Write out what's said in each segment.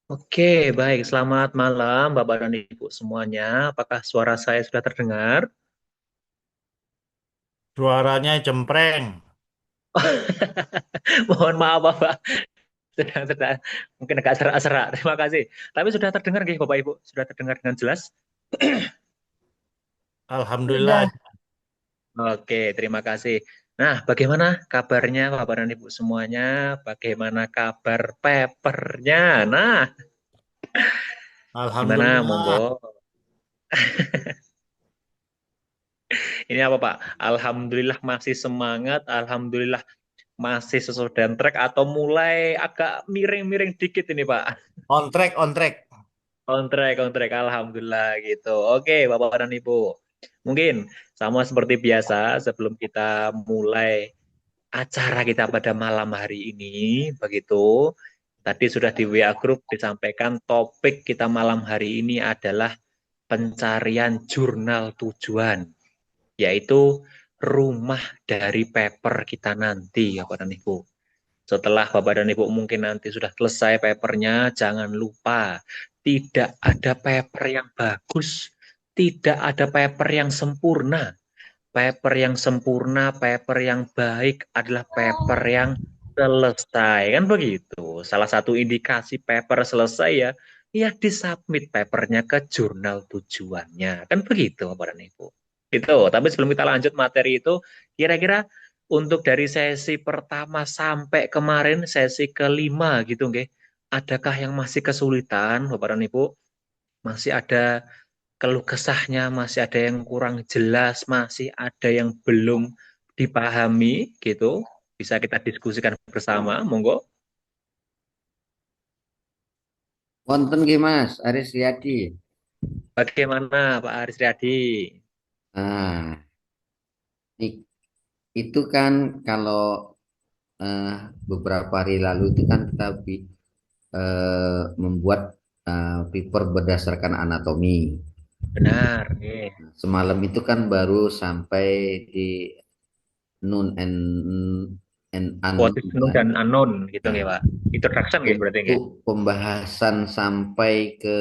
Oke, baik. Selamat malam, Bapak dan Ibu semuanya. Apakah suara saya sudah terdengar? Suaranya cempreng. Mohon maaf, Bapak. Sedang mungkin agak serak-serak. Terima kasih. Tapi sudah terdengar, nggih, Bapak Ibu? Sudah terdengar dengan jelas? Alhamdulillah. Sudah. Oke, terima kasih. Nah, bagaimana kabarnya Bapak dan Ibu semuanya? Bagaimana kabar papernya? Nah, gimana? Alhamdulillah. Monggo. Ini apa, Pak? Alhamdulillah masih semangat. Alhamdulillah masih sesuai dengan track atau mulai agak miring-miring dikit ini Pak. On track, on track. On track, Alhamdulillah gitu. Oke, Bapak dan Ibu. Mungkin sama seperti biasa sebelum kita mulai acara kita pada malam hari ini, begitu. Tadi sudah di WA Group disampaikan topik kita malam hari ini adalah pencarian jurnal tujuan, yaitu rumah dari paper kita nanti, Bapak dan Ibu. Setelah Bapak dan Ibu mungkin nanti sudah selesai papernya, jangan lupa tidak ada paper yang bagus, tidak ada paper yang sempurna. Paper yang sempurna, paper yang baik adalah paper yang selesai. Kan begitu. Salah satu indikasi paper selesai ya, ya disubmit papernya ke jurnal tujuannya. Kan begitu Bapak dan Ibu. Gitu. Tapi sebelum kita lanjut materi itu, kira-kira untuk dari sesi pertama sampai kemarin sesi kelima gitu nggih. Adakah yang masih kesulitan Bapak dan Ibu? Masih ada keluh kesahnya, masih ada yang kurang jelas, masih ada yang belum dipahami gitu. Bisa kita diskusikan bersama, monggo. Wonten nggih Mas, Aris Riyadi. Bagaimana Pak Aris Riyadi? Nah, i- itu kan kalau eh, beberapa hari lalu itu kan kita membuat paper berdasarkan anatomi. Benar, nih. Semalam itu kan baru sampai di known and What unknown is known kan. dan unknown gitu Nah, nih Pak. Introduction gitu berarti nggih. untuk pembahasan sampai ke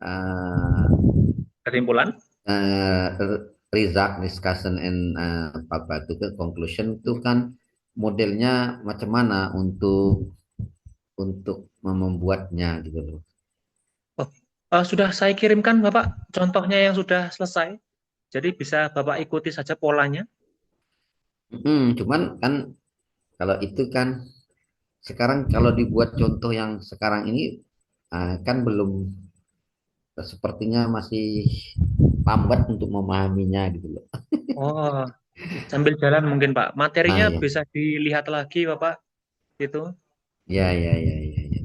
eh, Kesimpulan? eh, result discussion and apa itu ke conclusion itu kan modelnya macam mana untuk membuatnya gitu loh. Oh, sudah saya kirimkan Bapak contohnya yang sudah selesai. Jadi bisa Bapak ikuti saja polanya. Cuman kan kalau itu kan sekarang kalau dibuat contoh yang sekarang ini kan belum sepertinya masih lambat untuk memahaminya gitu loh. Oh, sambil jalan mungkin Pak. Nah Materinya ya, bisa dilihat lagi Bapak gitu. ya ya ya ya, ya.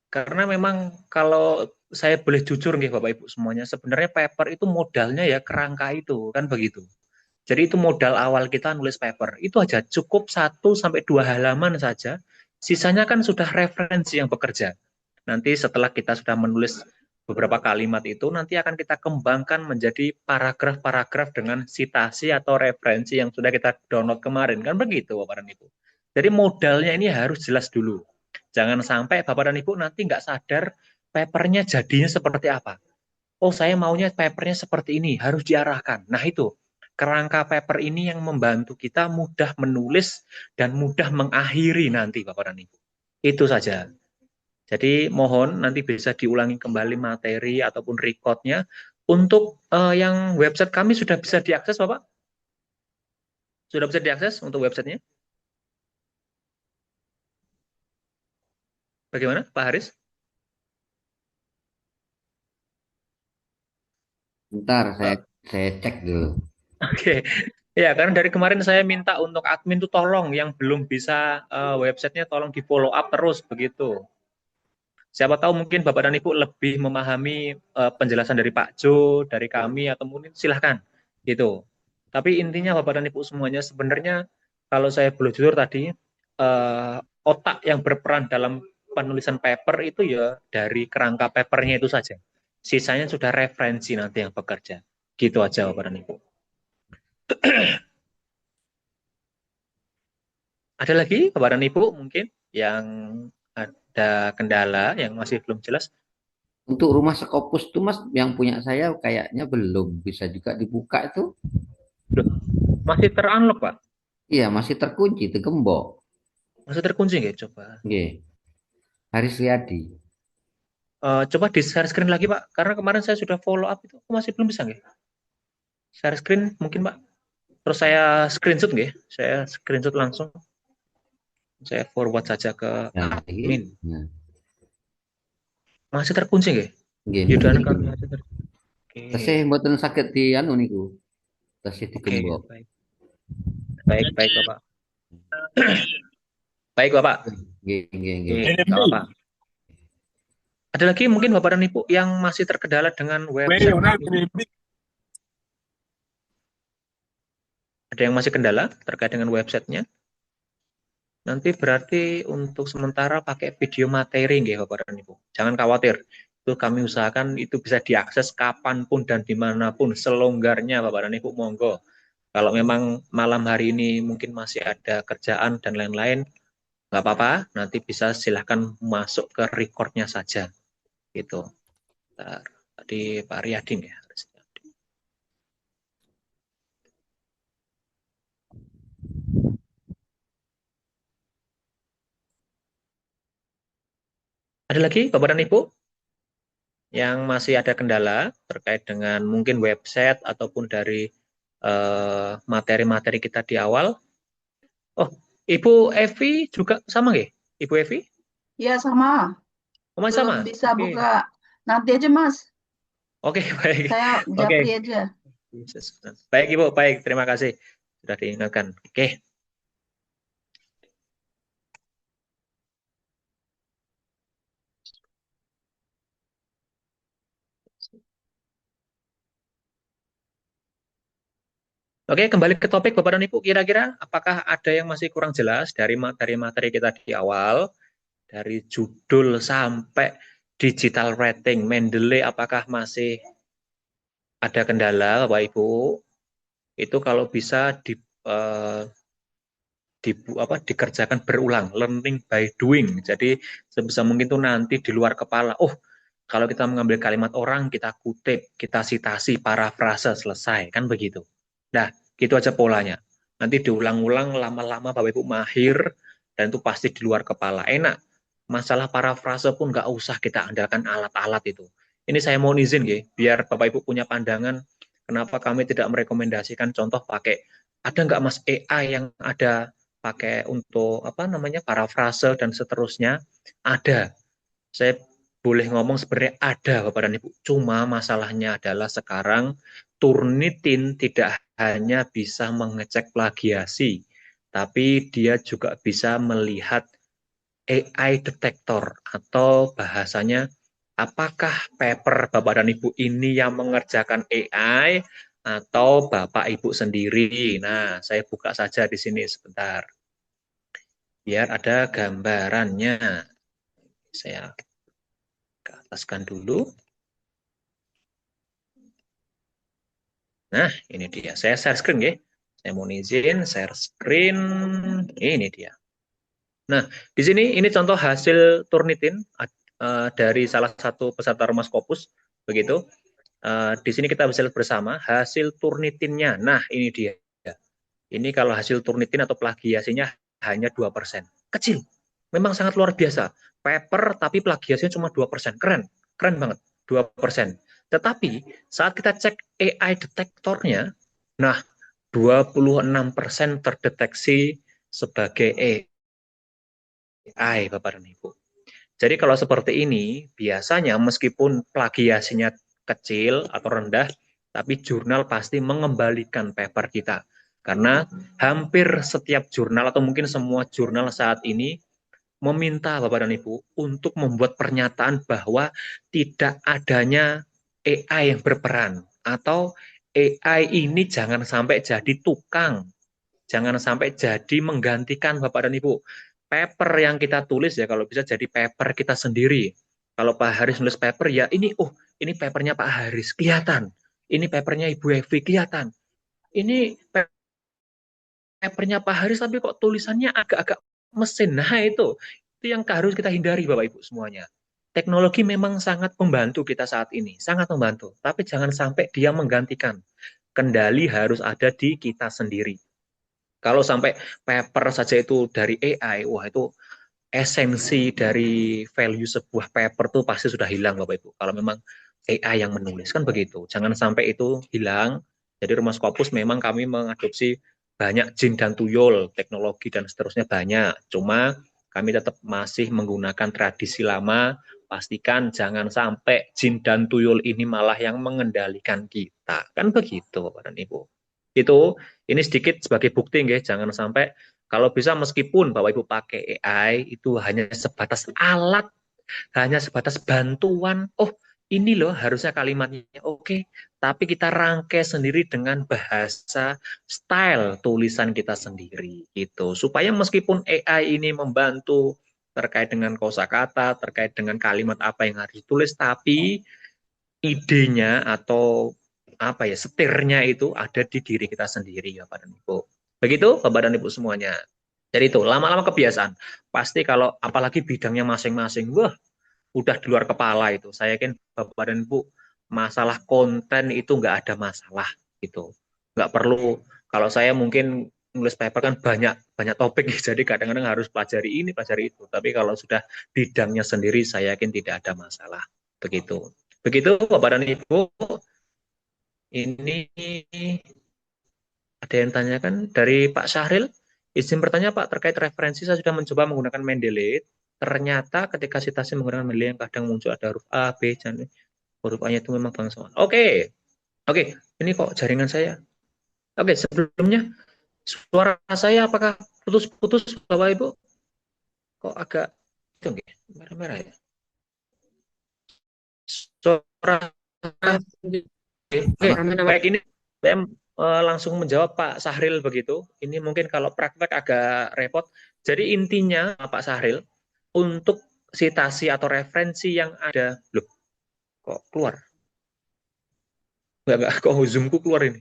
Karena memang kalau saya boleh jujur nih Bapak Ibu semuanya, sebenarnya paper itu modalnya ya kerangka itu, kan begitu. Jadi itu modal awal kita nulis paper. Itu aja cukup 1 sampai 2 halaman saja. Sisanya kan sudah referensi yang bekerja. Nanti setelah kita sudah menulis beberapa kalimat itu, nanti akan kita kembangkan menjadi paragraf-paragraf dengan sitasi atau referensi yang sudah kita download kemarin. Kan begitu Bapak dan Ibu. Jadi modalnya ini harus jelas dulu. Jangan sampai Bapak dan Ibu nanti nggak sadar papernya jadinya seperti apa. Oh, saya maunya papernya seperti ini, harus diarahkan. Nah, itu kerangka paper ini yang membantu kita mudah menulis dan mudah mengakhiri nanti Bapak dan Ibu. Itu saja. Jadi mohon nanti bisa diulangi kembali materi ataupun recordnya. Untuk yang website kami sudah bisa diakses Bapak? Sudah bisa diakses untuk websitenya? Bagaimana Pak Haris? Bentar Eh, saya cek dulu. Oke, ya karena dari kemarin saya minta untuk admin tuh tolong yang belum bisa websitenya tolong di follow up terus begitu. Siapa tahu mungkin Bapak dan Ibu lebih memahami penjelasan dari Pak Jo, dari kami atau mungkin silahkan gitu. Tapi intinya Bapak dan Ibu semuanya sebenarnya kalau saya boleh jujur tadi otak yang berperan dalam penulisan paper itu ya dari kerangka papernya itu saja. Sisanya sudah referensi nanti yang bekerja. Gitu aja Bapak dan Ibu. Ada lagi Bapak dan Ibu mungkin yang ada kendala yang masih belum jelas. Untuk rumah Scopus tuh Mas, yang punya saya kayaknya belum bisa juga dibuka itu. Loh, masih terunlock, Pak. Iya, masih terkunci, tergembok. Masih terkunci nggak? Coba. Nggih, Haris Riyadi. Coba di share screen lagi, Pak. Karena kemarin saya sudah follow up itu, aku masih belum bisa nggak? Share screen mungkin, Pak. Terus saya screenshot nggak? Saya screenshot langsung. Saya forward saja ke Nah, admin. iki. Nah, Masih terkunci nggih? nggih Yudhana niku. kami masih terkunci. Oke. Tesih mboten saged di anu niku. Tesih Oke, digembok. baik. Baik, baik, Bapak. Baik, Bapak. Nggih, nggih, nggih. Oke, nggak apa-apa. Ada lagi mungkin Bapak dan Ibu yang masih terkendala dengan website ini? Ada yang masih kendala terkait dengan websitenya? Nanti berarti untuk sementara pakai video materi nggih Bapak dan Ibu. Jangan khawatir. Itu kami usahakan itu bisa diakses kapanpun dan dimanapun selonggarnya Bapak dan Ibu, monggo. Kalau memang malam hari ini mungkin masih ada kerjaan dan lain-lain, nggak apa-apa, nanti bisa silahkan masuk ke recordnya saja. Gitu. Bentar. Tadi Pak Riyadin ya. Ada lagi Bapak dan Ibu yang masih ada kendala terkait dengan mungkin website ataupun dari materi-materi kita di awal? Oh, Ibu Evi juga sama nggih? Ibu Evi? Ya sama, Oh, masih belum sama? bisa Oke. buka. Nanti aja Mas, Oke, baik. saya Oke. japri aja. Baik Ibu, baik. Terima kasih. Sudah diingatkan. Oke. Oke, kembali ke topik Bapak dan Ibu. Kira-kira apakah ada yang masih kurang jelas dari materi-materi kita di awal? Dari judul sampai digital rating, Mendeley apakah masih ada kendala Bapak Ibu? Itu kalau bisa eh, dikerjakan berulang, learning by doing. Jadi sebisa mungkin tuh nanti di luar kepala, oh kalau kita mengambil kalimat orang, kita kutip, kita sitasi, parafrase, selesai, kan begitu. Nah, gitu aja polanya. Nanti diulang-ulang, lama-lama Bapak Ibu mahir, dan itu pasti di luar kepala. Enak. Masalah parafrase pun nggak usah kita andalkan alat-alat itu. Ini saya mau izin, ya, biar Bapak Ibu punya pandangan, kenapa kami tidak merekomendasikan contoh pakai, ada nggak Mas AI yang ada pakai untuk apa namanya parafrase dan seterusnya, ada. Saya boleh ngomong sebenarnya ada Bapak dan Ibu. Cuma masalahnya adalah sekarang Turnitin tidak hanya bisa mengecek plagiasi, tapi dia juga bisa melihat AI detektor atau bahasanya apakah paper Bapak dan Ibu ini yang mengerjakan AI atau Bapak Ibu sendiri. Nah, saya buka saja di sini sebentar. Biar ada gambarannya. Saya ke ataskan dulu. Nah, ini dia. Saya share screen ya. Saya mau izin share screen. Ini dia. Nah, di sini ini contoh hasil Turnitin dari salah satu peserta Rumah Scopus, begitu. Di sini kita bisa lihat bersama hasil Turnitinnya. Nah, ini dia. Ini kalau hasil Turnitin atau plagiasinya hanya 2%. Kecil. Memang sangat luar biasa. Paper tapi plagiasinya cuma 2%. Keren. Keren banget. 2%. Tetapi saat kita cek AI detektornya, nah 26% terdeteksi sebagai AI, Bapak dan Ibu. Jadi kalau seperti ini, biasanya meskipun plagiasinya kecil atau rendah, tapi jurnal pasti mengembalikan paper kita. Karena hampir setiap jurnal atau mungkin semua jurnal saat ini meminta Bapak dan Ibu untuk membuat pernyataan bahwa tidak adanya AI yang berperan atau AI ini jangan sampai jadi tukang, jangan sampai jadi menggantikan Bapak dan Ibu. Paper yang kita tulis ya kalau bisa jadi paper kita sendiri. Kalau Pak Haris nulis paper ya ini ini papernya Pak Haris kelihatan. Ini papernya Ibu Evi kelihatan. Ini papernya Pak Haris tapi kok tulisannya agak-agak mesin. Nah itu Itu yang harus kita hindari, Bapak Ibu semuanya. Teknologi memang sangat membantu kita saat ini, sangat membantu. Tapi jangan sampai dia menggantikan. Kendali harus ada di kita sendiri. Kalau sampai paper saja itu dari AI, wah itu esensi dari value sebuah paper tuh pasti sudah hilang, Bapak Ibu. Kalau memang AI yang menulis, kan begitu. Jangan sampai itu hilang. Jadi Rumah Scopus memang kami mengadopsi banyak jin dan tuyul, teknologi dan seterusnya banyak. Cuma kami tetap masih menggunakan tradisi lama. Pastikan jangan sampai jin dan tuyul ini malah yang mengendalikan kita. Kan begitu, Bapak dan Ibu. Itu ini sedikit sebagai bukti, nggih. Jangan sampai kalau bisa meskipun Bapak Ibu pakai AI itu hanya sebatas alat, hanya sebatas bantuan. Oh, ini loh harusnya kalimatnya oke, tapi kita rangkai sendiri dengan bahasa style tulisan kita sendiri gitu. Supaya meskipun AI ini membantu terkait dengan kosakata, terkait dengan kalimat apa yang harus ditulis, tapi idenya atau apa ya, setirnya itu ada di diri kita sendiri ya Bapak dan Ibu. Begitu Bapak dan Ibu semuanya. Jadi itu lama-lama kebiasaan. Pasti kalau apalagi bidangnya masing-masing, wah udah di luar kepala itu. Saya yakin Bapak dan Ibu masalah konten itu nggak ada masalah gitu. Nggak perlu. Kalau saya mungkin nulis paper kan banyak banyak topik, jadi kadang-kadang harus pelajari ini, pelajari itu. Tapi kalau sudah bidangnya sendiri, saya yakin tidak ada masalah. Begitu. Begitu Bapak dan Ibu. Ini ada yang tanyakan dari Pak Syahril. Izin bertanya Pak, terkait referensi saya sudah mencoba menggunakan Mendeley. Ternyata ketika citasi menggunakan Mendeley yang kadang muncul ada huruf A, B, dan huruf A-nya itu memang bangsawan. Oke, oke, ini kok jaringan saya. Oke, sebelumnya suara saya apakah putus-putus Bapak Ibu? Kok agak itu nggih, merah-merah ya? Suara Oke, baik ini saya langsung menjawab Pak Sahril begitu. Ini mungkin kalau praktek agak repot. Jadi intinya Pak Sahril, untuk sitasi atau referensi yang ada, loh, kok keluar? Enggak, kok Zoom-ku keluar ini.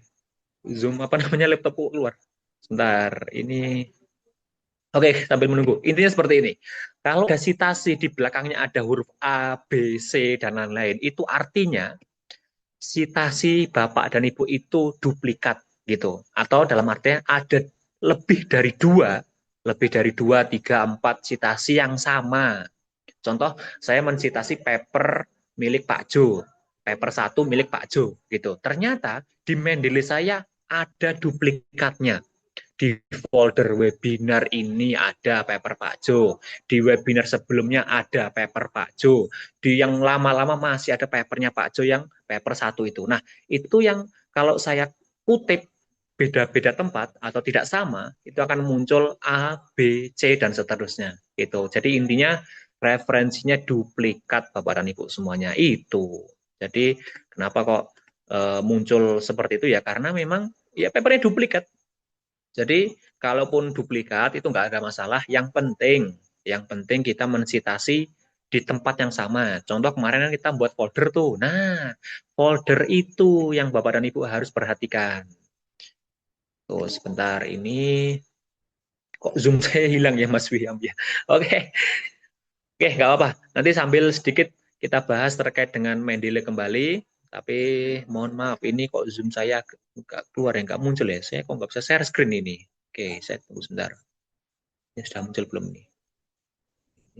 Zoom apa namanya laptopku keluar. Sebentar, ini oke, sambil menunggu. Intinya seperti ini. Kalau ada sitasi di belakangnya ada huruf A, B, C, dan lain-lain, itu artinya sitasi Bapak dan Ibu itu duplikat gitu. Atau dalam artinya ada lebih dari dua, tiga, empat sitasi yang sama. Contoh, saya mensitasi paper milik Pak Jo, paper 1 milik Pak Jo gitu. Ternyata di Mendeley saya ada duplikatnya. Di folder webinar ini ada paper Pak Jo, di webinar sebelumnya ada paper Pak Jo, di yang lama-lama masih ada papernya Pak Jo yang paper 1 itu. Nah, itu yang kalau saya kutip beda-beda tempat atau tidak sama, itu akan muncul A, B, C, dan seterusnya. Gitu. Jadi intinya referensinya duplikat Bapak dan Ibu semuanya itu. Jadi kenapa kok muncul seperti itu ya? Karena memang ya papernya duplikat. Jadi kalaupun duplikat itu nggak ada masalah. Yang penting kita mensitasi di tempat yang sama. Contoh kemarin kan kita buat folder tuh. Nah, folder itu yang Bapak dan Ibu harus perhatikan. Tuh sebentar ini kok Zoom saya hilang ya Mas Wiam ya. Oke, nggak apa-apa. Nanti sambil sedikit kita bahas terkait dengan Mendeley kembali. Tapi mohon maaf, ini kok Zoom saya nggak keluar ya, nggak muncul ya. Saya kok nggak bisa share screen ini. Oke, saya tunggu sebentar. Ini sudah muncul belum nih?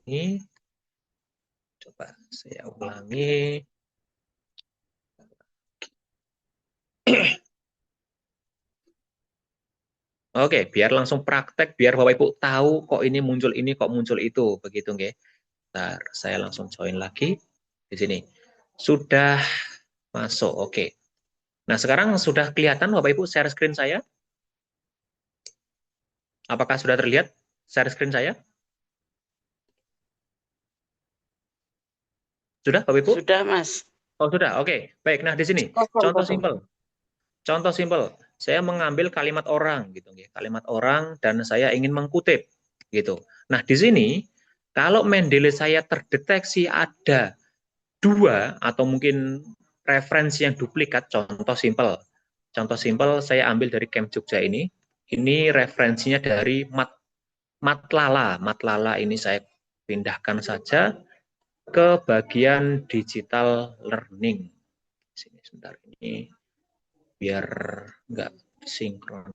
Ini coba saya ulangi. Oke, biar langsung praktek, biar Bapak Ibu tahu kok ini, kok muncul itu, begitu nggih. Bentar, saya langsung join lagi di sini. Sudah masuk, oke. Nah, sekarang sudah kelihatan Bapak Ibu share screen saya? Apakah sudah terlihat share screen saya? Sudah Bapak Ibu? Sudah, Mas. Oh, sudah. Oke. Baik. Nah, di sini contoh simpel. Contoh simpel. Saya mengambil kalimat orang gitu nggih. Kalimat orang dan saya ingin mengkutip gitu. Nah, di sini kalau Mendeley saya terdeteksi ada dua atau mungkin referensi yang duplikat, contoh simpel. Contoh simpel saya ambil dari Camp Jogja ini referensinya dari Matlala. Matlala ini saya pindahkan saja ke bagian digital learning. Sini sebentar, ini biar nggak sinkron.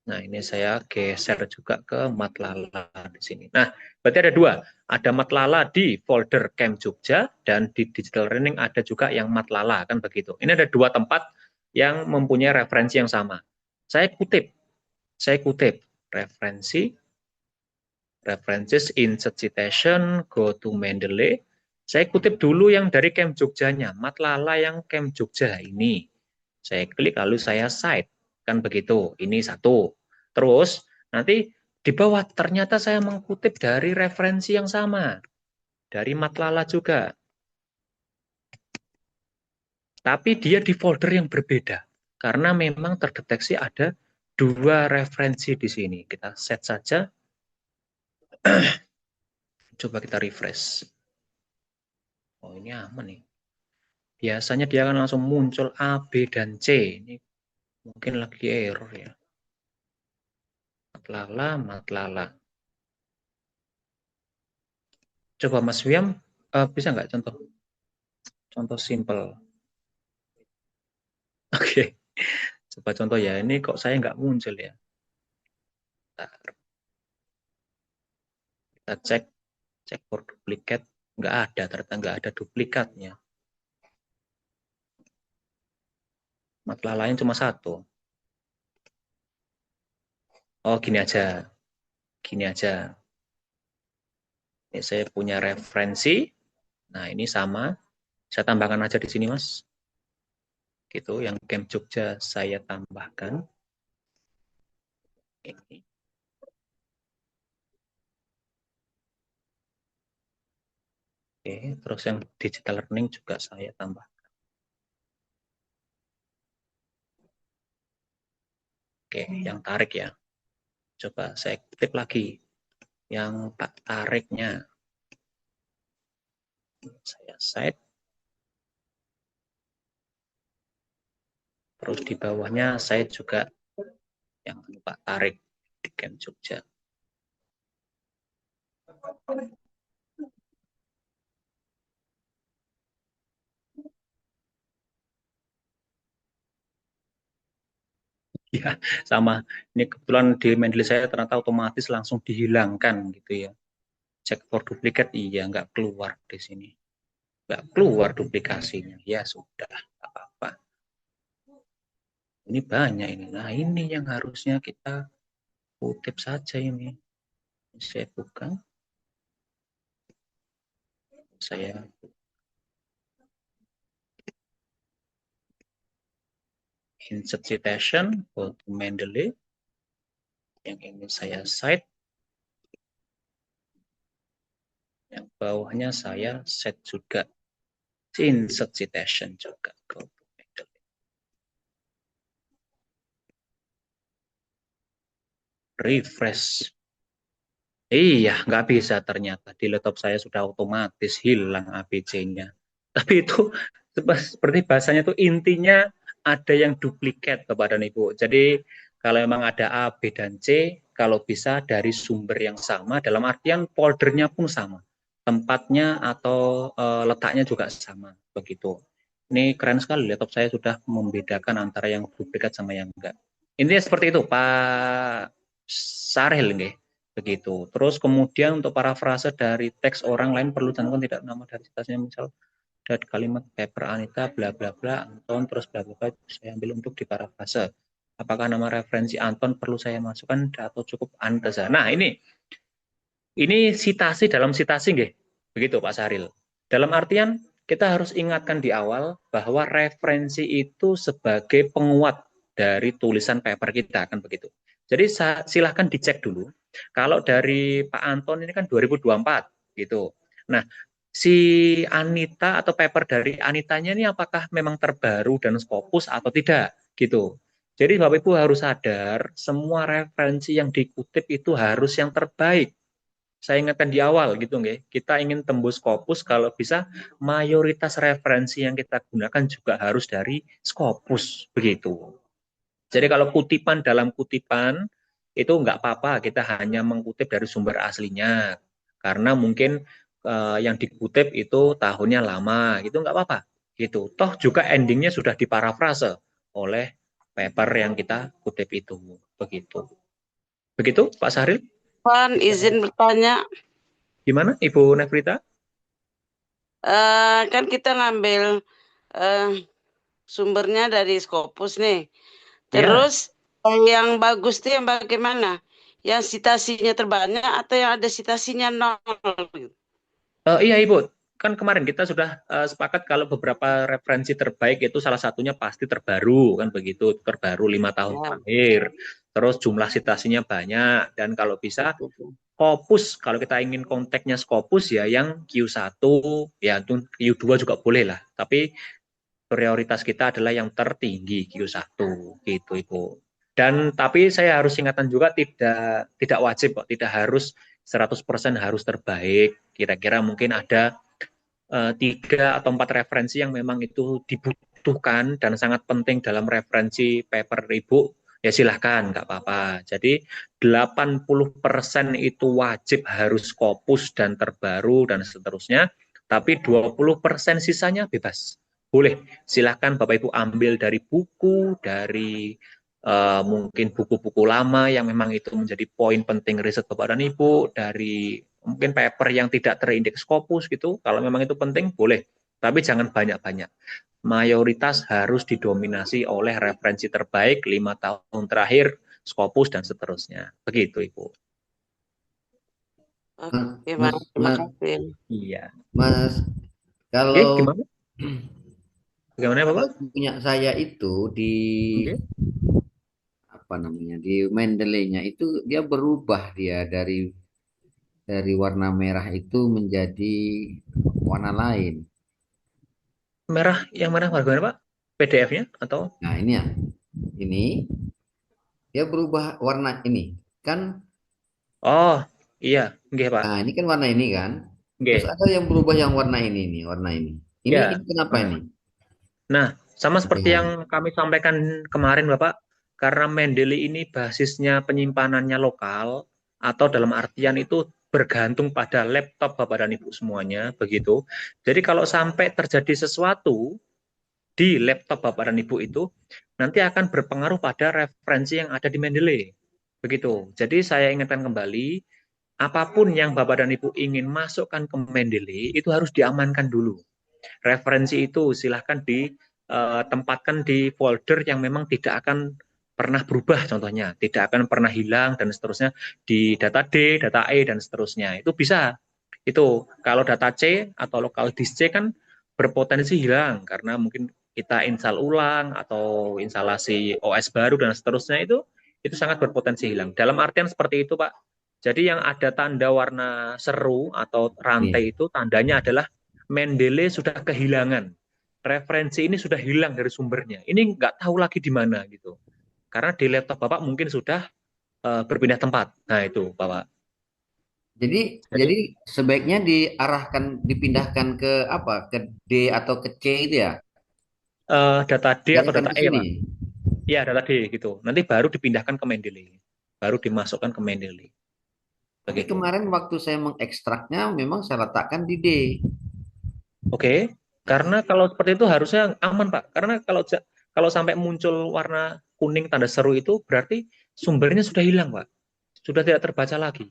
Nah, ini saya geser juga ke Matlala di sini. Nah, berarti ada dua. Ada Matlala di folder Camp Jogja, dan di digital learning ada juga yang Matlala, kan begitu. Ini ada dua tempat yang mempunyai referensi yang sama. Saya kutip referensi, references, insert citation, go to Mendeley. Saya kutip dulu yang dari Camp Jogjanya, Matlala yang Camp Jogja ini. Saya klik lalu saya cite, kan begitu. Ini satu. Terus nanti di bawah ternyata saya mengutip dari referensi yang sama, dari Matlala juga. Tapi dia di folder yang berbeda, karena memang terdeteksi ada dua referensi di sini. Kita set saja. Coba kita refresh. Oh, ini aman nih. Biasanya dia akan langsung muncul A, B, dan C. Ini mungkin lagi error ya. Matlala. Coba Mas Wiam, bisa nggak contoh simple? Oke, coba contoh ya. Ini kok saya nggak muncul ya. Kita cek for duplicate. Nggak ada, ternyata nggak ada duplikatnya. Matlalanya cuma satu. Oh, gini aja. Ini saya punya referensi. Nah, ini sama. Saya tambahkan aja di sini, Mas. Gitu, yang Camp Jogja saya tambahkan. Ini. Oke, terus yang digital learning juga saya tambahkan. Oke, yang tarik ya. Coba saya kutip lagi. Yang tak tariknya. Saya cite. Terus di bawahnya saya juga yang lupa tarik di Camp Jogja. Ya, sama. Ini kebetulan di Mendeley saya ternyata otomatis langsung dihilangkan gitu ya. Cek for duplicate, iya nggak keluar di sini. Nggak keluar duplikasinya. Ya sudah, nggak apa-apa. Ini banyak ini. Nah, ini yang harusnya kita kutip saja ini. Saya buka. Saya insert citation, go to Mendeley. Yang ini saya cite. Yang bawahnya saya set juga. Insert citation juga. Go to Mendeley. Refresh. Iya, nggak bisa ternyata. Di laptop saya sudah otomatis hilang ABC-nya. Tapi itu seperti bahasanya itu intinya ada yang duplikat kepada Ibu. Jadi kalau memang ada A, B, dan C, kalau bisa dari sumber yang sama, dalam artian foldernya pun sama. Tempatnya atau letaknya juga sama. Begitu. Ini keren sekali, laptop saya sudah membedakan antara yang duplikat sama yang enggak. Intinya seperti itu, Pak Saril, nggih. Begitu. Terus kemudian untuk parafrase dari teks orang lain perlu cantumkan tidak nama dari citasnya, misal dari kalimat paper Anita bla bla bla Anton terus bla bla bla, saya ambil untuk diparafrase. Apakah nama referensi Anton perlu saya masukkan atau cukup Anita saja? Nah, ini citasi dalam citasi nggih. Begitu Pak Saril. Dalam artian kita harus ingatkan di awal bahwa referensi itu sebagai penguat dari tulisan paper kita, kan begitu. Jadi silahkan dicek dulu. Kalau dari Pak Anton ini kan 2024 gitu. Nah, si Anita atau paper dari Anitanya ini apakah memang terbaru dan Scopus atau tidak gitu. Jadi Bapak Ibu harus sadar semua referensi yang dikutip itu harus yang terbaik. Saya ingatkan di awal gitu nggih. Kita ingin tembus Scopus kalau bisa mayoritas referensi yang kita gunakan juga harus dari Scopus begitu. Jadi kalau kutipan dalam kutipan itu nggak apa-apa, kita hanya mengutip dari sumber aslinya. Karena mungkin yang dikutip itu tahunnya lama, gitu nggak apa-apa. Gitu. Toh juga endingnya sudah diparafrase oleh paper yang kita kutip itu. Begitu. Begitu, Pak Sahril? Pan, izin bertanya. Gimana, Ibu Nefrita? Kan kita ngambil eh, sumbernya dari Scopus nih. Ya, Terus yang bagus tuh yang bagaimana? Yang citasinya terbanyak atau yang ada citasinya nol? Gitu? iya Ibu. Kan kemarin kita sudah sepakat kalau beberapa referensi terbaik itu salah satunya pasti terbaru, kan begitu. Terbaru 5 tahun Ya, terakhir. Terus jumlah citasinya banyak. Dan kalau bisa betul. Scopus, kalau kita ingin konteksnya Scopus ya yang Q1, ya itu Q2 juga boleh lah. Tapi prioritas kita adalah yang tertinggi Q1 gitu Ibu. Dan tapi saya harus ingatkan juga tidak wajib kok, tidak harus 100% harus terbaik. Kira-kira mungkin ada 3 atau 4 referensi yang memang itu dibutuhkan dan sangat penting dalam referensi paper Ibu, ya silahkan, nggak apa-apa. Jadi 80% itu wajib harus Scopus dan terbaru dan seterusnya, tapi 20% sisanya bebas. Boleh, silahkan Bapak Ibu ambil dari buku, dari mungkin buku-buku lama yang memang itu menjadi poin penting riset Bapak dan Ibu, dari mungkin paper yang tidak terindeks Scopus gitu, kalau memang itu penting boleh, tapi jangan banyak-banyak. Mayoritas harus didominasi oleh referensi terbaik 5 tahun terakhir, Scopus dan seterusnya. Begitu Ibu. Oke, Mas, terima mas, kasih. Iya. mas, Oke, kalau gimana? Bagaimana kalau Bapak? punya saya itu di Oke. apa namanya di Mendeley-nya itu dia berubah dia dari warna merah itu menjadi warna lain. Merah yang mana bagaimana Pak? PDF-nya atau? Nah ini ya, ini dia berubah warna ini kan. Oh, iya, nggih Pak. Nah ini kan warna ini kan. Terus Nggih. ada yang berubah yang warna ini nih, warna ini. Ini Ya. kenapa ini? Nah, sama seperti Ya, yang kami sampaikan kemarin, Bapak, karena Mendeley ini basisnya penyimpanannya lokal, atau dalam artian itu bergantung pada laptop Bapak dan Ibu semuanya, begitu. Jadi kalau sampai terjadi sesuatu di laptop Bapak dan Ibu itu, nanti akan berpengaruh pada referensi yang ada di Mendeley. Begitu. Jadi saya ingatkan kembali, apapun yang Bapak dan Ibu ingin masukkan ke Mendeley, itu harus diamankan dulu. Referensi itu silahkan ditempatkan di folder yang memang tidak akan pernah berubah, contohnya tidak akan pernah hilang dan seterusnya, di data D, data E dan seterusnya. Itu bisa. Itu kalau data C atau local disk C kan berpotensi hilang karena mungkin kita install ulang atau instalasi OS baru dan seterusnya, itu sangat berpotensi hilang. Dalam artian seperti itu, Pak. Jadi yang ada tanda warna seru atau nih. rantai itu tandanya adalah Mendeley sudah kehilangan. Referensi ini sudah hilang dari sumbernya. Ini nggak tahu lagi di mana gitu. Karena di laptop Bapak mungkin sudah berpindah tempat. Nah itu Bapak. Jadi Jadi jadi sebaiknya diarahkan dipindahkan ke apa? Ke D atau ke C itu ya? data D atau Diarahkan data ke E sini. Pak. Iya data D gitu. Nanti baru dipindahkan ke Mendeley. Baru dimasukkan ke Mendeley. Tapi Begitu. kemarin waktu saya mengekstraknya memang saya letakkan di D. Oke. Karena kalau seperti itu harusnya aman Pak. Karena kalau sampai muncul warna kuning tanda seru itu berarti sumbernya sudah hilang Pak. Sudah tidak terbaca lagi.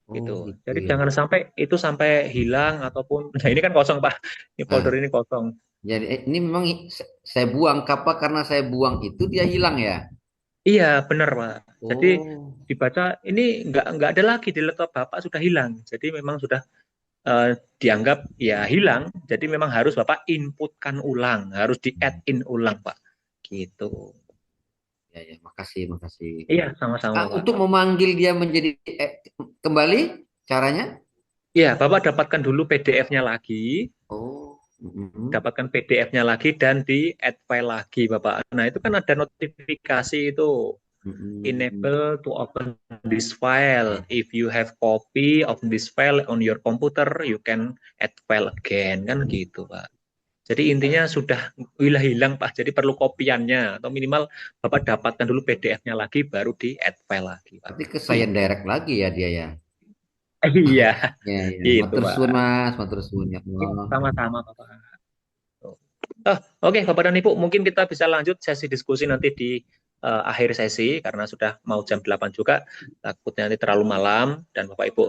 Oh Gitu. gitu Jadi ya. jangan sampai itu sampai hilang ataupun nah ini kan kosong Pak. Ini Nah, folder ini kosong. jadi ini memang saya buang apa karena saya buang itu dia hilang ya. Iya, benar Pak. Jadi Oh, dibaca ini nggak ada lagi di laptop Bapak sudah hilang. Jadi memang sudah dianggap ya hilang. Jadi memang harus Bapak inputkan ulang, harus di-add in ulang Pak. Gitu. ya ya, makasih makasih. Iya, sama-sama Pak. Untuk memanggil dia menjadi kembali caranya? Iya, Bapak dapatkan dulu PDF-nya lagi, Oh, mm-mm, dapatkan PDF-nya lagi dan di-add file lagi Bapak. Nah, itu kan ada notifikasi itu. mm-mm. Enable to open this file. If you have copy of this file on your computer, you can add file again. Kan gitu, Pak. Jadi intinya sudah hilang Pak, jadi perlu kopiannya atau minimal Bapak dapatkan dulu PDF-nya lagi baru di add file lagi Pak. Berarti ke saya direct lagi ya dia ya. Iya, Ya, ya. gitu Matur suwun Pak. Mas, matur suwun ya Ya, Allah. sama-sama Bapak. Oke, Bapak dan Ibu, mungkin kita bisa lanjut sesi diskusi nanti di akhir sesi karena sudah mau jam 8 juga. Takutnya nanti terlalu malam dan Bapak Ibu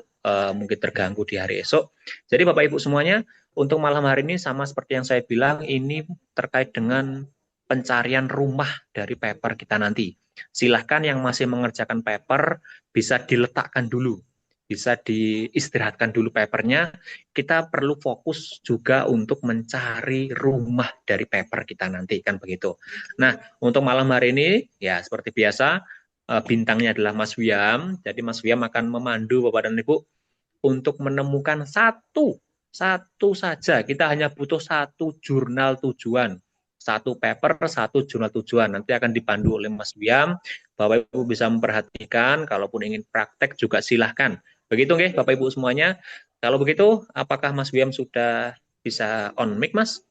mungkin terganggu di hari esok. Jadi Bapak Ibu semuanya, untuk malam hari ini sama seperti yang saya bilang, ini terkait dengan pencarian rumah dari paper kita nanti. Silahkan yang masih mengerjakan paper bisa diletakkan dulu, bisa diistirahatkan dulu papernya. Kita perlu fokus juga untuk mencari rumah dari paper kita nanti, kan begitu. Nah, untuk malam hari ini, ya seperti biasa, bintangnya adalah Mas Wiam. Jadi Mas Wiam akan memandu Bapak dan Ibu untuk menemukan satu saja. Kita hanya butuh satu jurnal tujuan. Satu paper, satu jurnal tujuan. Nanti akan dipandu oleh Mas Wiam. Bapak Ibu bisa memperhatikan, kalaupun ingin praktek juga silahkan. Begitu nggih Bapak Ibu semuanya. Kalau begitu, apakah Mas Wiam sudah bisa on mic, Mas?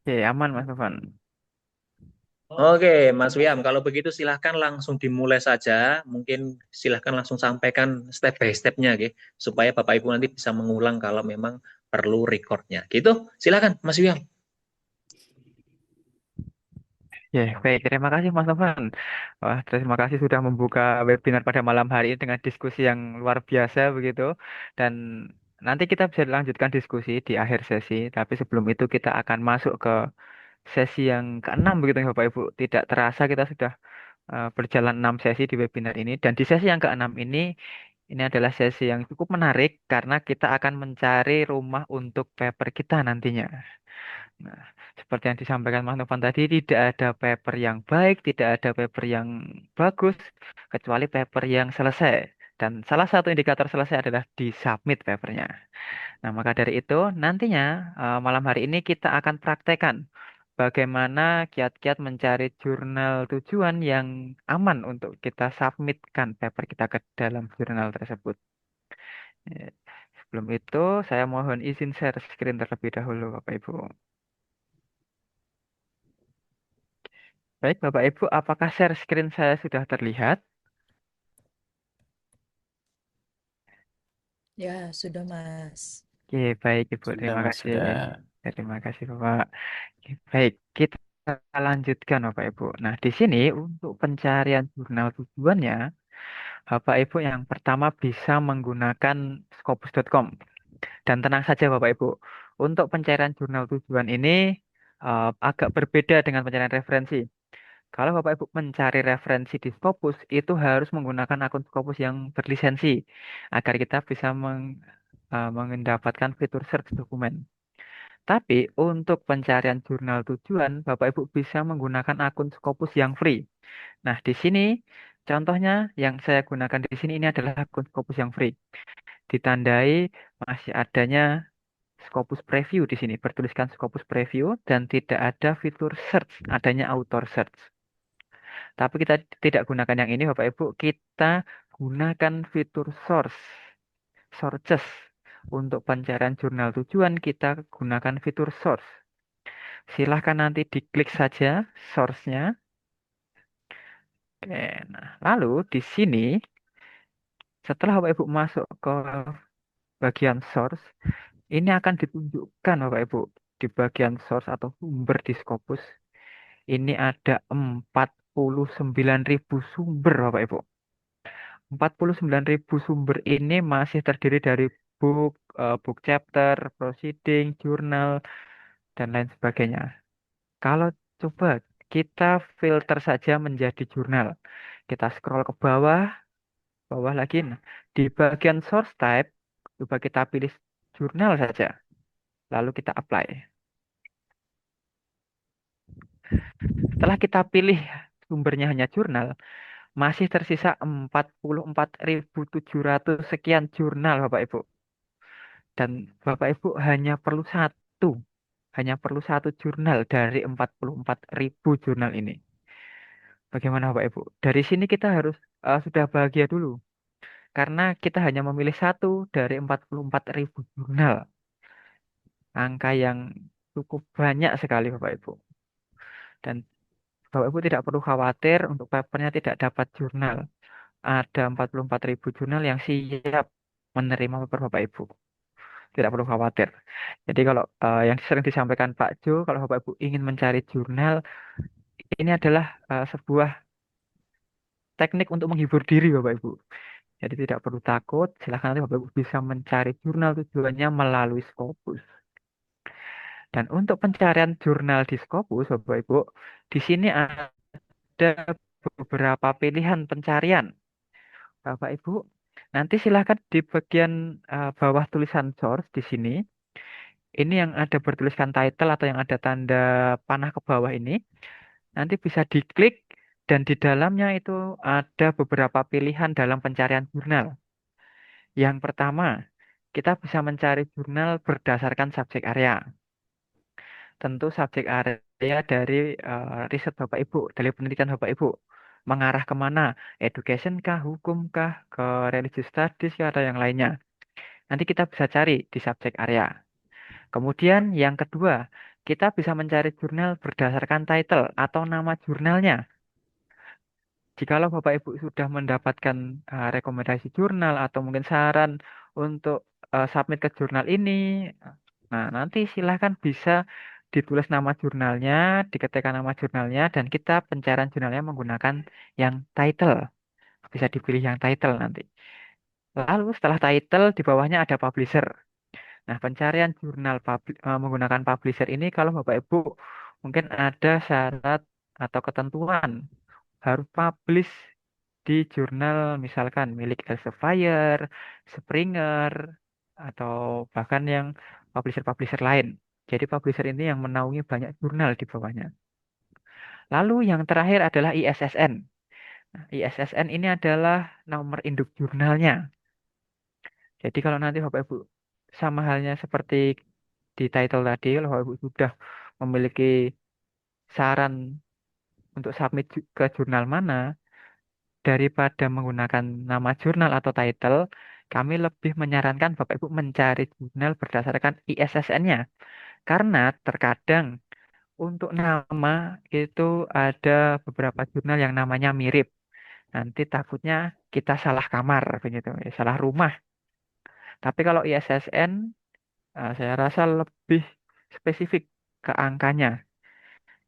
Oke, aman Mas Tovan. Oke, Mas Wiam, kalau begitu silahkan langsung dimulai saja. Mungkin silahkan langsung sampaikan step by step-nya, gitu, supaya Bapak Ibu nanti bisa mengulang kalau memang perlu recordnya. Gitu, silahkan Mas Wiam. Ya, baik. Terima kasih Mas Tovan. Wah, terima kasih sudah membuka webinar pada malam hari ini dengan diskusi yang luar biasa begitu. Dan nanti kita bisa lanjutkan diskusi di akhir sesi. Tapi sebelum itu kita akan masuk ke sesi yang keenam begitu ya Bapak Ibu. Tidak terasa kita sudah berjalan 6 sesi di webinar ini. Dan di sesi yang keenam ini adalah sesi yang cukup menarik karena kita akan mencari rumah untuk paper kita nantinya. Nah, seperti yang disampaikan Mas Novan tadi, tidak ada paper yang baik, tidak ada paper yang bagus, kecuali paper yang selesai. Dan salah satu indikator selesai adalah di submit papernya. Nah, maka dari itu, nantinya malam hari ini kita akan praktekkan bagaimana kiat-kiat mencari jurnal tujuan yang aman untuk kita submitkan paper kita ke dalam jurnal tersebut. Eh, Sebelum itu, saya mohon izin share screen terlebih dahulu, Bapak Ibu. Baik, Bapak Ibu, apakah share screen saya sudah terlihat? Ya, sudah Mas. Oke, baik Ibu, Sudah terima Mas, kasih. sudah. Terima kasih Bapak. Oke, baik, kita lanjutkan Bapak Ibu. Nah, di sini untuk pencarian jurnal tujuannya, Bapak Ibu yang pertama bisa menggunakan scopus.com. Dan tenang saja Bapak Ibu, untuk pencarian jurnal tujuan ini agak berbeda dengan pencarian referensi. Kalau Bapak Ibu mencari referensi di Scopus, itu harus menggunakan akun Scopus yang berlisensi agar kita bisa mendapatkan fitur search dokumen. Tapi untuk pencarian jurnal tujuan, Bapak Ibu bisa menggunakan akun Scopus yang free. Nah, di sini contohnya yang saya gunakan di sini ini adalah akun Scopus yang free. Ditandai masih adanya Scopus Preview di sini, bertuliskan Scopus Preview dan tidak ada fitur search, adanya author search. Tapi kita tidak gunakan yang ini, Bapak Ibu. Kita gunakan fitur sources. Untuk pencarian jurnal tujuan, kita gunakan fitur source. Silahkan nanti diklik saja source-nya. Oke, nah, lalu di sini, setelah Bapak Ibu masuk ke bagian source, ini akan ditunjukkan Bapak Ibu. Di bagian source atau sumber di Scopus, ini ada 49.000 sumber Bapak Ibu. 49.000 sumber ini masih terdiri dari book chapter, proceeding, jurnal, dan lain sebagainya. Kalau coba kita filter saja menjadi jurnal. Kita scroll ke bawah, bawah lagi. Nah, di bagian source type, coba kita pilih jurnal saja. Lalu kita apply. Setelah kita pilih sumbernya hanya jurnal, masih tersisa 44.700 sekian jurnal Bapak Ibu. Dan Bapak Ibu hanya perlu satu jurnal dari 44.000 jurnal ini. Bagaimana Bapak Ibu? Dari sini kita harus sudah bahagia dulu. Karena kita hanya memilih satu dari 44.000 jurnal. angka yang cukup banyak sekali Bapak Ibu. Dan Bapak Ibu tidak perlu khawatir untuk papernya tidak dapat jurnal. Ada 44.000 jurnal yang siap menerima paper Bapak Ibu. Tidak perlu khawatir. Jadi kalau yang sering disampaikan Pak Jo, kalau Bapak Ibu ingin mencari jurnal, ini adalah sebuah teknik untuk menghibur diri Bapak Ibu. Jadi tidak perlu takut, silakan nanti Bapak Ibu bisa mencari jurnal tujuannya melalui Scopus. Dan untuk pencarian jurnal di Scopus, Bapak Ibu, di sini ada beberapa pilihan pencarian. Bapak Ibu, nanti silakan di bagian bawah tulisan source di sini. Ini yang ada bertuliskan title atau yang ada tanda panah ke bawah ini. Nanti bisa diklik dan di dalamnya itu ada beberapa pilihan dalam pencarian jurnal. Yang pertama, kita bisa mencari jurnal berdasarkan subjek area. Tentu subjek area dari riset Bapak Ibu, dari penelitian Bapak Ibu. Mengarah kemana? Education kah, hukum kah, ke religious studies kah, atau yang lainnya. Nanti kita bisa cari di subjek area. Kemudian yang kedua, kita bisa mencari jurnal berdasarkan title atau nama jurnalnya. Jikalau Bapak Ibu sudah mendapatkan rekomendasi jurnal atau mungkin saran untuk submit ke jurnal ini, nah nanti silahkan bisa ditulis nama jurnalnya, diketikkan nama jurnalnya, dan kita pencarian jurnalnya menggunakan yang title. Bisa dipilih yang title nanti. Lalu setelah title, di bawahnya ada publisher. Nah, pencarian jurnal menggunakan publisher ini kalau Bapak Ibu mungkin ada syarat atau ketentuan harus publish di jurnal misalkan milik Elsevier, Springer, atau bahkan yang publisher-publisher lain. Jadi publisher ini yang menaungi banyak jurnal di bawahnya. Lalu yang terakhir adalah ISSN. Nah, ISSN ini adalah nomor induk jurnalnya. Jadi kalau nanti Bapak Ibu sama halnya seperti di title tadi, kalau Bapak Ibu sudah memiliki saran untuk submit ke jurnal mana, daripada menggunakan nama jurnal atau title, kami lebih menyarankan Bapak Ibu mencari jurnal berdasarkan ISSN-nya. Karena terkadang untuk nama itu ada beberapa jurnal yang namanya mirip. Nanti takutnya kita salah kamar begitu, salah rumah. Tapi kalau ISSN saya rasa lebih spesifik ke angkanya.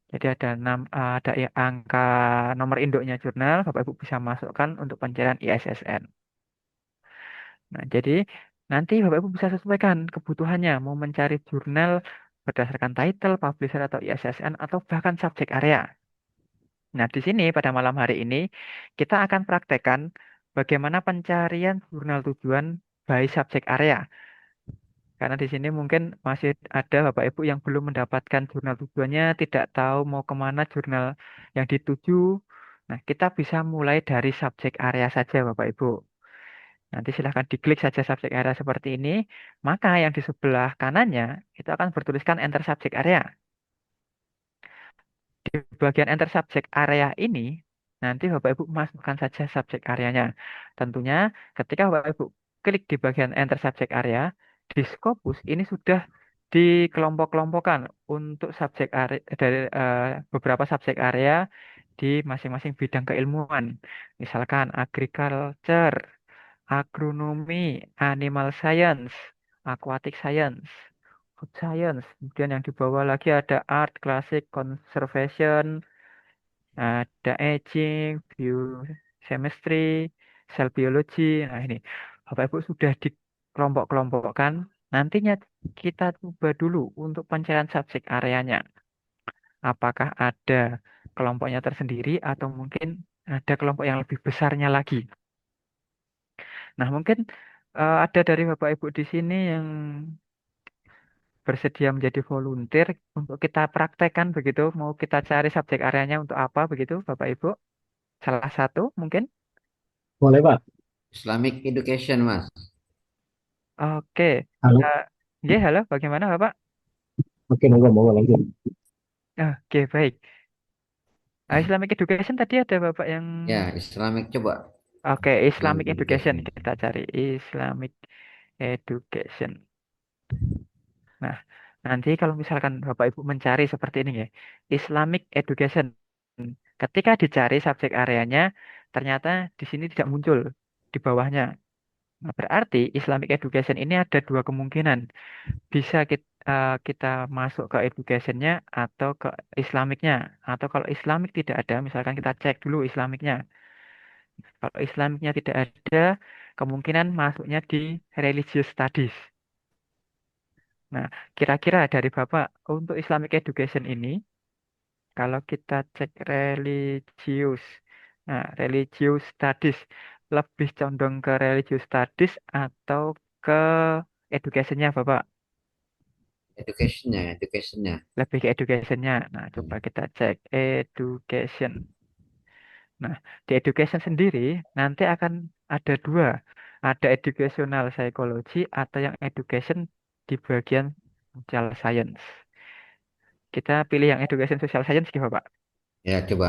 Jadi ada ya angka nomor induknya jurnal, Bapak Ibu bisa masukkan untuk pencarian ISSN. Nah, jadi nanti Bapak Ibu bisa sesuaikan kebutuhannya, mau mencari jurnal berdasarkan title, publisher atau ISSN atau bahkan subjek area. Nah, di sini pada malam hari ini kita akan praktekkan bagaimana pencarian jurnal tujuan by subjek area. Karena di sini mungkin masih ada Bapak Ibu yang belum mendapatkan jurnal tujuannya, tidak tahu mau kemana jurnal yang dituju. Nah, kita bisa mulai dari subjek area saja Bapak Ibu. Nanti silahkan diklik saja subjek area seperti ini. Maka yang di sebelah kanannya itu akan bertuliskan enter subject area. Di bagian enter subject area ini, nanti Bapak Ibu masukkan saja subjek areanya. Tentunya ketika Bapak Ibu klik di bagian enter subject area, di Scopus ini sudah dikelompok-kelompokkan untuk subjek area dari beberapa subjek area di masing-masing bidang keilmuan. Misalkan agriculture, agronomi, animal science, aquatic science, food science. Kemudian yang di bawah lagi ada art, classic, conservation, ada aging, biochemistry, cell biology. Nah ini, Bapak Ibu sudah dikelompok-kelompokkan. Nantinya kita coba dulu untuk pencarian subjek areanya. Apakah ada kelompoknya tersendiri atau mungkin ada kelompok yang lebih besarnya lagi. Nah, mungkin ada dari Bapak Ibu di sini yang bersedia menjadi volunteer untuk kita praktekkan begitu. Mau kita cari subjek areanya untuk apa begitu, Bapak Ibu? Salah satu mungkin. Boleh, Pak. Islamic Education, Mas. Oke. Halo. Ya, halo, bagaimana Bapak? Oke, monggo lanjut. Oke, baik. Islamic Education tadi ada Bapak yang Ya, Islamic coba. Oke, Islamic Education kita cari Islamic Education. Nah, Nanti kalau misalkan Bapak Ibu mencari seperti ini ya, Islamic Education. Ketika dicari subjek areanya, ternyata di sini tidak muncul di bawahnya. Nah, berarti Islamic Education ini ada dua kemungkinan. Bisa kita masuk ke educationnya atau ke Islamicnya. Atau kalau Islamic tidak ada, misalkan kita cek dulu Islamicnya. Kalau Islamicnya tidak ada, kemungkinan masuknya di Religious Studies. Nah, kira-kira dari Bapak untuk Islamic Education ini, kalau kita cek religius, nah religious studies lebih condong ke religious studies atau ke educationnya Bapak? Educationnya. Lebih ke educationnya. Nah, coba kita cek education. Nah, di education sendiri nanti akan ada dua. Ada educational psychology atau yang education di bagian social science. Kita pilih yang education social science gimana, Pak? Ya, coba.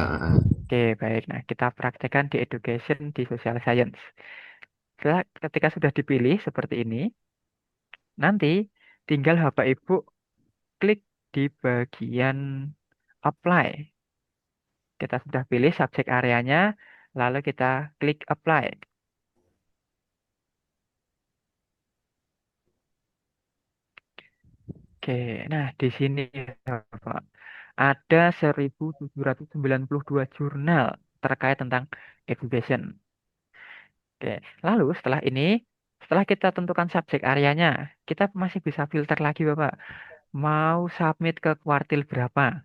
Oke, baik. Nah, kita praktekkan di education di social science. Ketika sudah dipilih seperti ini, nanti tinggal Bapak Ibu klik di bagian apply. Kita sudah pilih subjek areanya, lalu kita klik apply. Oke, nah di sini Bapak, ada 1.792 jurnal terkait tentang education. Oke, lalu setelah ini, setelah kita tentukan subjek areanya, kita masih bisa filter lagi Bapak. Mau submit ke kuartil berapa?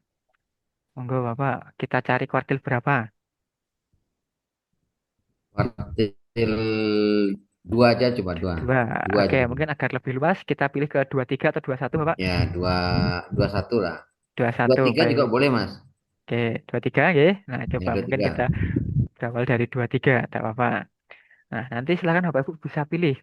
Monggo Bapak, kita cari kuartil berapa? Kuartil dua aja, coba dua. Dua. Dua Oke, aja. mungkin agar lebih luas, kita pilih ke 23 atau 21 Bapak? Ya, dua satu lah. Dua Dua satu, tiga juga baik. boleh, Mas. Oke, 23 ya. Nah, Ya, coba dua mungkin tiga. kita berawal dari 23, tidak apa-apa. Nah, nanti silakan Bapak Ibu bisa pilih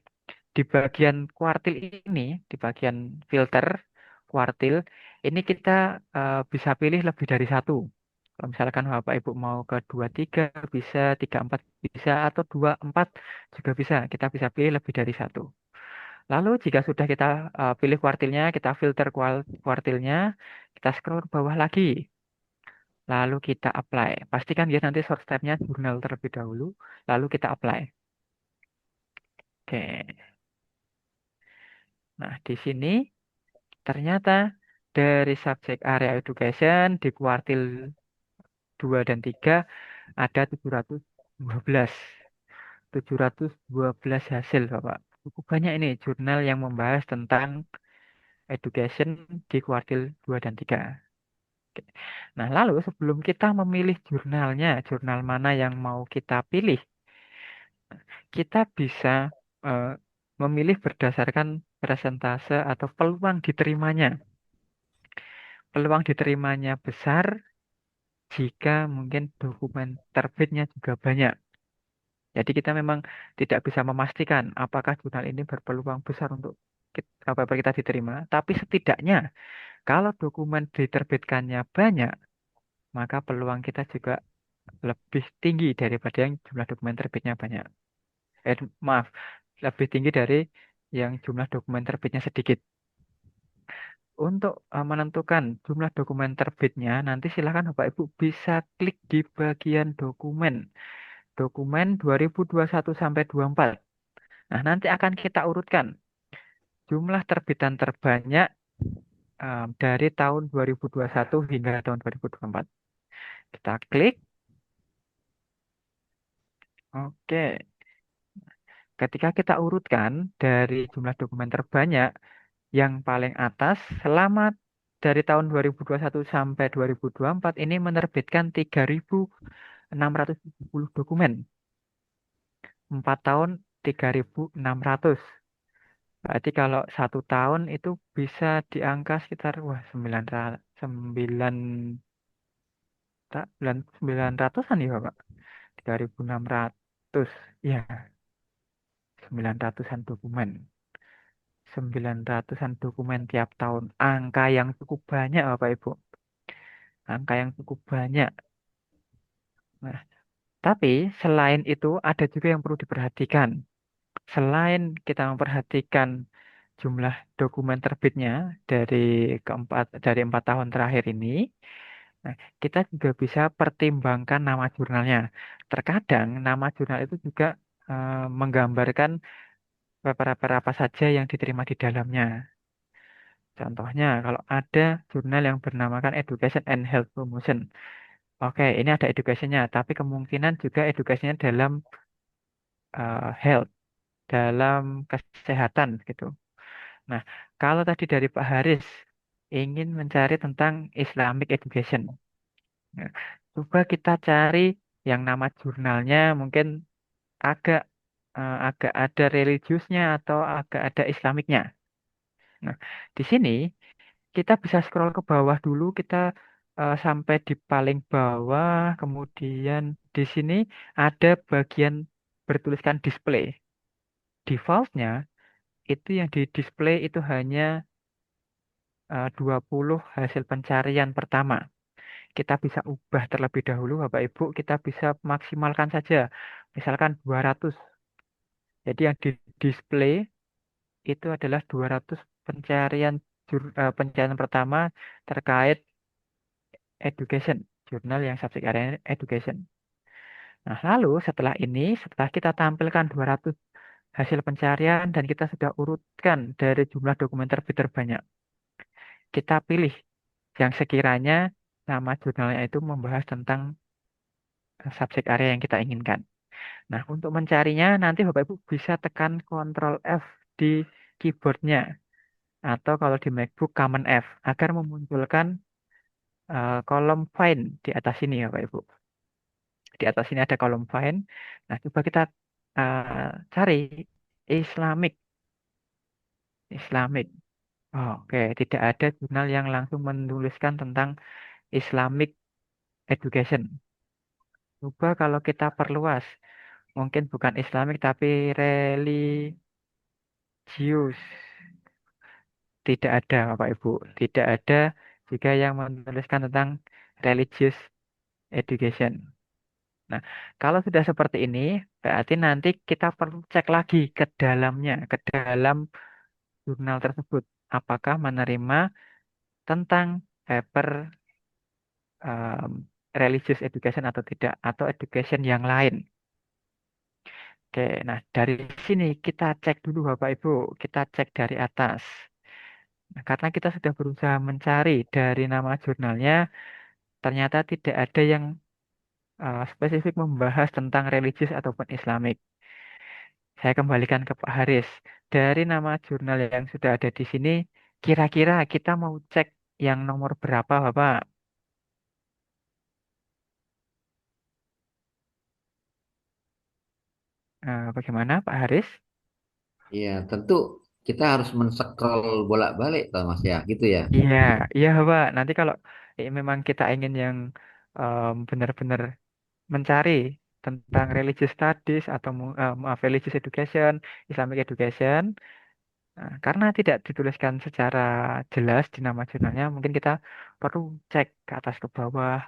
di bagian kuartil ini, di bagian filter kuartil, ini kita bisa pilih lebih dari satu. Kalau misalkan Bapak Ibu mau ke 23 bisa, 34 bisa, atau 24 juga bisa. Kita bisa pilih lebih dari satu. Lalu jika sudah kita pilih kuartilnya, kita filter kuartilnya, kita scroll ke bawah lagi. Lalu kita apply. Pastikan dia nanti short step-nya jurnal terlebih dahulu, lalu kita apply. Oke. Nah, di sini ternyata dari subjek area education di kuartil 2 dan 3 ada 712. 712 hasil, Bapak. Cukup banyak ini jurnal yang membahas tentang education di kuartil 2 dan 3. Oke. Nah, lalu sebelum kita memilih jurnalnya, jurnal mana yang mau kita pilih, kita bisa eh, memilih berdasarkan persentase atau peluang diterimanya. Peluang diterimanya besar jika mungkin dokumen terbitnya juga banyak. Jadi kita memang tidak bisa memastikan apakah jurnal ini berpeluang besar untuk kita diterima. Tapi setidaknya kalau dokumen diterbitkannya banyak, maka peluang kita juga lebih tinggi daripada yang jumlah dokumen terbitnya banyak. Maaf, lebih tinggi dari yang jumlah dokumen terbitnya sedikit. Untuk menentukan jumlah dokumen terbitnya, nanti silakan Bapak Ibu bisa klik di bagian dokumen. Dokumen 2021 sampai 24. Nah, nanti akan kita urutkan jumlah terbitan terbanyak dari tahun 2021 hingga tahun 2024. Kita klik. Oke. Ketika kita urutkan dari jumlah dokumen terbanyak, yang paling atas selama dari tahun 2021 sampai 2024 ini menerbitkan 3.670 dokumen. 4 tahun 3.600. Berarti kalau satu tahun itu bisa di angka sekitar wah 900-an ya Pak. 3.600. Ya, 900-an dokumen. 900-an dokumen tiap tahun. Angka yang cukup banyak Bapak Ibu. Angka yang cukup banyak. Nah, tapi selain itu ada juga yang perlu diperhatikan. Selain kita memperhatikan jumlah dokumen terbitnya dari dari 4 tahun terakhir ini, nah, kita juga bisa pertimbangkan nama jurnalnya. Terkadang nama jurnal itu juga menggambarkan paper-paper apa saja yang diterima di dalamnya. Contohnya, kalau ada jurnal yang bernamakan Education and Health Promotion. Oke, ini ada education-nya, tapi kemungkinan juga education-nya dalam health, dalam kesehatan gitu. Nah, kalau tadi dari Pak Haris ingin mencari tentang Islamic Education. Nah, coba kita cari yang nama jurnalnya mungkin agak agak ada religiusnya atau agak ada Islamiknya. Nah, di sini kita bisa scroll ke bawah dulu, kita sampai di paling bawah, kemudian di sini ada bagian bertuliskan display. Defaultnya itu yang di display itu hanya 20 hasil pencarian pertama. Kita bisa ubah terlebih dahulu, Bapak Ibu, kita bisa maksimalkan saja. Misalkan 200. Jadi yang di display itu adalah 200 pencarian pencarian pertama terkait education, jurnal yang subjek area education. Nah, lalu setelah kita tampilkan 200 hasil pencarian dan kita sudah urutkan dari jumlah dokumen terbit terbanyak, kita pilih yang sekiranya nama jurnalnya itu membahas tentang subjek area yang kita inginkan. Nah, untuk mencarinya nanti Bapak Ibu bisa tekan Ctrl F di keyboardnya atau kalau di MacBook Command F agar memunculkan kolom find di atas sini ya Bapak Ibu. Di atas sini ada kolom find. Nah, coba kita cari Islamic. Islamic. Oke, tidak ada jurnal yang langsung menuliskan tentang Islamic Education. Coba kalau kita perluas, mungkin bukan Islamic tapi religius. Tidak ada, Bapak Ibu. Tidak ada juga yang menuliskan tentang religious education. Nah, kalau sudah seperti ini, berarti nanti kita perlu cek lagi ke dalamnya, ke dalam jurnal tersebut. Apakah menerima tentang paper um, religious education atau tidak, atau education yang lain. Oke, nah dari sini kita cek dulu Bapak Ibu, kita cek dari atas. Nah, karena kita sudah berusaha mencari dari nama jurnalnya, ternyata tidak ada yang spesifik membahas tentang religius ataupun Islamik. Saya kembalikan ke Pak Haris. Dari nama jurnal yang sudah ada di sini, kira-kira kita mau cek yang nomor berapa, Bapak? Bagaimana, Pak Haris? Iya, tentu kita harus men-scroll bolak-balik, toh Mas ya, gitu ya. Iya, iya, Bapak. Nanti kalau memang kita ingin yang benar-benar mencari tentang religious studies atau maaf, religious education, Islamic education, karena tidak dituliskan secara jelas di nama jurnalnya, mungkin kita perlu cek ke atas ke bawah.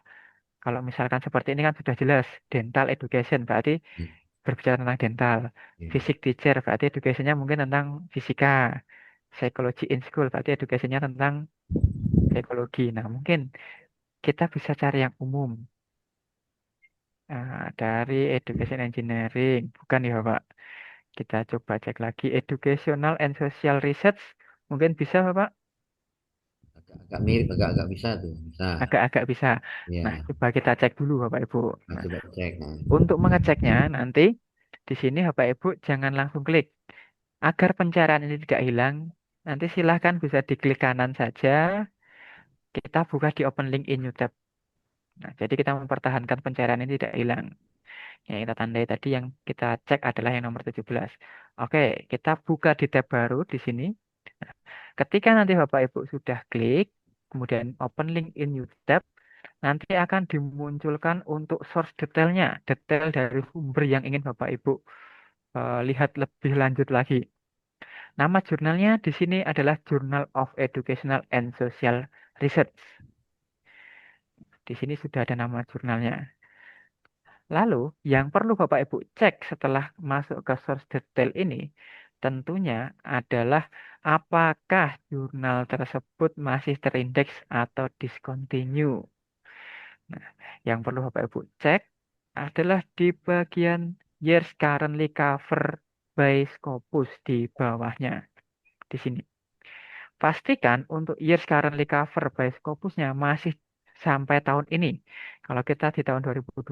Kalau misalkan seperti ini kan sudah jelas, dental education berarti Hmm, berbicara tentang dental. iya. Physics teacher berarti educationnya mungkin tentang fisika. Psychology in school berarti educationnya tentang psikologi. Nah, mungkin kita bisa cari yang umum. Dari education engineering, bukan ya Pak? Kita coba cek lagi educational and social research. Mungkin bisa Bapak? Agak mirip, agak-agak bisa tuh, bisa. Agak-agak bisa. Nah, Ya, coba kita cek dulu Bapak Ibu. nah, Nah, coba cek. Nah. untuk mengeceknya nanti di sini Bapak Ibu jangan langsung klik. Agar pencarian ini tidak hilang, nanti silahkan bisa diklik kanan saja. Kita buka di open link in new tab. Nah, jadi kita mempertahankan pencarian ini tidak hilang. Yang kita tandai tadi yang kita cek adalah yang nomor 17. Oke, kita buka di tab baru di sini. Nah, ketika nanti Bapak Ibu sudah klik, kemudian open link in new tab, nanti akan dimunculkan untuk source detailnya, detail dari sumber yang ingin Bapak Ibu lihat lebih lanjut lagi. Nama jurnalnya di sini adalah Journal of Educational and Social Research. Di sini sudah ada nama jurnalnya. Lalu, yang perlu Bapak Ibu cek setelah masuk ke source detail ini, tentunya adalah apakah jurnal tersebut masih terindeks atau discontinue? Nah, yang perlu Bapak Ibu cek adalah di bagian years currently covered by Scopus di bawahnya di sini. Pastikan untuk years currently covered by Scopusnya masih sampai tahun ini. Kalau kita di tahun 2025,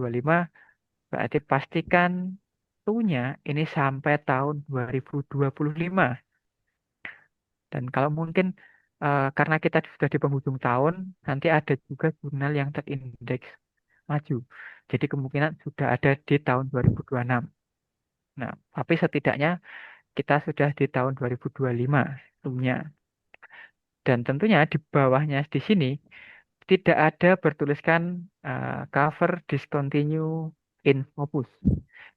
berarti pastikan tunya ini sampai tahun 2025. Dan kalau mungkin karena kita sudah di penghujung tahun, nanti ada juga jurnal yang terindeks maju. Jadi kemungkinan sudah ada di tahun 2026. Nah, tapi setidaknya kita sudah di tahun 2025 tentunya. Dan tentunya di bawahnya di sini tidak ada bertuliskan cover discontinue in Scopus.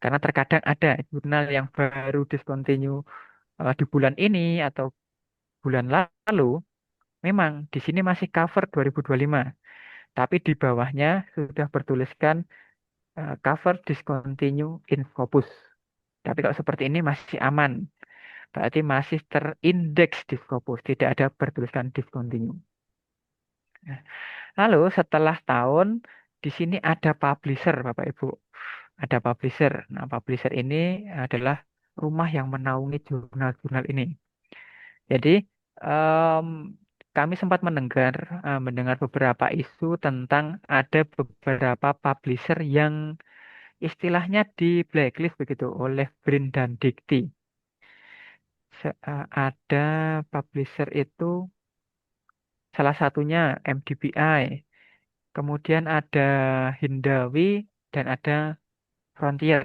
Karena terkadang ada jurnal yang baru discontinue di bulan ini atau bulan lalu, memang di sini masih cover 2025. Tapi di bawahnya sudah bertuliskan cover discontinue in Scopus. Tapi kalau seperti ini masih aman. Berarti masih terindeks di Scopus, tidak ada bertuliskan discontinue. Nah, lalu setelah tahun di sini ada publisher, Bapak Ibu. Ada publisher. Nah, publisher ini adalah rumah yang menaungi jurnal-jurnal ini. Jadi em, kami sempat mendengar beberapa isu tentang ada beberapa publisher yang istilahnya di blacklist begitu oleh Brin dan Dikti. Ada publisher itu salah satunya MDBI, kemudian ada Hindawi dan ada Frontier.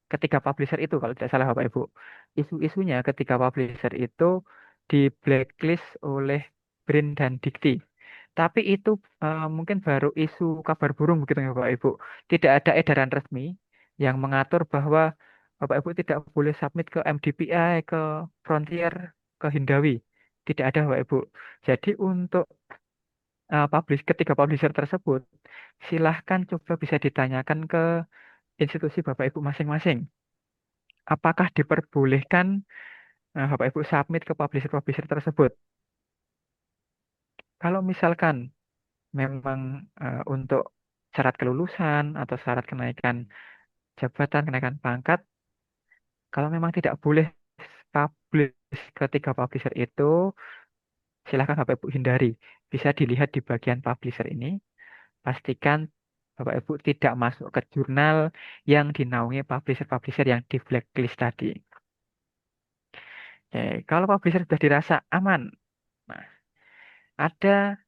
Ketiga publisher itu kalau tidak salah Bapak Ibu. Isu-isunya ketiga publisher itu di blacklist oleh Brin dan Dikti. Tapi itu mungkin baru isu kabar burung begitu ya Bapak Ibu. Tidak ada edaran resmi yang mengatur bahwa Bapak Ibu tidak boleh submit ke MDPI, ke Frontier, ke Hindawi. Tidak ada Bapak Ibu. Jadi untuk ketiga publisher tersebut, silahkan coba bisa ditanyakan ke institusi Bapak Ibu masing-masing. Apakah diperbolehkan Bapak Ibu submit ke publisher-publisher tersebut? Kalau misalkan memang untuk syarat kelulusan atau syarat kenaikan jabatan, kenaikan pangkat, kalau memang tidak boleh publish ketiga publisher itu, silahkan Bapak Ibu hindari. Bisa dilihat di bagian publisher ini, pastikan Bapak Ibu tidak masuk ke jurnal yang dinaungi publisher-publisher yang di blacklist tadi. Oke, kalau publisher sudah dirasa aman, nah, ada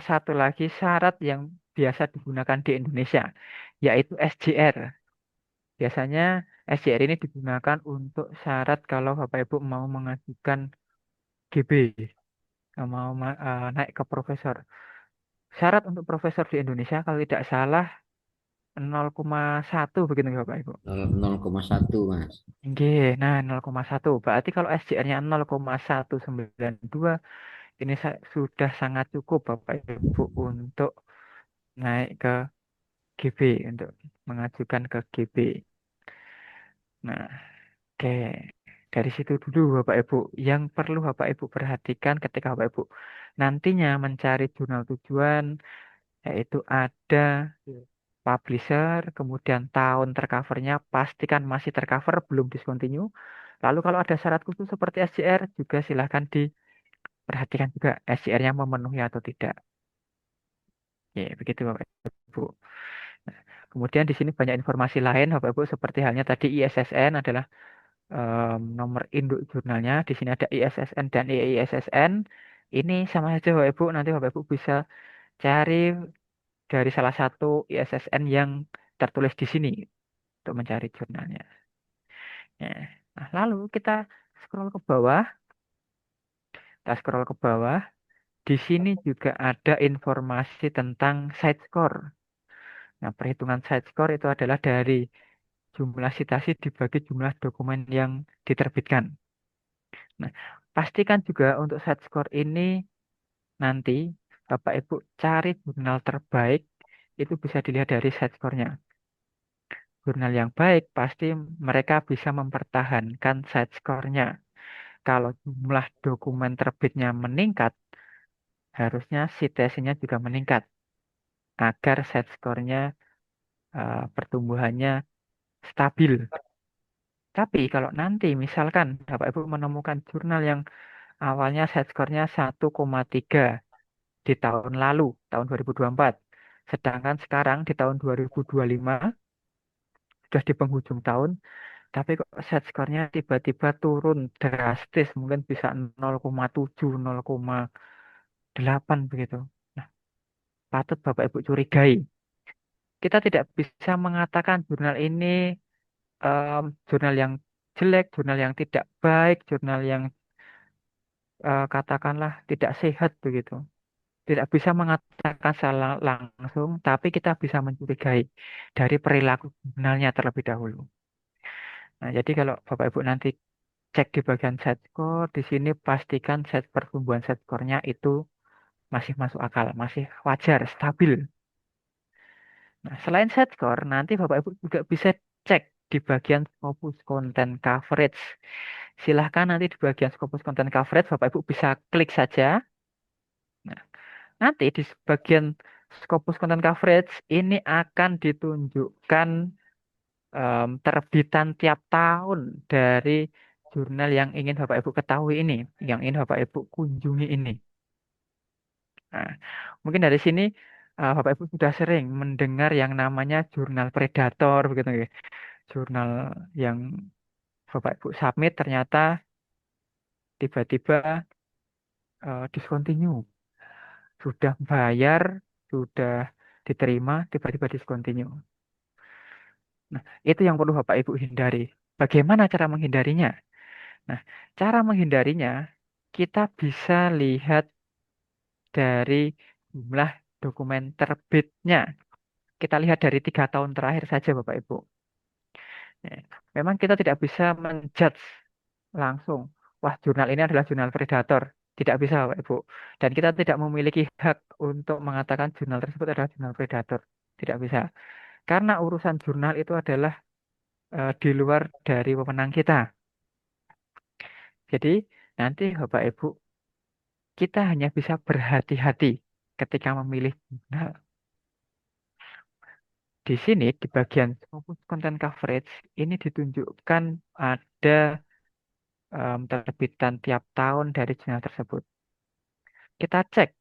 satu lagi syarat yang biasa digunakan di Indonesia, yaitu SJR. Biasanya SJR ini digunakan untuk syarat kalau Bapak Ibu mau mengajukan GB, naik ke profesor. Syarat untuk profesor di Indonesia kalau tidak salah 0,1 begitu ya Bapak Ibu. 0,1 Mas. Nggih, nah 0,1. Berarti kalau SJR-nya 0,192 ini sudah sangat cukup Bapak Ibu untuk naik ke GB, untuk mengajukan ke GB. Nah, oke. Dari situ dulu Bapak Ibu yang perlu Bapak Ibu perhatikan ketika Bapak Ibu nantinya mencari jurnal tujuan, yaitu ada publisher, kemudian tahun tercovernya pastikan masih tercover, belum discontinue. Lalu kalau ada syarat khusus seperti SJR juga silahkan diperhatikan juga SJR-nya memenuhi atau tidak. Ya, begitu Bapak Ibu. Nah, kemudian di sini banyak informasi lain Bapak Ibu seperti halnya tadi ISSN adalah nomor induk jurnalnya. Di sini ada ISSN dan IISSN. Ini sama saja Bapak Ibu. Nanti Bapak Ibu bisa cari dari salah satu ISSN yang tertulis di sini untuk mencari jurnalnya. Ya. Nah, lalu kita scroll ke bawah. Kita scroll ke bawah. Di sini juga ada informasi tentang site score. Nah, perhitungan site score itu adalah dari jumlah citasi dibagi jumlah dokumen yang diterbitkan. Nah, pastikan juga untuk site score ini nanti Bapak Ibu cari jurnal terbaik itu bisa dilihat dari site score-nya. Jurnal yang baik pasti mereka bisa mempertahankan site score-nya. kalau jumlah dokumen terbitnya meningkat, harusnya citasinya juga meningkat agar set score-nya pertumbuhannya stabil. Tapi kalau nanti misalkan Bapak Ibu menemukan jurnal yang awalnya set score-nya 1,3 di tahun lalu, tahun 2024, sedangkan sekarang di tahun 2025 sudah di penghujung tahun, tapi kok set skornya tiba-tiba turun drastis, mungkin bisa 0,7, 0,8 begitu. Nah, patut Bapak Ibu curigai. Kita tidak bisa mengatakan jurnal ini jurnal yang jelek, jurnal yang tidak baik, jurnal yang katakanlah tidak sehat begitu. Tidak bisa mengatakan secara langsung, tapi kita bisa mencurigai dari perilaku jurnalnya terlebih dahulu. Nah, jadi kalau Bapak Ibu nanti cek di bagian set score, di sini pastikan set pertumbuhan set score-nya itu masih masuk akal, masih wajar, stabil. Nah, selain set score, nanti Bapak Ibu juga bisa cek di bagian Scopus Content Coverage. Silahkan nanti di bagian Scopus Content Coverage, Bapak Ibu bisa klik saja. Nah, nanti di bagian Scopus Content Coverage ini akan ditunjukkan terbitan tiap tahun dari jurnal yang ingin Bapak Ibu ketahui ini, yang ingin Bapak Ibu kunjungi ini. Nah, mungkin dari sini Bapak Ibu sudah sering mendengar yang namanya jurnal predator begitu ya. Jurnal yang Bapak Ibu submit ternyata tiba-tiba discontinue. Sudah bayar, sudah diterima, tiba-tiba discontinue. Nah, itu yang perlu Bapak Ibu hindari. Bagaimana cara menghindarinya? Nah, cara menghindarinya kita bisa lihat dari jumlah dokumen terbitnya. Kita lihat dari 3 tahun terakhir saja, Bapak Ibu. Ya, memang kita tidak bisa menjudge langsung, wah jurnal ini adalah jurnal predator. Tidak bisa, Bapak Ibu. Dan kita tidak memiliki hak untuk mengatakan jurnal tersebut adalah jurnal predator. Tidak bisa. Karena urusan jurnal itu adalah di luar dari wewenang kita. Jadi nanti Bapak Ibu, kita hanya bisa berhati-hati ketika memilih jurnal. Di sini di bagian fokus content coverage ini ditunjukkan ada terbitan tiap tahun dari jurnal tersebut. Kita cek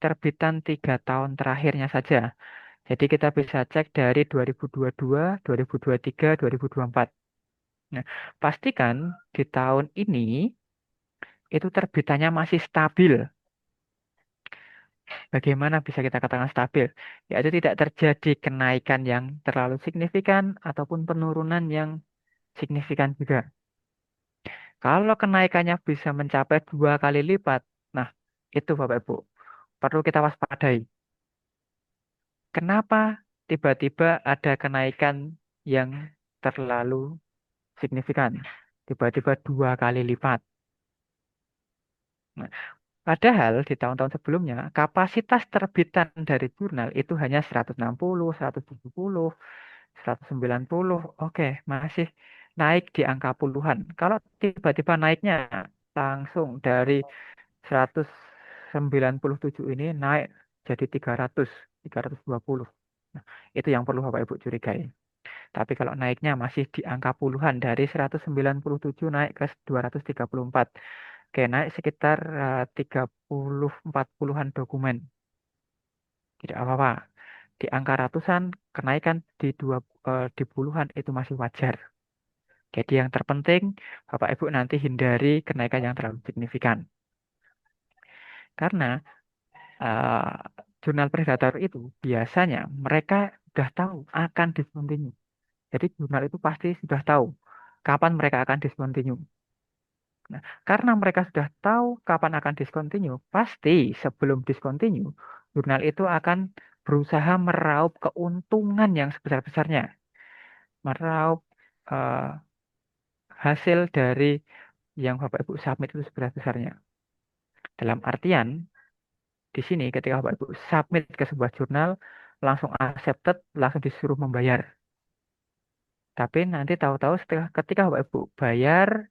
terbitan 3 tahun terakhirnya saja. Jadi kita bisa cek dari 2022, 2023, 2024. Nah, pastikan di tahun ini itu terbitannya masih stabil. Bagaimana bisa kita katakan stabil? Yaitu tidak terjadi kenaikan yang terlalu signifikan ataupun penurunan yang signifikan juga. Kalau kenaikannya bisa mencapai 2 kali lipat, nah itu Bapak Ibu perlu kita waspadai. Kenapa tiba-tiba ada kenaikan yang terlalu signifikan? Tiba-tiba 2 kali lipat. Nah, padahal di tahun-tahun sebelumnya kapasitas terbitan dari jurnal itu hanya 160, 170, 190. Oke, masih naik di angka puluhan. Kalau tiba-tiba naiknya langsung dari 197 ini naik jadi 300, 320. Nah, itu yang perlu Bapak Ibu curigai. Tapi kalau naiknya masih di angka puluhan dari 197 naik ke 234. Oke, naik sekitar 30-40-an dokumen. Tidak apa-apa. Di angka ratusan, kenaikan di puluhan itu masih wajar. Jadi yang terpenting, Bapak Ibu nanti hindari kenaikan yang terlalu signifikan. Karena eh, jurnal predator itu biasanya mereka sudah tahu akan discontinue. Jadi jurnal itu pasti sudah tahu kapan mereka akan discontinue. Nah, karena mereka sudah tahu kapan akan discontinue, pasti sebelum discontinue, jurnal itu akan berusaha meraup keuntungan yang sebesar-besarnya, meraup eh, hasil dari yang Bapak Ibu submit itu sebesar-besarnya. Dalam artian, di sini ketika Bapak Ibu submit ke sebuah jurnal, langsung accepted, langsung disuruh membayar. Tapi nanti tahu-tahu ketika Bapak Ibu bayar,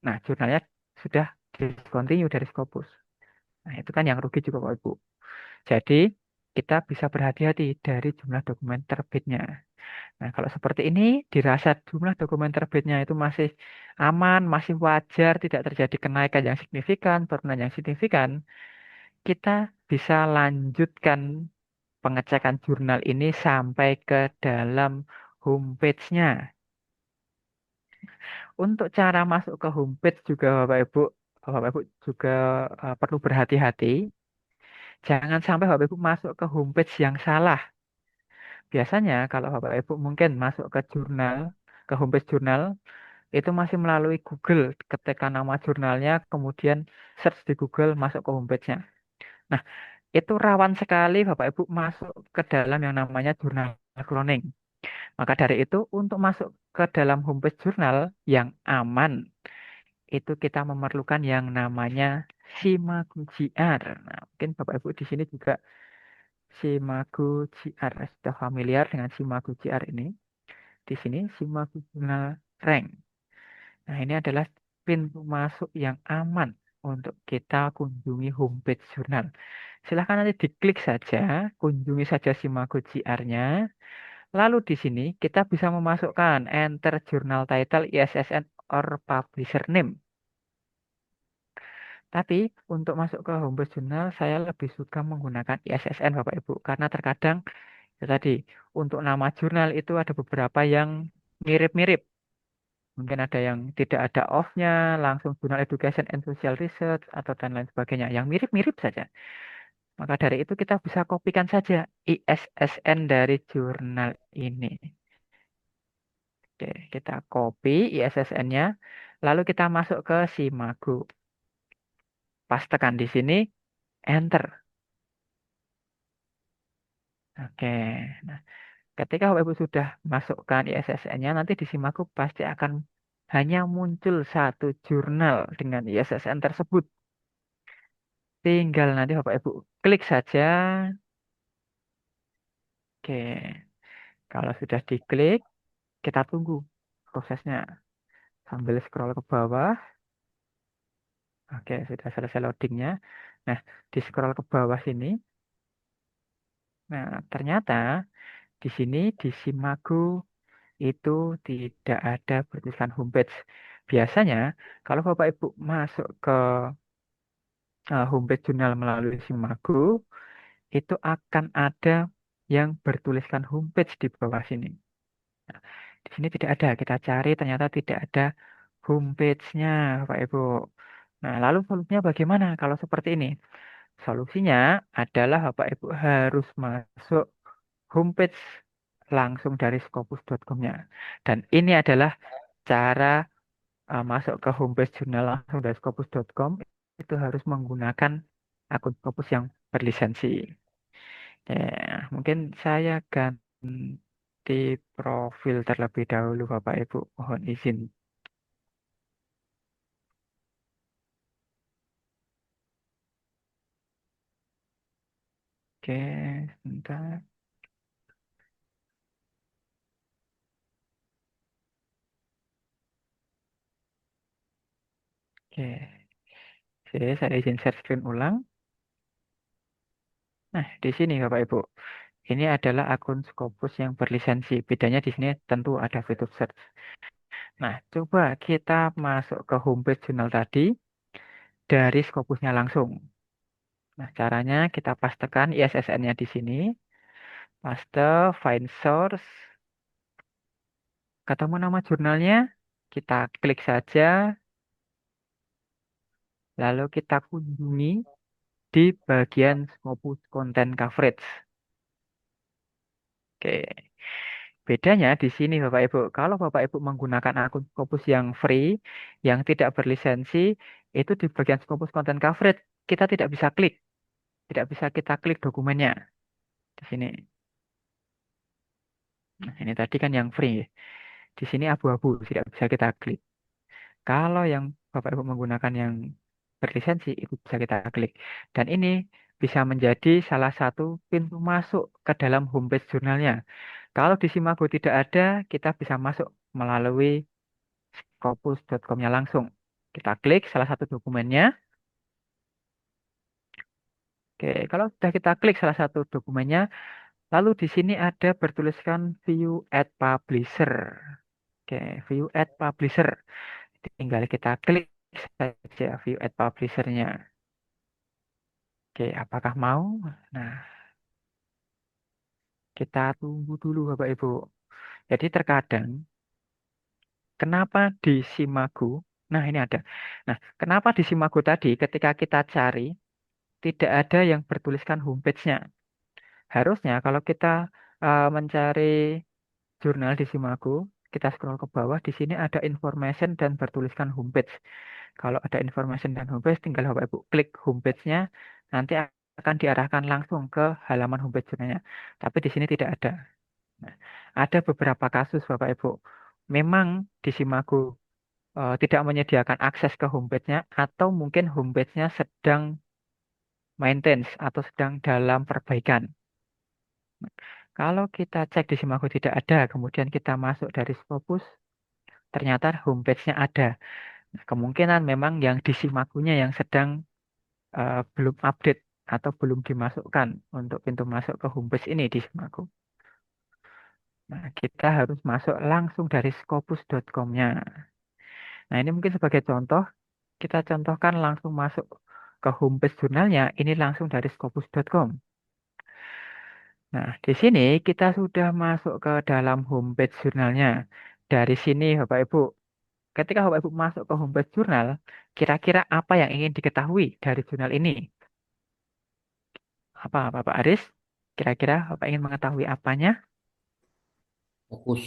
nah jurnalnya sudah discontinue dari Scopus. Nah, itu kan yang rugi juga Bapak Ibu. Jadi, kita bisa berhati-hati dari jumlah dokumen terbitnya. Nah, kalau seperti ini dirasa jumlah dokumen terbitnya itu masih aman, masih wajar, tidak terjadi kenaikan yang signifikan, penurunan yang signifikan, kita bisa lanjutkan pengecekan jurnal ini sampai ke dalam homepage-nya. Untuk cara masuk ke homepage juga Bapak Ibu juga perlu berhati-hati. Jangan sampai Bapak Ibu masuk ke homepage yang salah. Biasanya kalau Bapak Ibu mungkin masuk ke jurnal, ke homepage jurnal, itu masih melalui Google. Ketika nama jurnalnya, kemudian search di Google, masuk ke homepage-nya. Nah, itu rawan sekali Bapak Ibu masuk ke dalam yang namanya jurnal cloning. Maka dari itu, untuk masuk ke dalam homepage jurnal yang aman, itu kita memerlukan yang namanya Simagu GR. Nah, mungkin Bapak Ibu di sini juga Simagu GR sudah familiar dengan Simagu GR ini. Di sini Simagu Jurnal Rank. Nah, ini adalah pintu masuk yang aman untuk kita kunjungi homepage jurnal. Silahkan nanti diklik saja, kunjungi saja Simago GR-nya. Lalu di sini kita bisa memasukkan enter journal title, ISSN, or publisher name. Tapi untuk masuk ke homepage jurnal, saya lebih suka menggunakan ISSN Bapak Ibu. Karena terkadang, ya tadi, untuk nama jurnal itu ada beberapa yang mirip-mirip. Mungkin ada yang tidak ada off-nya, langsung jurnal education and social research, atau dan lain sebagainya. Yang mirip-mirip saja. Maka dari itu kita bisa kopikan saja ISSN dari jurnal ini. Oke, kita copy ISSN-nya, lalu kita masuk ke Simago. Pas tekan di sini, enter. Oke, nah ketika Bapak Ibu sudah masukkan ISSN-nya, nanti di Simago pasti akan hanya muncul satu jurnal dengan ISSN tersebut. Tinggal nanti Bapak Ibu klik saja. Oke, kalau sudah diklik, kita tunggu prosesnya sambil scroll ke bawah. Oke, sudah selesai loadingnya. Nah, di scroll ke bawah sini. Nah, ternyata di sini di Simago itu tidak ada bertuliskan homepage. Biasanya kalau Bapak Ibu masuk ke homepage jurnal melalui Simago, itu akan ada yang bertuliskan homepage di bawah sini. Nah, di sini tidak ada. Kita cari ternyata tidak ada homepage-nya, Bapak Ibu. Nah, lalu solusinya bagaimana kalau seperti ini? Solusinya adalah Bapak Ibu harus masuk homepage langsung dari scopus.com-nya. Dan ini adalah cara masuk ke homepage jurnal langsung dari scopus.com, itu harus menggunakan akun Scopus yang berlisensi. Ya, mungkin saya ganti profil terlebih dahulu Bapak Ibu, mohon izin. Oke, sebentar. Oke, oke, saya izin share screen ulang. Nah, di sini Bapak Ibu, ini adalah akun Scopus yang berlisensi. Bedanya di sini tentu ada fitur search. Nah, coba kita masuk ke homepage jurnal tadi dari Scopusnya langsung. Nah, caranya kita pastekan ISSN-nya di sini, paste, find source, ketemu nama jurnalnya, kita klik saja, lalu kita kunjungi di bagian Scopus Content Coverage. Oke. Bedanya di sini Bapak Ibu, kalau Bapak Ibu menggunakan akun Scopus yang free, yang tidak berlisensi, itu di bagian Scopus Content Coverage kita tidak bisa klik, tidak bisa kita klik dokumennya di sini. Nah, ini tadi kan yang free, di sini abu-abu, tidak bisa kita klik. Kalau yang Bapak Ibu menggunakan yang berlisensi, itu bisa kita klik. Dan ini bisa menjadi salah satu pintu masuk ke dalam homepage jurnalnya. Kalau di Simago tidak ada, kita bisa masuk melalui scopus.com-nya langsung. Kita klik salah satu dokumennya. Oke, kalau sudah kita klik salah satu dokumennya, lalu di sini ada bertuliskan View at Publisher. Oke, View at Publisher. Tinggal kita klik saja View at Publisher-nya. Oke, apakah mau? Nah, kita tunggu dulu Bapak Ibu. Jadi terkadang, kenapa di Simago, nah ini ada. Nah, kenapa di Simago tadi ketika kita cari, tidak ada yang bertuliskan homepage-nya. Harusnya kalau kita mencari jurnal di Simago, kita scroll ke bawah, di sini ada information dan bertuliskan homepage. Kalau ada information dan homepage, tinggal Bapak Ibu klik homepage-nya, nanti akan diarahkan langsung ke halaman homepage jurnalnya. Tapi di sini tidak ada. Nah, ada beberapa kasus Bapak Ibu. Memang di Simago tidak menyediakan akses ke homepage-nya atau mungkin homepage-nya sedang maintenance atau sedang dalam perbaikan. Kalau kita cek di Simago tidak ada, kemudian kita masuk dari Scopus, ternyata homepage-nya ada. Nah, kemungkinan memang yang di Simagonya yang sedang belum update atau belum dimasukkan untuk pintu masuk ke homepage ini di Simago. Nah, kita harus masuk langsung dari scopus.com-nya. Nah, ini mungkin sebagai contoh, kita contohkan langsung masuk ke homepage jurnalnya, ini langsung dari scopus.com. Nah, di sini kita sudah masuk ke dalam homepage jurnalnya. Dari sini, Bapak Ibu, ketika Bapak Ibu masuk ke homepage jurnal, kira-kira apa yang ingin diketahui dari jurnal ini? Apa, Bapak Aris? Kira-kira Bapak ingin mengetahui apanya? Fokus,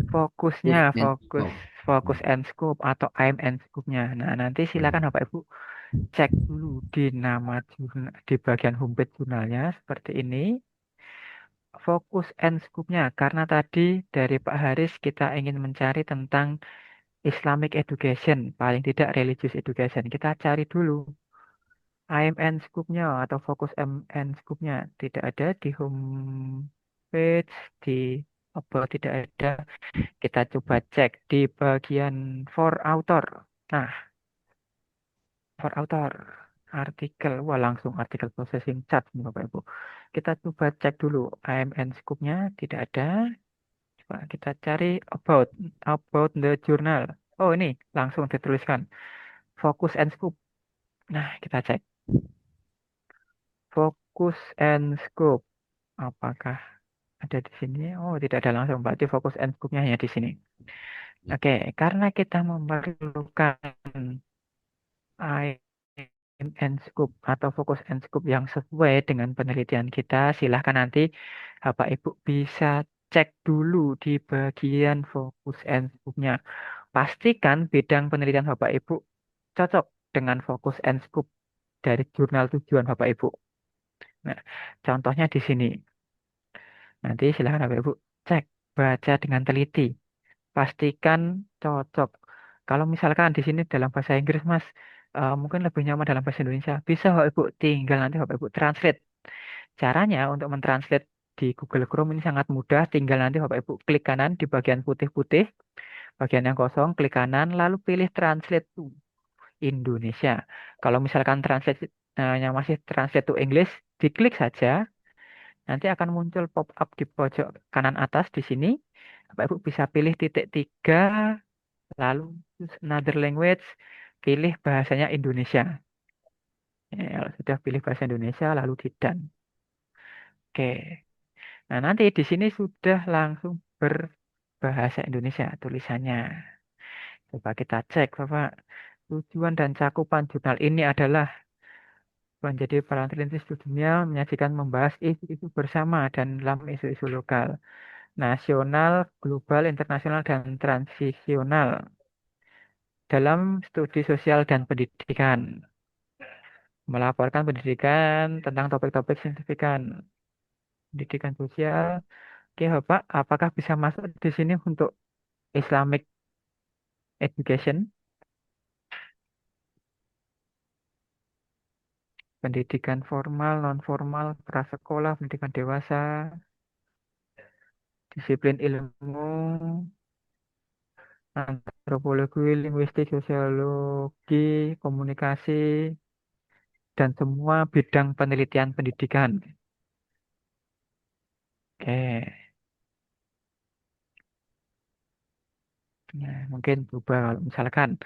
Fokusnya, fokus and fokus, scope. fokus and scope atau aim and scope-nya. Nah, nanti silakan Bapak Ibu cek dulu di nama jurnal, di bagian homepage jurnalnya seperti ini. Fokus and scope-nya, karena tadi dari Pak Haris kita ingin mencari tentang Islamic education, paling tidak religious education. Kita cari dulu aim and scope-nya atau fokus aim and scope-nya. Tidak ada di homepage, di about tidak ada. Kita coba cek di bagian for author. Nah, for author artikel, wah langsung artikel processing chart nih Bapak Ibu. Kita coba cek dulu AMN scoop-nya tidak ada. Coba kita cari about the journal. Oh ini langsung dituliskan focus and scoop. Nah kita cek focus and scoop. Apakah ada di sini? Oh tidak ada langsung. Berarti fokus and scoop-nya hanya di sini. Oke, karena kita memerlukan aim and scoop atau fokus and scoop yang sesuai dengan penelitian kita, silahkan nanti Bapak Ibu bisa cek dulu di bagian fokus and scoop-nya. Pastikan bidang penelitian Bapak Ibu cocok dengan fokus and scoop dari jurnal tujuan Bapak Ibu. Nah, contohnya di sini. Nanti silahkan Bapak Ibu cek, baca dengan teliti. Pastikan cocok. Kalau misalkan di sini dalam bahasa Inggris, Mas, mungkin lebih nyaman dalam bahasa Indonesia. Bisa Bapak Ibu tinggal nanti Bapak Ibu translate. Caranya untuk mentranslate di Google Chrome ini sangat mudah. Tinggal nanti Bapak Ibu klik kanan di bagian putih-putih, bagian yang kosong, klik kanan, lalu pilih translate to Indonesia. Kalau misalkan translate yang masih translate to English, diklik saja. Nanti akan muncul pop-up di pojok kanan atas di sini. Bapak Ibu bisa pilih titik 3, lalu choose another language, pilih bahasanya Indonesia. Ya, kalau sudah pilih bahasa Indonesia, lalu di done. Oke. Nah, nanti di sini sudah langsung berbahasa Indonesia tulisannya. Coba kita cek, Bapak. Tujuan dan cakupan jurnal ini adalah menjadi paralimpis dunia menyajikan membahas isu-isu bersama dan dalam isu-isu lokal, nasional, global, internasional, dan transisional dalam studi sosial dan pendidikan. Melaporkan pendidikan tentang topik-topik signifikan pendidikan sosial. Oke, Bapak, apakah bisa masuk di sini untuk Islamic education, pendidikan formal, non formal, prasekolah, pendidikan dewasa, disiplin ilmu, antropologi, linguistik, sosiologi, komunikasi, dan semua bidang penelitian pendidikan. Oke, nah, mungkin coba kalau misalkan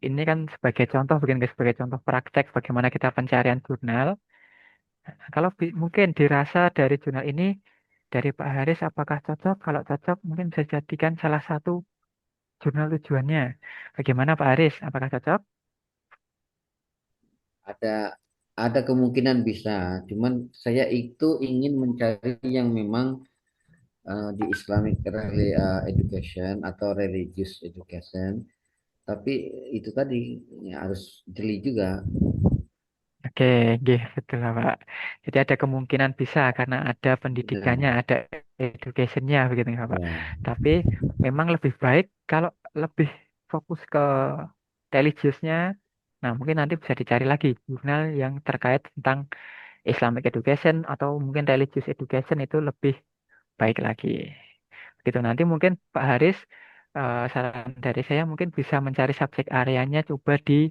ini kan sebagai contoh, sebagai contoh praktek bagaimana kita pencarian jurnal. Kalau mungkin dirasa dari jurnal ini dari Pak Haris apakah cocok? Kalau cocok mungkin bisa dijadikan salah satu jurnal tujuannya. Bagaimana Pak Haris? Apakah cocok? Ada ada kemungkinan bisa, cuman saya itu ingin mencari yang memang di Islamic education atau religious education, tapi itu tadi ya, harus jeli juga. Oke, nggih, betul lah, Pak. Jadi ada kemungkinan bisa karena ada pendidikannya, Ya, ada educationnya begitu ya, Pak. ya, Tapi memang lebih baik kalau lebih fokus ke religiusnya. Nah, mungkin nanti bisa dicari lagi jurnal yang terkait tentang Islamic education atau mungkin religious education itu lebih baik lagi. Gitu nanti mungkin Pak Haris saran dari saya mungkin bisa mencari subjek areanya coba di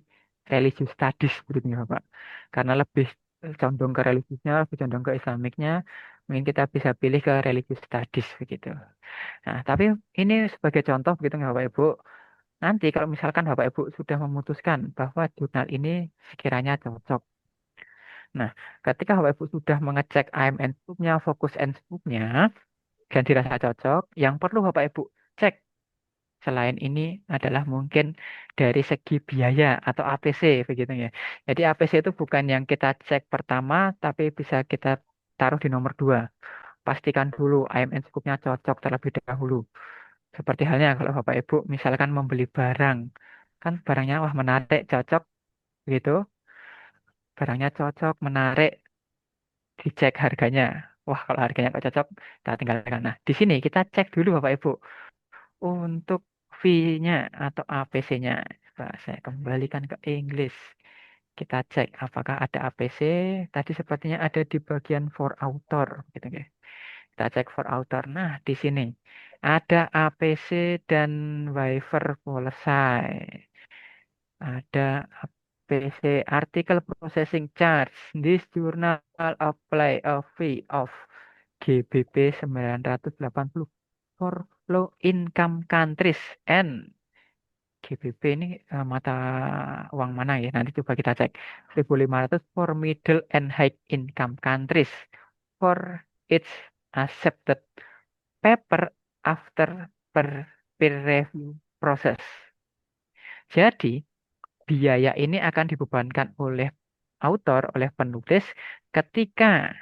religious studies begitu ya Pak. Karena lebih condong ke religiusnya, lebih condong ke Islamiknya, mungkin kita bisa pilih ke religious studies begitu. Nah, tapi ini sebagai contoh begitu nggak Bapak Ibu. Nanti kalau misalkan Bapak Ibu sudah memutuskan bahwa jurnal ini sekiranya cocok. Nah, ketika Bapak Ibu sudah mengecek AMN Scoop-nya, Focus and Scoop-nya, dan dirasa cocok, yang perlu Bapak Ibu cek selain ini adalah mungkin dari segi biaya atau APC begitu ya. Jadi APC itu bukan yang kita cek pertama, tapi bisa kita taruh di nomor dua. Pastikan dulu AMN Scoop-nya cocok terlebih dahulu. Seperti halnya kalau Bapak Ibu misalkan membeli barang, kan barangnya wah menarik, cocok gitu, barangnya cocok, menarik, dicek harganya. Wah, kalau harganya nggak cocok, kita tinggalkan. Nah, di sini kita cek dulu Bapak Ibu untuk fee-nya atau APC-nya. Coba saya kembalikan ke English. Kita cek apakah ada APC. Tadi sepertinya ada di bagian for author, gitu ya. Kita cek for author. Nah, di sini ada APC dan waiver policy. Ada APC Article Processing Charge. This journal apply a fee of GBP 980 for low income countries and GBP ini mata uang mana ya? Nanti coba kita cek. 1.500 for middle and high income countries for its accepted paper after per peer review process. Jadi biaya ini akan dibebankan oleh autor, oleh penulis ketika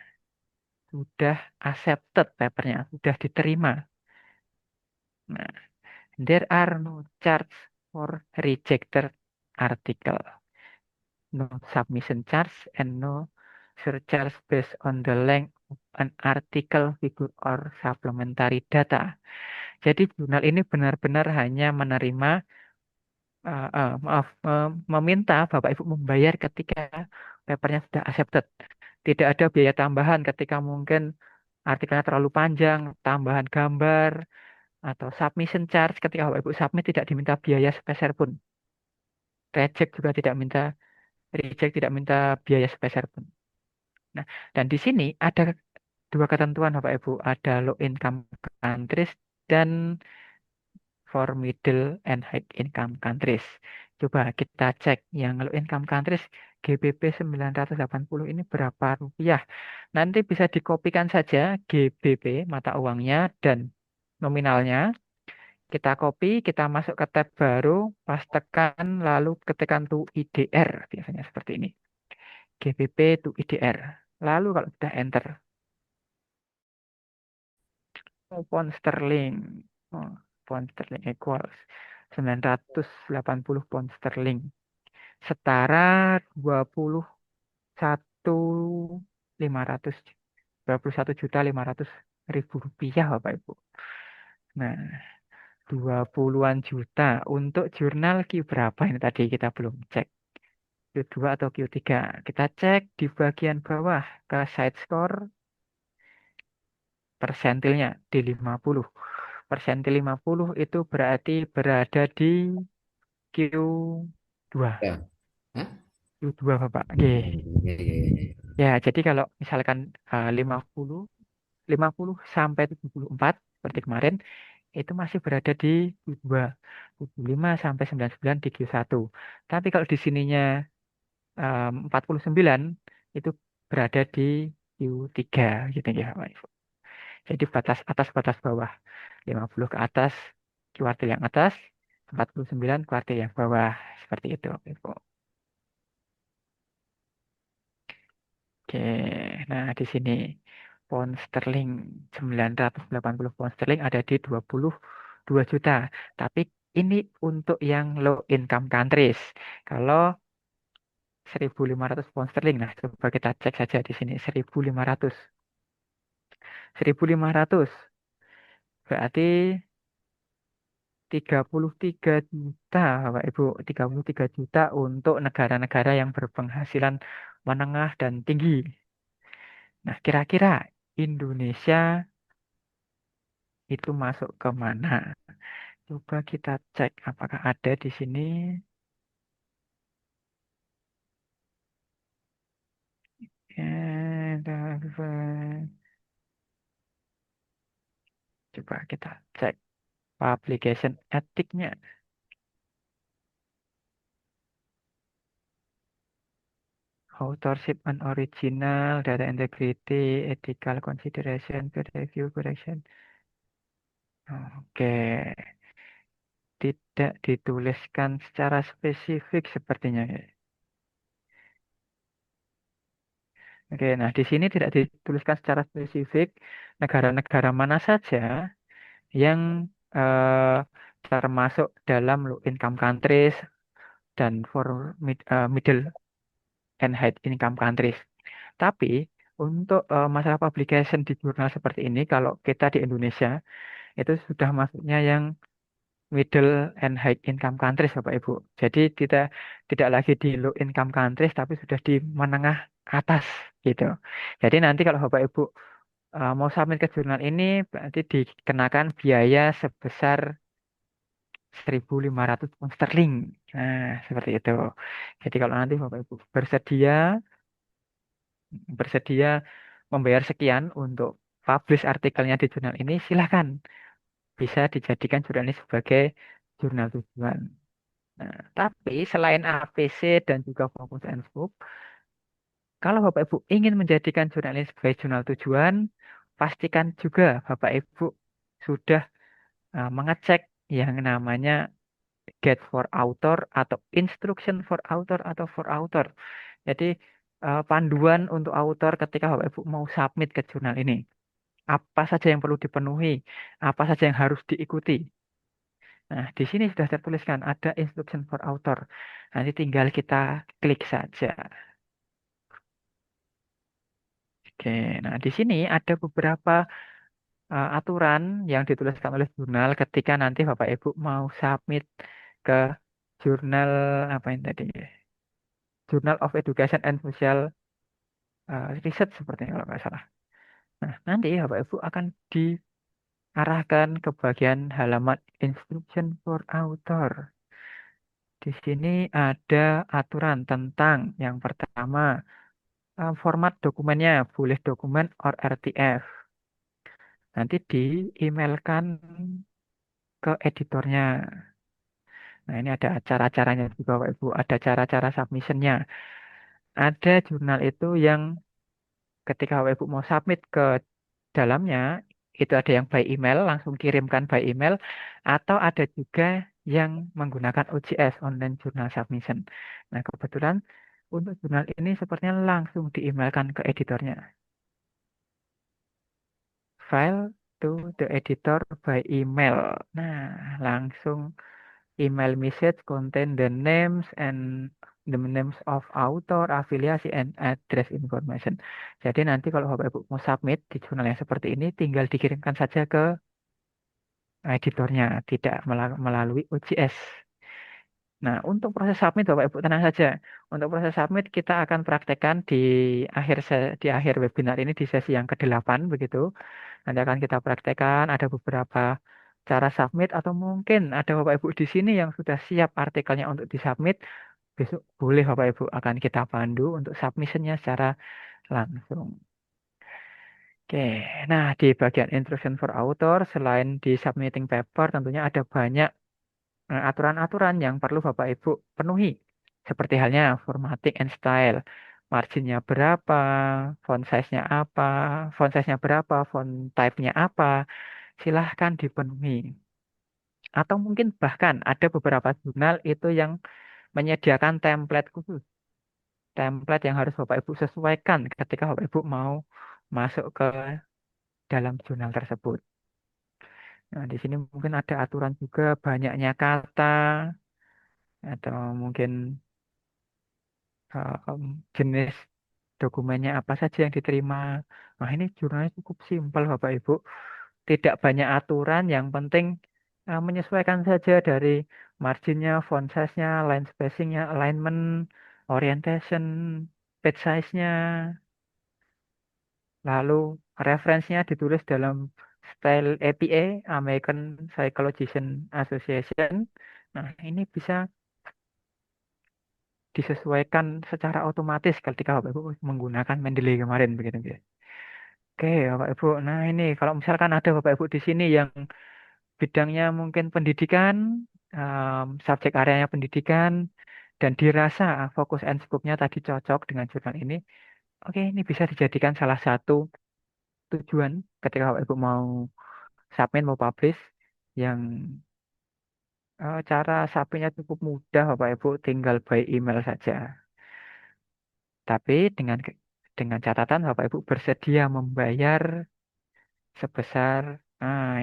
sudah accepted papernya, sudah diterima. Nah, there are no charge for rejected article, no submission charge, and no surcharge based on the length of an article, figure, or supplementary data. Jadi jurnal ini benar-benar hanya menerima meminta Bapak Ibu membayar ketika papernya sudah accepted. Tidak ada biaya tambahan ketika mungkin artikelnya terlalu panjang, tambahan gambar, atau submission charge ketika Bapak Ibu submit tidak diminta biaya sepeser pun. Reject juga tidak minta, reject tidak minta biaya sepeser pun. Nah, dan di sini ada dua ketentuan Bapak Ibu, ada low income countries dan for middle and high income countries. Coba kita cek yang low income countries GBP 980 ini berapa rupiah. Nanti bisa dikopikan saja GBP mata uangnya dan nominalnya. Kita copy, kita masuk ke tab baru, pas tekan lalu ketekan to IDR biasanya seperti ini. GBP to IDR. Lalu kalau sudah enter, pound sterling. Oh, pound sterling equals 980 pound sterling. Setara 21.500 21.500.000 rupiah Bapak Ibu. Nah, 20-an juta untuk jurnal Q berapa ini tadi kita belum cek. Q2 atau Q3. Kita cek di bagian bawah ke side score persentilnya di 50. persenti 50 itu berarti berada di Q2. Ya. Hah? Q2 Bapak. Oke. Ya, ya, ya, ya. Ya, jadi kalau misalkan 50 sampai 74 seperti kemarin itu masih berada di Q2. 75 sampai 99 di Q1. Tapi kalau di sininya 49 itu berada di Q3 gitu ya Pak Ibu. Jadi batas atas batas bawah. 50 ke atas kuartil yang atas, 49 kuartil yang bawah. Seperti itu Pak Ibu. Oke, nah di sini pound sterling 980 pound sterling ada di 22 juta. Tapi ini untuk yang low income countries. Kalau 1.500 pound sterling, nah coba kita cek saja di sini 1.500. 1.500 berarti 33 juta, Bapak Ibu. 33 juta untuk negara-negara yang berpenghasilan menengah dan tinggi. Nah, kira-kira Indonesia itu masuk ke mana? Coba kita cek apakah ada di sini. Coba kita cek publication etiknya. Authorship and original, data integrity, ethical consideration, peer review, correction. Oke, tidak dituliskan secara spesifik sepertinya. Oke, nah di sini tidak dituliskan secara spesifik negara-negara mana saja yang eh, termasuk dalam low income countries dan for middle and high income countries. Tapi untuk masalah publication di jurnal seperti ini, kalau kita di Indonesia itu sudah masuknya yang middle and high income countries, Bapak Ibu. Jadi tidak lagi di low income countries, tapi sudah di menengah atas gitu. Jadi nanti kalau Bapak Ibu mau submit ke jurnal ini, berarti dikenakan biaya sebesar 1.500 pound sterling. Nah, seperti itu. Jadi kalau nanti Bapak Ibu bersedia membayar sekian untuk publish artikelnya di jurnal ini, silahkan bisa dijadikan jurnal ini sebagai jurnal tujuan. Nah, tapi selain APC dan juga fokus and scope, kalau Bapak Ibu ingin menjadikan jurnal ini sebagai jurnal tujuan, pastikan juga Bapak Ibu sudah mengecek yang namanya Guide for Author atau Instruction for Author atau for Author. Jadi panduan untuk author ketika Bapak Ibu mau submit ke jurnal ini. Apa saja yang perlu dipenuhi, apa saja yang harus diikuti. Nah, di sini sudah tertuliskan ada Instruction for Author. Nanti tinggal kita klik saja. Oke, nah di sini ada beberapa aturan yang dituliskan oleh jurnal ketika nanti Bapak Ibu mau submit ke jurnal apa ini tadi? Journal of Education and Social Research sepertinya kalau nggak salah. Nah, nanti Bapak Ibu akan diarahkan ke bagian halaman Instruction for Author. Di sini ada aturan tentang yang pertama format dokumennya boleh dokumen or RTF. Nanti di-emailkan ke editornya. Nah, ini ada cara-caranya juga Bapak Ibu, ada cara-cara submissionnya. Ada jurnal itu yang ketika Bapak Ibu mau submit ke dalamnya, itu ada yang by email, langsung kirimkan by email, atau ada juga yang menggunakan OJS, Online Journal Submission. Nah, kebetulan untuk jurnal ini sepertinya langsung di-emailkan ke editornya. File to the editor by email. Nah, langsung email message contain the names and the names of author, afiliasi, and address information. Jadi nanti kalau Bapak Ibu mau submit di jurnal yang seperti ini, tinggal dikirimkan saja ke editornya, tidak melalui OJS. Nah, untuk proses submit Bapak Ibu tenang saja. Untuk proses submit kita akan praktekkan di akhir webinar ini di sesi yang ke-8 begitu. Nanti akan kita praktekkan ada beberapa cara submit atau mungkin ada Bapak Ibu di sini yang sudah siap artikelnya untuk disubmit, besok boleh Bapak Ibu akan kita pandu untuk submissionnya secara langsung. Oke, nah di bagian instruction for author selain di submitting paper tentunya ada banyak aturan-aturan yang perlu Bapak Ibu penuhi. Seperti halnya formatting and style, marginnya berapa, font size-nya berapa, font type-nya apa, silahkan dipenuhi. Atau mungkin bahkan ada beberapa jurnal itu yang menyediakan template khusus, template yang harus Bapak Ibu sesuaikan ketika Bapak Ibu mau masuk ke dalam jurnal tersebut. Nah, di sini mungkin ada aturan juga banyaknya kata atau mungkin jenis dokumennya apa saja yang diterima. Nah, ini jurnalnya cukup simpel Bapak Ibu. Tidak banyak aturan, yang penting menyesuaikan saja dari marginnya, font size-nya, line spacing-nya, alignment, orientation, page size-nya, lalu referensinya ditulis dalam style APA, American Psychologist Association. Nah, ini bisa disesuaikan secara otomatis ketika Bapak Ibu menggunakan Mendeley kemarin begitu ya. Oke, Bapak Ibu. Nah, ini kalau misalkan ada Bapak Ibu di sini yang bidangnya mungkin pendidikan, subjek areanya pendidikan, dan dirasa fokus and scope-nya tadi cocok dengan jurnal ini, oke, ini bisa dijadikan salah satu tujuan ketika Bapak Ibu mau submit, mau publish, yang cara submitnya cukup mudah, Bapak Ibu, tinggal by email saja. Tapi dengan catatan Bapak Ibu bersedia membayar sebesar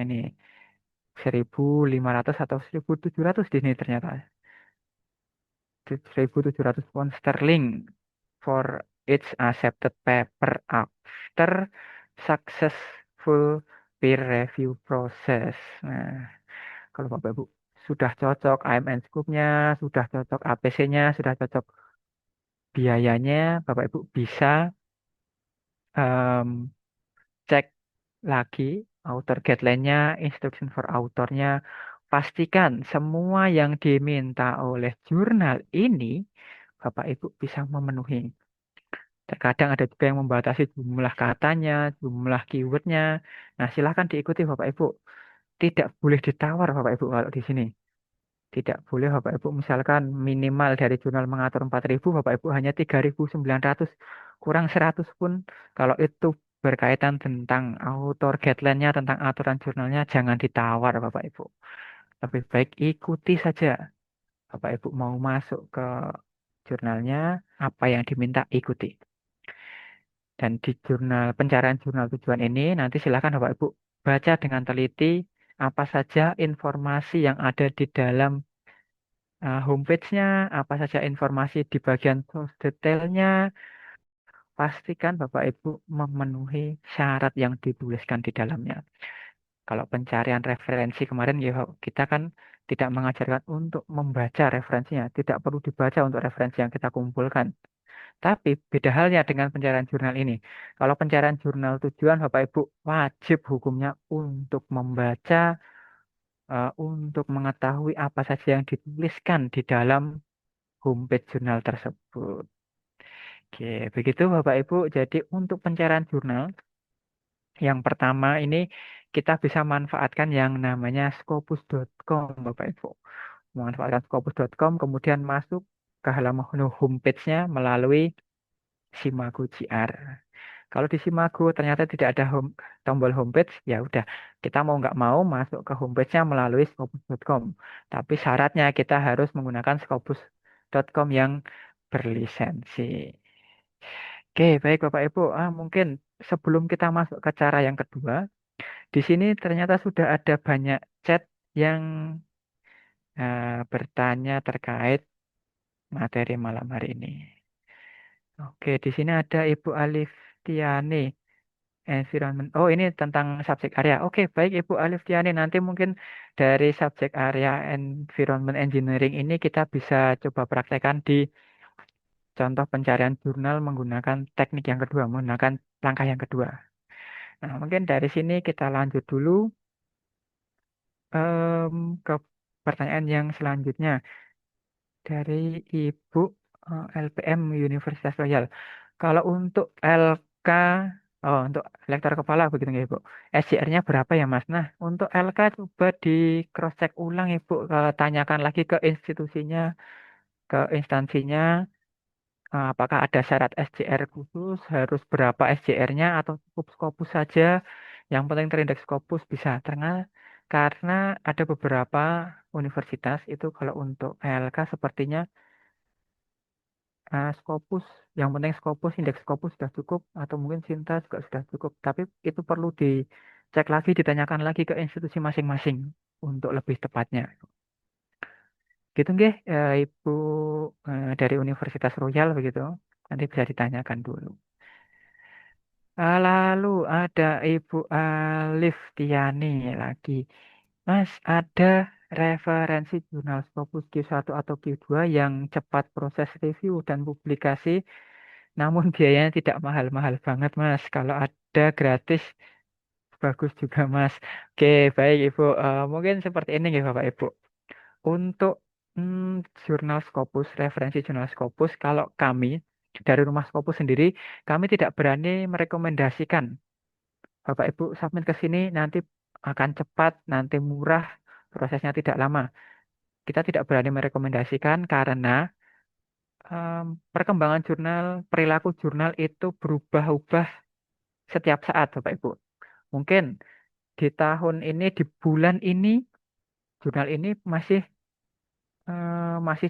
ini 1.500 atau 1.700 di sini ternyata. 1.700 pound sterling for each accepted paper after successful peer review process. Nah, kalau Bapak Ibu sudah cocok AMN scoop-nya, sudah cocok APC-nya, sudah cocok biayanya, Bapak Ibu bisa em, cek lagi author guideline-nya, instruction for author-nya. Pastikan semua yang diminta oleh jurnal ini Bapak Ibu bisa memenuhi. Terkadang ada juga yang membatasi jumlah katanya, jumlah keywordnya. Nah, silahkan diikuti Bapak Ibu. Tidak boleh ditawar Bapak Ibu kalau di sini. Tidak boleh Bapak Ibu misalkan minimal dari jurnal mengatur 4.000, Bapak Ibu hanya 3.900, kurang 100 pun. Kalau itu berkaitan tentang author guideline-nya, tentang aturan jurnalnya, jangan ditawar Bapak Ibu. Lebih baik ikuti saja. Bapak Ibu mau masuk ke jurnalnya, apa yang diminta ikuti. Dan di jurnal pencarian jurnal tujuan ini nanti silakan Bapak Ibu baca dengan teliti apa saja informasi yang ada di dalam homepage-nya, apa saja informasi di bagian source detailnya. Pastikan Bapak Ibu memenuhi syarat yang dituliskan di dalamnya. Kalau pencarian referensi kemarin ya kita kan tidak mengajarkan untuk membaca referensinya, tidak perlu dibaca untuk referensi yang kita kumpulkan. Tapi beda halnya dengan pencarian jurnal ini. Kalau pencarian jurnal tujuan, Bapak Ibu wajib hukumnya untuk membaca, untuk mengetahui apa saja yang dituliskan di dalam homepage jurnal tersebut. Oke, begitu Bapak Ibu. Jadi untuk pencarian jurnal, yang pertama ini kita bisa manfaatkan yang namanya scopus.com, Bapak Ibu. Memanfaatkan scopus.com, kemudian masuk ke halaman homepage-nya melalui Simago GR. Kalau di Simago ternyata tidak ada tombol homepage, ya udah kita mau nggak mau masuk ke homepage-nya melalui scopus.com. Tapi syaratnya kita harus menggunakan scopus.com yang berlisensi. Oke, baik Bapak Ibu. Mungkin sebelum kita masuk ke cara yang kedua, di sini ternyata sudah ada banyak chat yang bertanya terkait materi malam hari ini. Oke, di sini ada Ibu Alif Tiani, environment. Oh, ini tentang subjek area. Oke, baik Ibu Alif Tiani. Nanti mungkin dari subjek area environment engineering ini kita bisa coba praktekkan di contoh pencarian jurnal menggunakan teknik yang kedua, menggunakan langkah yang kedua. Nah, mungkin dari sini kita lanjut dulu. em, ke pertanyaan yang selanjutnya dari Ibu LPM Universitas Royal. Kalau untuk LK, oh untuk lektor kepala begitu nggak Ibu? SJR-nya berapa ya Mas? Nah, untuk LK coba di cross check ulang Ibu. Tanyakan lagi ke institusinya, ke instansinya, apakah ada syarat SJR khusus, harus berapa SJR-nya atau cukup Scopus saja. Yang penting terindeks Scopus bisa. Karena ada beberapa universitas itu kalau untuk LK sepertinya Scopus, yang penting Scopus, indeks Scopus sudah cukup, atau mungkin Sinta juga sudah cukup. Tapi itu perlu dicek lagi, ditanyakan lagi ke institusi masing-masing untuk lebih tepatnya. Gitu nggih, Ibu dari Universitas Royal begitu. Nanti bisa ditanyakan dulu. Lalu ada Ibu Alif Tiani lagi. Mas, ada referensi jurnal Scopus Q1 atau Q2 yang cepat proses review dan publikasi namun biayanya tidak mahal-mahal banget, Mas. Kalau ada gratis, bagus juga, Mas. Oke, baik, Ibu. Mungkin seperti ini ya, Bapak Ibu. Untuk jurnal Scopus, referensi jurnal Scopus, kalau kami dari Rumah Scopus sendiri, kami tidak berani merekomendasikan. Bapak Ibu submit ke sini, nanti akan cepat, nanti murah, prosesnya tidak lama. Kita tidak berani merekomendasikan karena perkembangan jurnal, perilaku jurnal itu berubah-ubah setiap saat, Bapak Ibu. Mungkin di tahun ini, di bulan ini, jurnal ini masih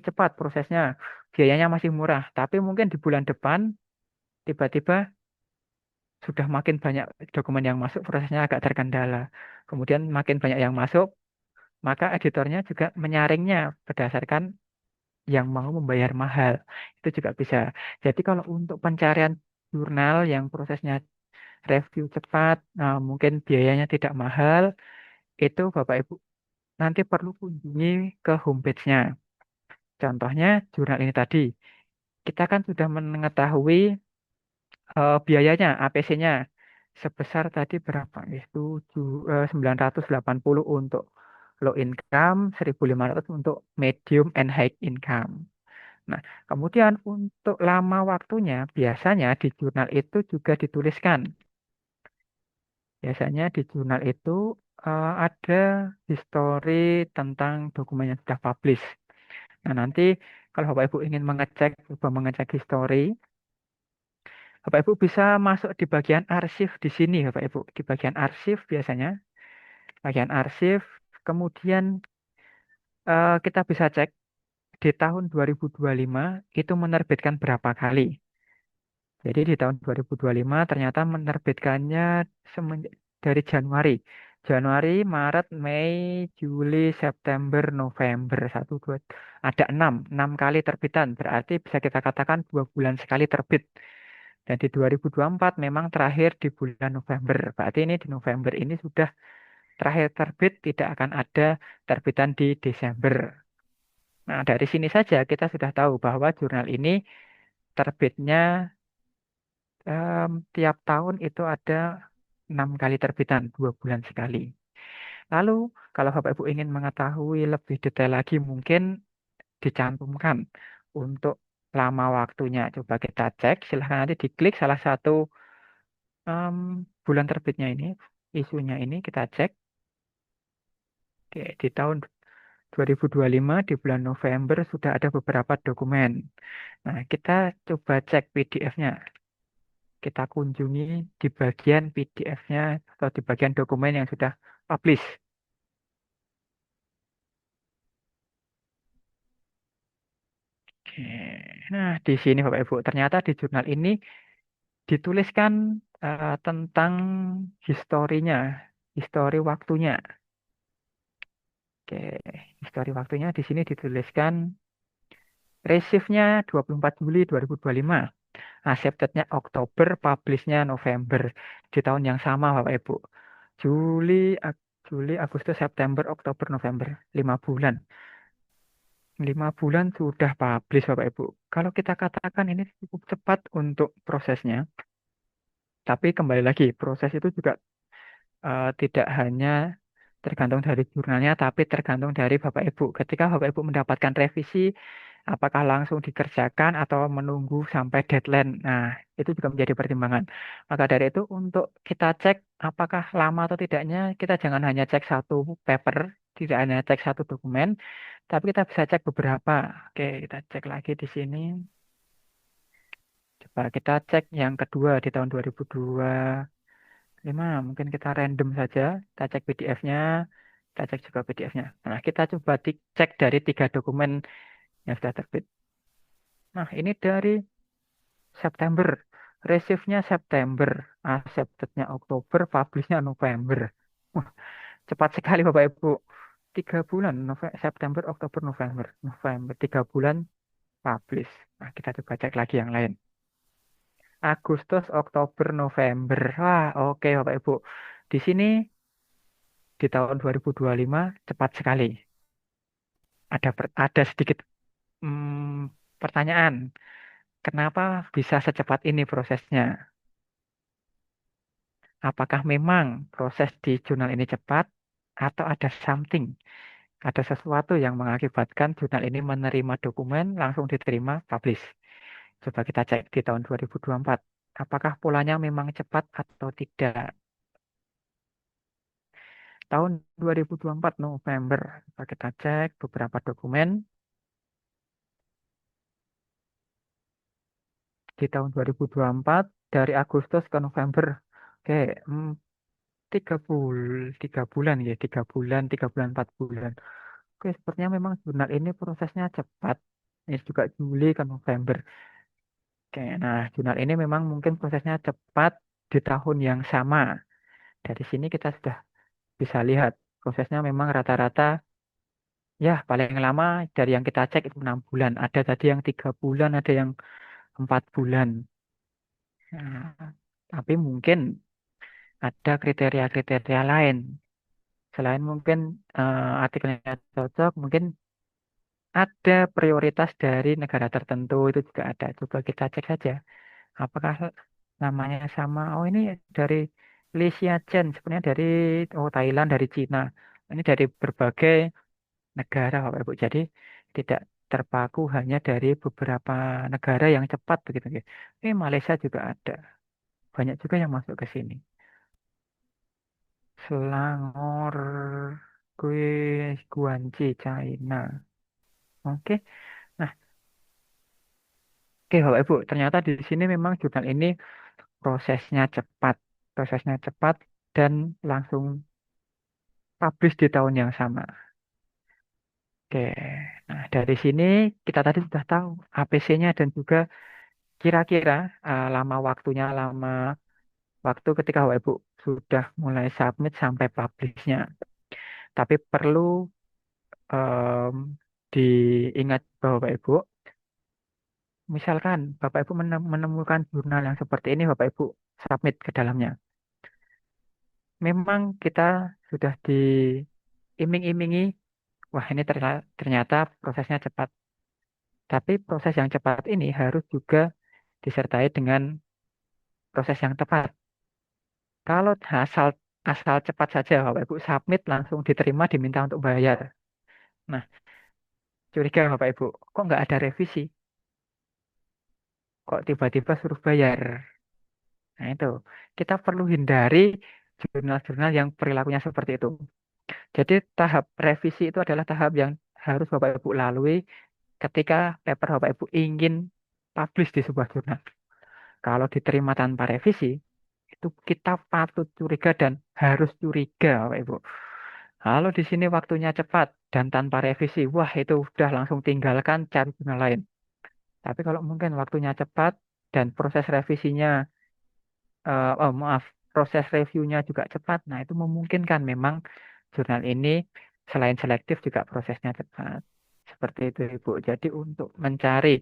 cepat prosesnya, biayanya masih murah. Tapi mungkin di bulan depan tiba-tiba sudah makin banyak dokumen yang masuk, prosesnya agak terkendala. Kemudian makin banyak yang masuk, maka editornya juga menyaringnya berdasarkan yang mau membayar mahal. Itu juga bisa. Jadi kalau untuk pencarian jurnal yang prosesnya review cepat, nah mungkin biayanya tidak mahal, itu Bapak Ibu nanti perlu kunjungi ke homepage-nya. Contohnya jurnal ini tadi. Kita kan sudah mengetahui biayanya, APC-nya. Sebesar tadi berapa? Itu 980 untuk low income, 1.500 untuk medium and high income. Nah, kemudian untuk lama waktunya, biasanya di jurnal itu juga dituliskan. Biasanya di jurnal itu ada history tentang dokumen yang sudah publish. Nah, nanti kalau Bapak Ibu ingin coba mengecek history, Bapak Ibu bisa masuk di bagian arsip di sini, Bapak Ibu. Di bagian arsip biasanya, bagian arsip, kemudian kita bisa cek di tahun 2025 itu menerbitkan berapa kali. Jadi di tahun 2025 ternyata menerbitkannya dari Januari. Januari, Maret, Mei, Juli, September, November. Satu, dua, ada enam kali terbitan. Berarti bisa kita katakan 2 bulan sekali terbit. Dan di 2024 memang terakhir di bulan November. Berarti ini di November ini sudah terakhir terbit, tidak akan ada terbitan di Desember. Nah, dari sini saja kita sudah tahu bahwa jurnal ini terbitnya tiap tahun itu ada 6 kali terbitan, 2 bulan sekali. Lalu, kalau Bapak Ibu ingin mengetahui lebih detail lagi, mungkin dicantumkan untuk lama waktunya. Coba kita cek, silahkan nanti diklik salah satu bulan terbitnya ini, isunya ini kita cek. Oke, di tahun 2025 di bulan November sudah ada beberapa dokumen. Nah, kita coba cek PDF-nya. Kita kunjungi di bagian PDF-nya atau di bagian dokumen yang sudah publish. Oke. Nah, di sini Bapak Ibu, ternyata di jurnal ini dituliskan tentang historinya, histori waktunya. Oke, histori waktunya di sini dituliskan receive-nya 24 Juli 2025. Accepted-nya Oktober, publish-nya November. Di tahun yang sama Bapak Ibu. Juli, Juli, Agustus, September, Oktober, November. 5 bulan. 5 bulan sudah publish Bapak Ibu. Kalau kita katakan ini cukup cepat untuk prosesnya. Tapi kembali lagi, proses itu juga tidak hanya tergantung dari jurnalnya, tapi tergantung dari Bapak Ibu. Ketika Bapak Ibu mendapatkan revisi, apakah langsung dikerjakan atau menunggu sampai deadline. Nah, itu juga menjadi pertimbangan. Maka dari itu, untuk kita cek apakah lama atau tidaknya, kita jangan hanya cek satu paper, tidak hanya cek satu dokumen, tapi kita bisa cek beberapa. Oke, kita cek lagi di sini. Coba kita cek yang kedua di tahun 2025. Mungkin kita random saja. Kita cek PDF-nya. Kita cek juga PDF-nya. Nah, kita coba cek dari 3 dokumen yang sudah terbit. Nah, ini dari September. Receive-nya September. Accepted-nya Oktober. Publish-nya November. Wah, cepat sekali Bapak Ibu. 3 bulan. September, Oktober, November. November. 3 bulan publish. Nah, kita coba cek lagi yang lain. Agustus, Oktober, November. Wah, oke Bapak Ibu. Di sini di tahun 2025 cepat sekali. Ada sedikit pertanyaan. Kenapa bisa secepat ini prosesnya? Apakah memang proses di jurnal ini cepat atau ada something, ada sesuatu yang mengakibatkan jurnal ini menerima dokumen langsung diterima publish? Coba kita cek di tahun 2024. Apakah polanya memang cepat atau tidak? Tahun 2024 November. Coba kita cek beberapa dokumen di tahun 2024 dari Agustus ke November. Oke, 3 bulan ya, 3 bulan, 3 bulan, 4 bulan. Oke, sepertinya memang jurnal ini prosesnya cepat. Ini juga Juli ke November. Oke, nah jurnal ini memang mungkin prosesnya cepat di tahun yang sama. Dari sini kita sudah bisa lihat prosesnya memang rata-rata ya paling lama dari yang kita cek itu 6 bulan. Ada tadi yang 3 bulan, ada yang 4 bulan. Nah, tapi mungkin ada kriteria-kriteria lain. Selain mungkin artikelnya cocok, mungkin ada prioritas dari negara tertentu itu juga ada. Coba kita cek saja. Apakah namanya sama? Oh ini dari Malaysia Chen, sebenarnya dari Thailand, dari Cina. Ini dari berbagai negara, Bapak Ibu. Jadi tidak terpaku hanya dari beberapa negara yang cepat begitu. Ini Malaysia juga ada. Banyak juga yang masuk ke sini. Selangor, Guangzhou, China. Oke. Nah, oke Bapak Ibu, ternyata di sini memang jurnal ini prosesnya cepat. Prosesnya cepat dan langsung publish di tahun yang sama. Oke. Nah, dari sini kita tadi sudah tahu APC-nya dan juga kira-kira lama waktunya, lama waktu ketika Bapak Ibu sudah mulai submit sampai publish-nya. Tapi perlu em, diingat bahwa Bapak Ibu, misalkan Bapak Ibu menemukan jurnal yang seperti ini, Bapak Ibu submit ke dalamnya. Memang kita sudah diiming-imingi, wah ini ternyata prosesnya cepat. Tapi proses yang cepat ini harus juga disertai dengan proses yang tepat. Kalau asal asal cepat saja Bapak Ibu submit langsung diterima diminta untuk bayar. Nah, curiga Bapak Ibu, kok nggak ada revisi? Kok tiba-tiba suruh bayar? Nah, itu. Kita perlu hindari jurnal-jurnal yang perilakunya seperti itu. Jadi tahap revisi itu adalah tahap yang harus Bapak Ibu lalui ketika paper Bapak Ibu ingin publish di sebuah jurnal. Kalau diterima tanpa revisi, itu kita patut curiga dan harus curiga, Bapak Ibu. Kalau di sini waktunya cepat dan tanpa revisi, wah itu udah langsung tinggalkan cari jurnal lain. Tapi kalau mungkin waktunya cepat dan proses revisinya, maaf, proses reviewnya juga cepat, nah itu memungkinkan memang jurnal ini selain selektif juga prosesnya cepat. Seperti itu, Ibu. Jadi untuk mencari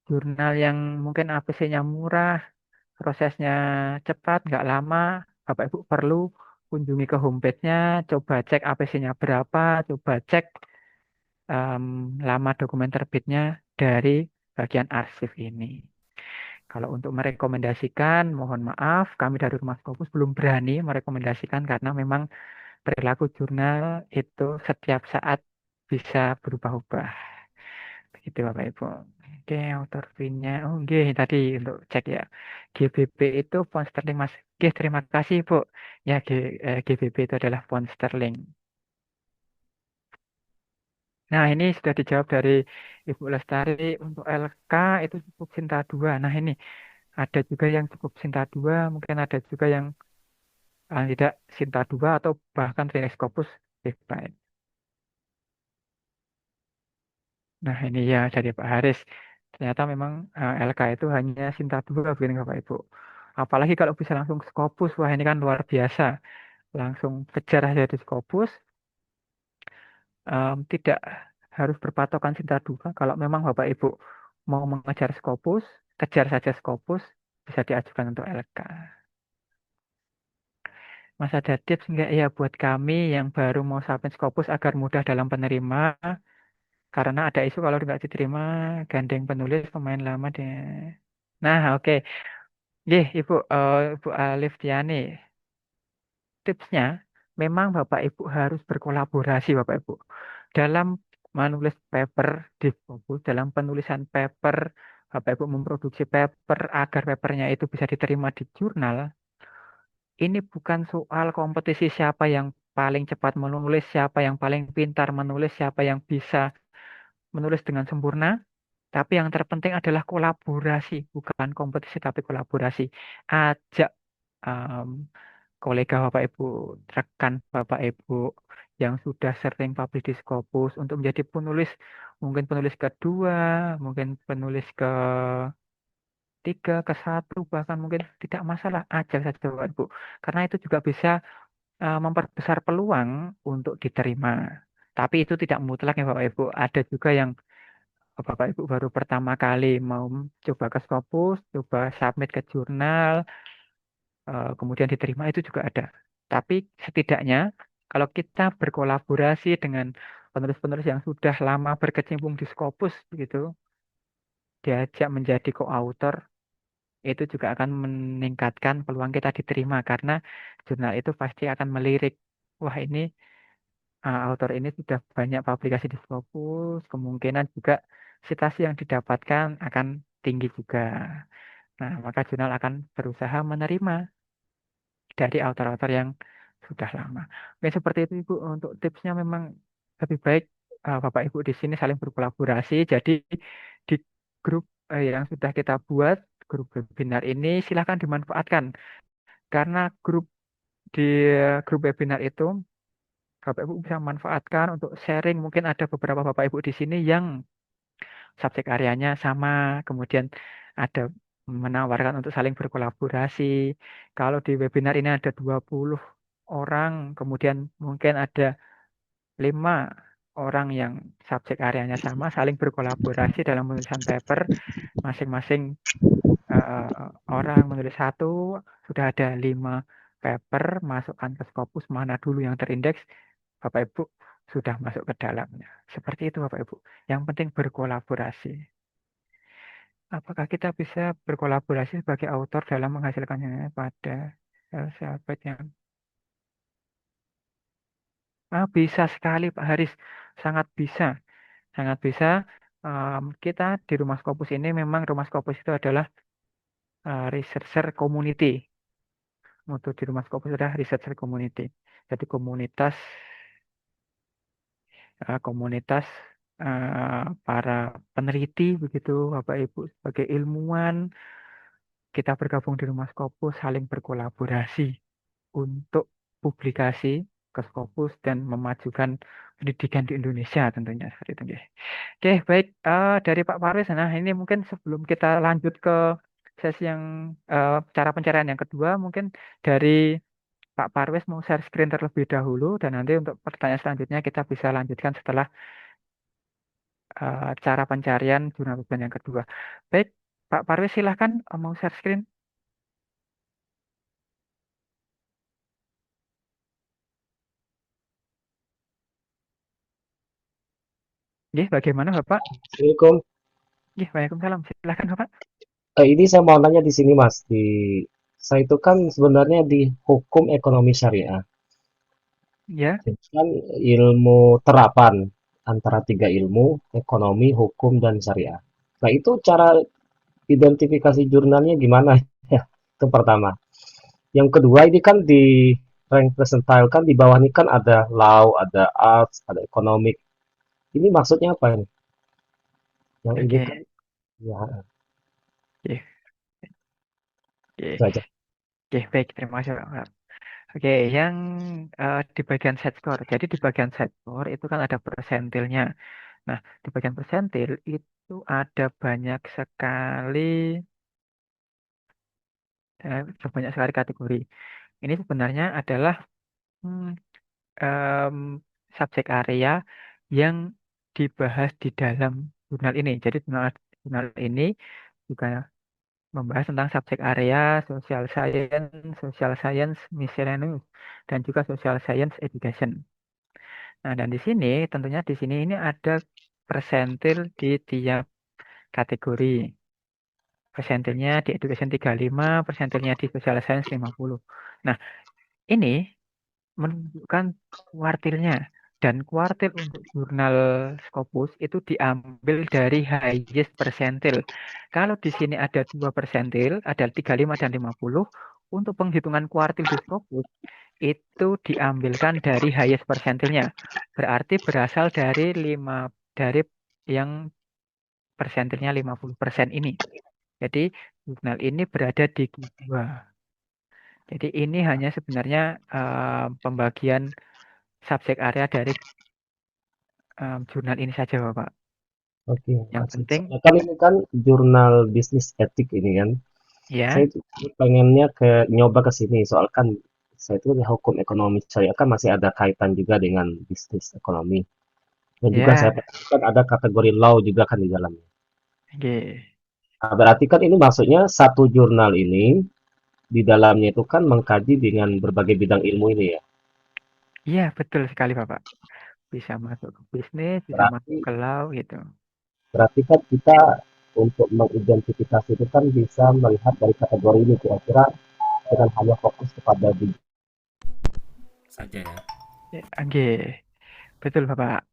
jurnal yang mungkin APC-nya murah, prosesnya cepat, nggak lama, Bapak Ibu perlu kunjungi ke homepage-nya, coba cek APC-nya berapa, coba cek em, lama dokumen terbitnya dari bagian arsip ini. Kalau untuk merekomendasikan, mohon maaf, kami dari Rumah Scopus belum berani merekomendasikan karena memang perilaku jurnal itu setiap saat bisa berubah-ubah. Begitu Bapak Ibu. Oke, author fee-nya. Oh, oke, tadi untuk cek ya. GBP itu pound sterling Mas. Oke, terima kasih Bu. Ya, GBP itu adalah pound sterling. Nah, ini sudah dijawab dari Ibu Lestari. Untuk LK itu cukup Sinta 2. Nah, ini ada juga yang cukup Sinta 2, mungkin ada juga yang tidak Sinta 2 atau bahkan Phoenix Scopus Backbite. Nah, ini ya dari Pak Haris. Ternyata memang LK itu hanya Sinta 2 begini Bapak Ibu. Apalagi kalau bisa langsung Scopus, wah ini kan luar biasa. Langsung kejar aja di Scopus. Tidak harus berpatokan Sinta 2. Kalau memang Bapak Ibu mau mengejar Scopus, kejar saja Scopus, bisa diajukan untuk LK. Mas ada tips nggak ya buat kami yang baru mau submit Scopus agar mudah dalam penerima? Karena ada isu kalau nggak diterima, gandeng penulis pemain lama deh. Nah, oke. Ibu Alif Tiani, tipsnya memang Bapak Ibu harus berkolaborasi Bapak Ibu. Dalam menulis paper di Scopus, dalam penulisan paper, Bapak Ibu memproduksi paper agar papernya itu bisa diterima di jurnal. Ini bukan soal kompetisi siapa yang paling cepat menulis, siapa yang paling pintar menulis, siapa yang bisa menulis dengan sempurna. Tapi yang terpenting adalah kolaborasi, bukan kompetisi tapi kolaborasi. Ajak em, kolega Bapak Ibu, rekan Bapak Ibu yang sudah sering publish di Scopus untuk menjadi penulis, mungkin penulis kedua, mungkin penulis ketiga, ke satu, bahkan mungkin tidak masalah, ajak saja Bapak Ibu. Karena itu juga bisa memperbesar peluang untuk diterima. Tapi itu tidak mutlak ya Bapak Ibu. Ada juga yang Bapak Ibu baru pertama kali mau coba ke Scopus, coba submit ke jurnal, kemudian diterima itu juga ada. Tapi setidaknya kalau kita berkolaborasi dengan penulis-penulis yang sudah lama berkecimpung di Scopus gitu, diajak menjadi co-author, itu juga akan meningkatkan peluang kita diterima karena jurnal itu pasti akan melirik. Wah ini author ini sudah banyak publikasi di Scopus, kemungkinan juga citasi yang didapatkan akan tinggi juga. Nah, maka jurnal akan berusaha menerima dari author-author yang sudah lama. Oke, seperti itu Ibu. Untuk tipsnya memang lebih baik Bapak Ibu di sini saling berkolaborasi. Jadi di grup yang sudah kita buat, grup webinar ini silahkan dimanfaatkan. Karena di grup webinar itu Bapak Ibu bisa manfaatkan untuk sharing. Mungkin ada beberapa Bapak Ibu di sini yang subjek areanya sama, kemudian ada menawarkan untuk saling berkolaborasi. Kalau di webinar ini ada 20 orang, kemudian mungkin ada 5 orang yang subjek areanya sama, saling berkolaborasi dalam penulisan paper, masing-masing orang menulis satu, sudah ada 5 paper, masukkan ke Scopus, mana dulu yang terindeks, Bapak Ibu sudah masuk ke dalamnya. Seperti itu Bapak Ibu. Yang penting berkolaborasi. Apakah kita bisa berkolaborasi sebagai autor dalam menghasilkannya pada sahabat yang bisa sekali Pak Haris, sangat bisa, sangat bisa. Kita di Rumah Scopus ini memang Rumah Scopus itu adalah researcher community. Moto di Rumah Scopus adalah researcher community. Jadi komunitas para peneliti begitu, Bapak Ibu sebagai ilmuwan kita bergabung di Rumah Scopus saling berkolaborasi untuk publikasi ke Scopus dan memajukan pendidikan di Indonesia tentunya seperti itu. Nggih. Oke, baik dari Pak Parwes. Nah, ini mungkin sebelum kita lanjut ke sesi yang cara pencarian yang kedua, mungkin dari Pak Parwes mau share screen terlebih dahulu dan nanti untuk pertanyaan selanjutnya kita bisa lanjutkan setelah cara pencarian jurnal rujukan yang kedua. Baik, Pak Parwes silahkan mau share screen. Nggih, bagaimana Bapak? Assalamualaikum. Nggih, waalaikumsalam. Silahkan Bapak. Ini saya mau nanya di sini Mas, saya itu kan sebenarnya di hukum ekonomi syariah. Ya, Jadi kan ilmu terapan antara tiga ilmu, ekonomi, hukum, dan syariah. Nah, itu cara identifikasi jurnalnya gimana? Ya, itu pertama. Yang kedua, ini kan di rank percentile kan di bawah ini kan ada law, ada arts, ada economic. Ini maksudnya apa ini? Yang ini oke. kan ya Oke, itu oke. aja. Oke, baik. Terima kasih, Pak. Oke, yang di bagian set score. Jadi di bagian set score itu kan ada persentilnya. Nah, di bagian persentil itu ada banyak sekali kategori. Ini sebenarnya adalah hmm, em, subjek area yang dibahas di dalam jurnal ini. Jadi jurnal ini juga membahas tentang subjek area social science miscellaneous, dan juga social science education. Nah, dan di sini tentunya di sini ini ada persentil di tiap kategori. Persentilnya di education 35, persentilnya di social science 50. Nah, ini menunjukkan kuartilnya. Dan kuartil untuk jurnal Scopus itu diambil dari highest persentil. Kalau di sini ada dua persentil, ada 35 dan 50, untuk penghitungan kuartil di Scopus itu diambilkan dari highest persentilnya. Berarti berasal dari yang persentilnya 50% ini. Jadi jurnal ini berada di Q2. Jadi ini hanya sebenarnya pembagian subjek area dari jurnal ini saja, Bapak. Oke, Yang asik. penting, Soalnya kan ini kan jurnal bisnis etik ini kan. Saya ya, tuh pengennya nyoba ke sini, soal kan saya itu ya hukum ekonomi saya kan masih ada kaitan juga dengan bisnis ekonomi. Dan juga saya ya, kan ada kategori law juga kan di dalamnya. oke. Nah, berarti kan ini maksudnya satu jurnal ini di dalamnya itu kan mengkaji dengan berbagai bidang ilmu ini ya. Iya, betul sekali, Bapak. Bisa masuk ke bisnis, bisa masuk Berarti ke law gitu. berarti kan kita untuk mengidentifikasi itu kan bisa melihat dari kategori ini kira-kira dengan hanya fokus kepada bidang saja ya. Ya, oke, betul, Bapak.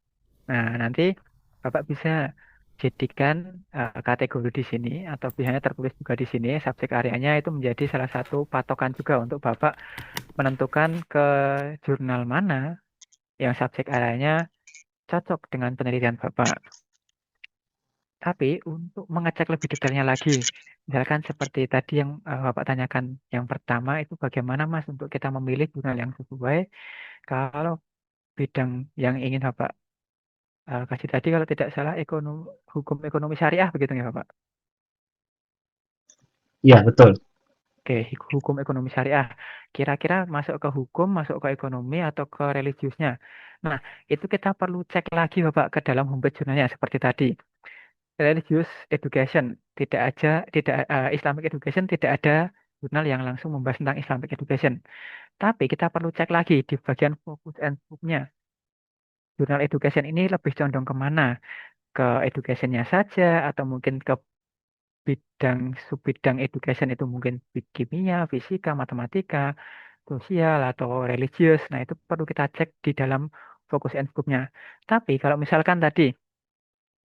Nah, nanti Bapak bisa jadikan kategori di sini atau biasanya tertulis juga di sini subjek areanya itu menjadi salah satu patokan juga untuk Bapak menentukan ke jurnal mana yang subjek areanya cocok dengan penelitian Bapak. Tapi untuk mengecek lebih detailnya lagi, misalkan seperti tadi yang Bapak tanyakan, yang pertama itu bagaimana Mas untuk kita memilih jurnal yang sesuai kalau bidang yang ingin Bapak kasih tadi kalau tidak salah hukum ekonomi syariah begitu ya Bapak? Iya, betul. Oke, hukum ekonomi syariah. Kira-kira masuk ke hukum, masuk ke ekonomi, atau ke religiusnya. Nah, itu kita perlu cek lagi Bapak ke dalam homepage jurnalnya seperti tadi. Religious education, tidak Islamic education, tidak ada jurnal yang langsung membahas tentang Islamic education. Tapi kita perlu cek lagi di bagian focus and scope-nya. Jurnal education ini lebih condong kemana? Ke educationnya saja, atau mungkin ke subbidang education itu mungkin kimia, fisika, matematika, sosial, atau religius. Nah, itu perlu kita cek di dalam fokus and scope-nya. Tapi kalau misalkan tadi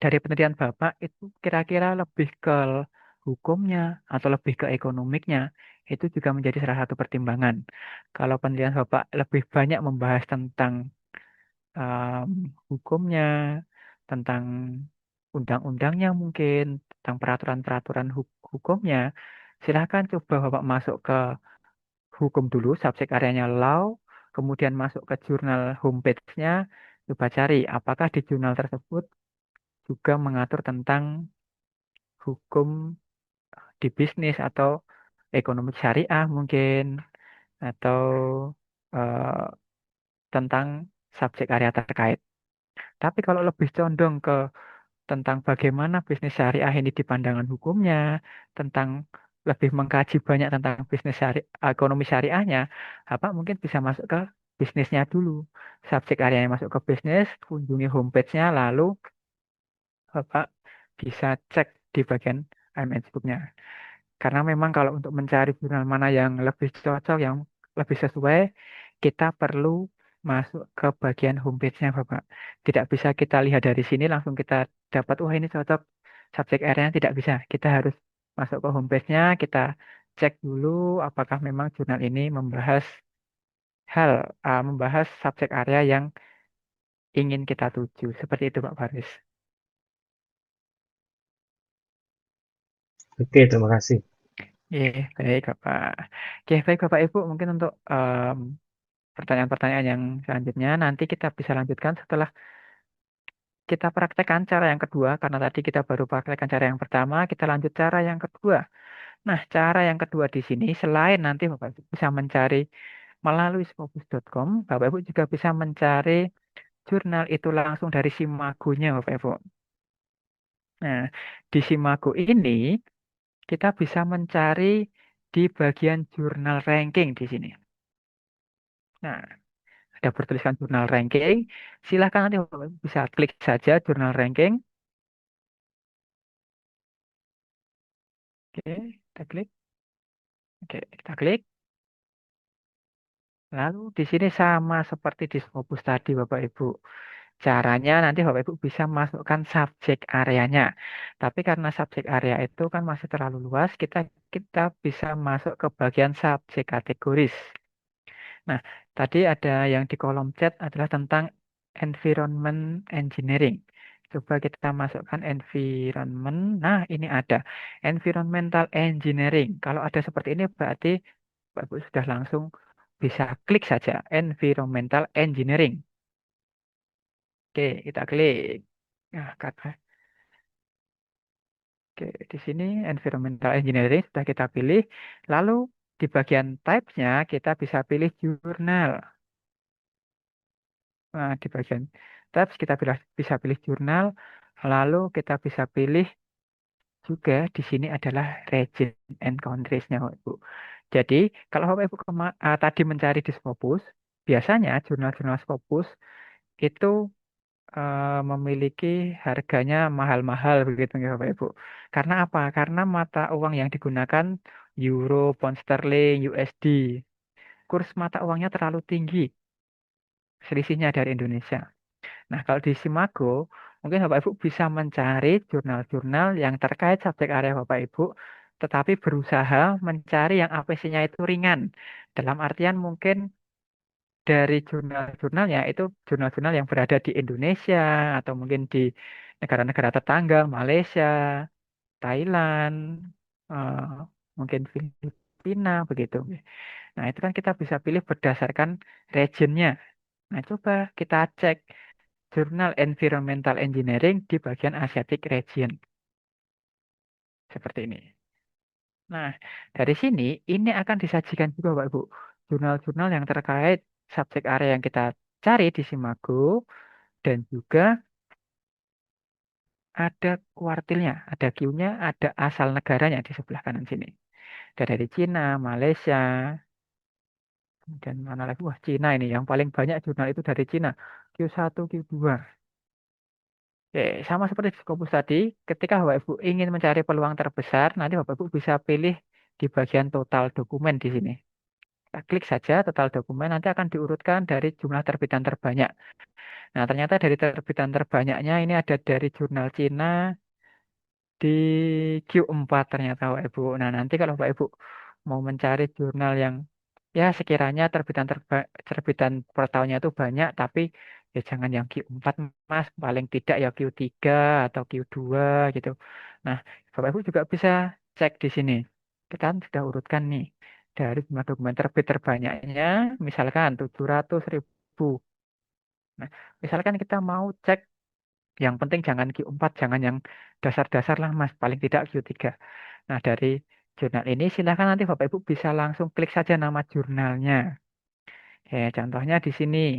dari penelitian Bapak itu kira-kira lebih ke hukumnya atau lebih ke ekonomiknya, itu juga menjadi salah satu pertimbangan. Kalau penelitian Bapak lebih banyak membahas tentang um, hukumnya, tentang undang-undangnya mungkin, tentang peraturan-peraturan hukumnya, silahkan coba Bapak masuk ke hukum dulu, subjek areanya law, kemudian masuk ke jurnal homepage-nya, coba cari apakah di jurnal tersebut juga mengatur tentang hukum di bisnis atau ekonomi syariah mungkin, atau eh, tentang subjek area terkait. Tapi kalau lebih condong ke tentang bagaimana bisnis syariah ini di pandangan hukumnya, tentang lebih mengkaji banyak tentang ekonomi syariahnya, apa mungkin bisa masuk ke bisnisnya dulu. Subjek areanya masuk ke bisnis, kunjungi homepage-nya, lalu Bapak bisa cek di bagian IMN Scoop-nya. Karena memang kalau untuk mencari jurnal mana yang lebih cocok, yang lebih sesuai, kita perlu masuk ke bagian homepage-nya Bapak. Tidak bisa kita lihat dari sini langsung kita dapat, wah ini cocok subjek area, tidak bisa. Kita harus masuk ke homepage-nya, kita cek dulu apakah memang jurnal ini membahas subjek area yang ingin kita tuju. Seperti itu Pak Faris. Oke, terima kasih. Baik Bapak. Baik Bapak Ibu, mungkin untuk pertanyaan-pertanyaan yang selanjutnya nanti kita bisa lanjutkan setelah kita praktekkan cara yang kedua, karena tadi kita baru praktekkan cara yang pertama, kita lanjut cara yang kedua. Nah, cara yang kedua di sini, selain nanti Bapak Ibu bisa mencari melalui scopus.com, Bapak Ibu juga bisa mencari jurnal itu langsung dari Simago-nya, Bapak Ibu. Nah, di Simago ini, kita bisa mencari di bagian jurnal ranking di sini. Nah, ada bertuliskan jurnal ranking, silahkan nanti Bapak Ibu bisa klik saja jurnal ranking. Oke, kita klik. Oke, kita klik. Lalu di sini sama seperti di Scopus tadi Bapak Ibu. Caranya nanti Bapak Ibu bisa masukkan subjek areanya. Tapi karena subjek area itu kan masih terlalu luas, kita kita bisa masuk ke bagian subjek kategoris. Nah, tadi ada yang di kolom chat adalah tentang environment engineering. Coba kita masukkan environment. Nah, ini ada environmental engineering. Kalau ada seperti ini berarti Bapak Ibu sudah langsung bisa klik saja environmental engineering. Oke, kita klik. Nah, oke, di sini environmental engineering sudah kita pilih. Lalu di bagian types-nya kita bisa pilih jurnal. Nah, di bagian types kita bisa pilih jurnal. Lalu kita bisa pilih juga di sini adalah region and countries-nya, Bapak Ibu. Jadi, kalau Bapak Ibu tadi mencari di Scopus, biasanya jurnal-jurnal Scopus itu memiliki harganya mahal-mahal begitu ya Bapak Ibu. Karena apa? Karena mata uang yang digunakan euro, pound sterling, USD. Kurs mata uangnya terlalu tinggi selisihnya dari Indonesia. Nah, kalau di Simago, mungkin Bapak Ibu bisa mencari jurnal-jurnal yang terkait subjek area Bapak Ibu, tetapi berusaha mencari yang APC-nya itu ringan. Dalam artian mungkin dari jurnal-jurnalnya itu jurnal-jurnal yang berada di Indonesia atau mungkin di negara-negara tetangga, Malaysia, Thailand, eh, mungkin Filipina begitu. Nah, itu kan kita bisa pilih berdasarkan regionnya. Nah, coba kita cek jurnal Environmental Engineering di bagian Asiatic Region. Seperti ini. Nah, dari sini ini akan disajikan juga Pak Ibu jurnal-jurnal yang terkait subjek area yang kita cari di Simago dan juga ada kuartilnya, ada Q-nya, ada asal negaranya di sebelah kanan sini. Ada dari Cina, Malaysia, dan mana lagi? Wah, Cina ini yang paling banyak jurnal itu dari Cina. Q1, Q2. Oke, sama seperti di Scopus tadi, ketika Bapak Ibu ingin mencari peluang terbesar, nanti Bapak Ibu bisa pilih di bagian total dokumen di sini. Kita klik saja total dokumen, nanti akan diurutkan dari jumlah terbitan terbanyak. Nah, ternyata dari terbitan terbanyaknya ini ada dari jurnal Cina di Q4 ternyata Bapak Ibu. Nah, nanti kalau Bapak Ibu mau mencari jurnal yang ya sekiranya terbitan per tahunnya itu banyak, tapi ya jangan yang Q4 Mas, paling tidak ya Q3 atau Q2 gitu. Nah, Bapak Ibu juga bisa cek di sini. Kita kan sudah urutkan nih dari jumlah dokumen terbit terbanyaknya, misalkan 700.000. Nah, misalkan kita mau cek yang penting jangan Q4, jangan yang dasar-dasar lah Mas, paling tidak Q3. Nah, dari jurnal ini silakan nanti Bapak Ibu bisa langsung klik saja nama jurnalnya. Contohnya di sini,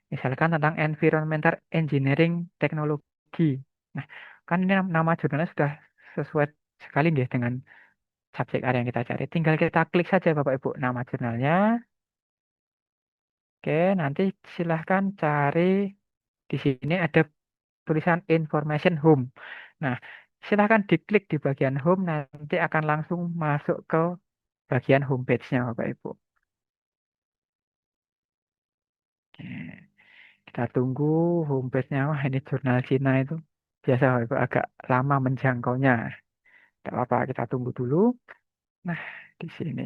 misalkan tentang Environmental Engineering Teknologi. Nah, kan ini nama jurnalnya sudah sesuai sekali nggih dengan subjek area yang kita cari. Tinggal kita klik saja Bapak Ibu nama jurnalnya. Oke, nanti silahkan cari di sini ada tulisan Information Home. Nah, silahkan diklik di bagian Home, nanti akan langsung masuk ke bagian homepage-nya Bapak Ibu. Oke. Kita tunggu homepage-nya. Wah, ini jurnal Cina itu biasa Bapak Ibu agak lama menjangkaunya. Tidak apa-apa, kita tunggu dulu. Nah, di sini.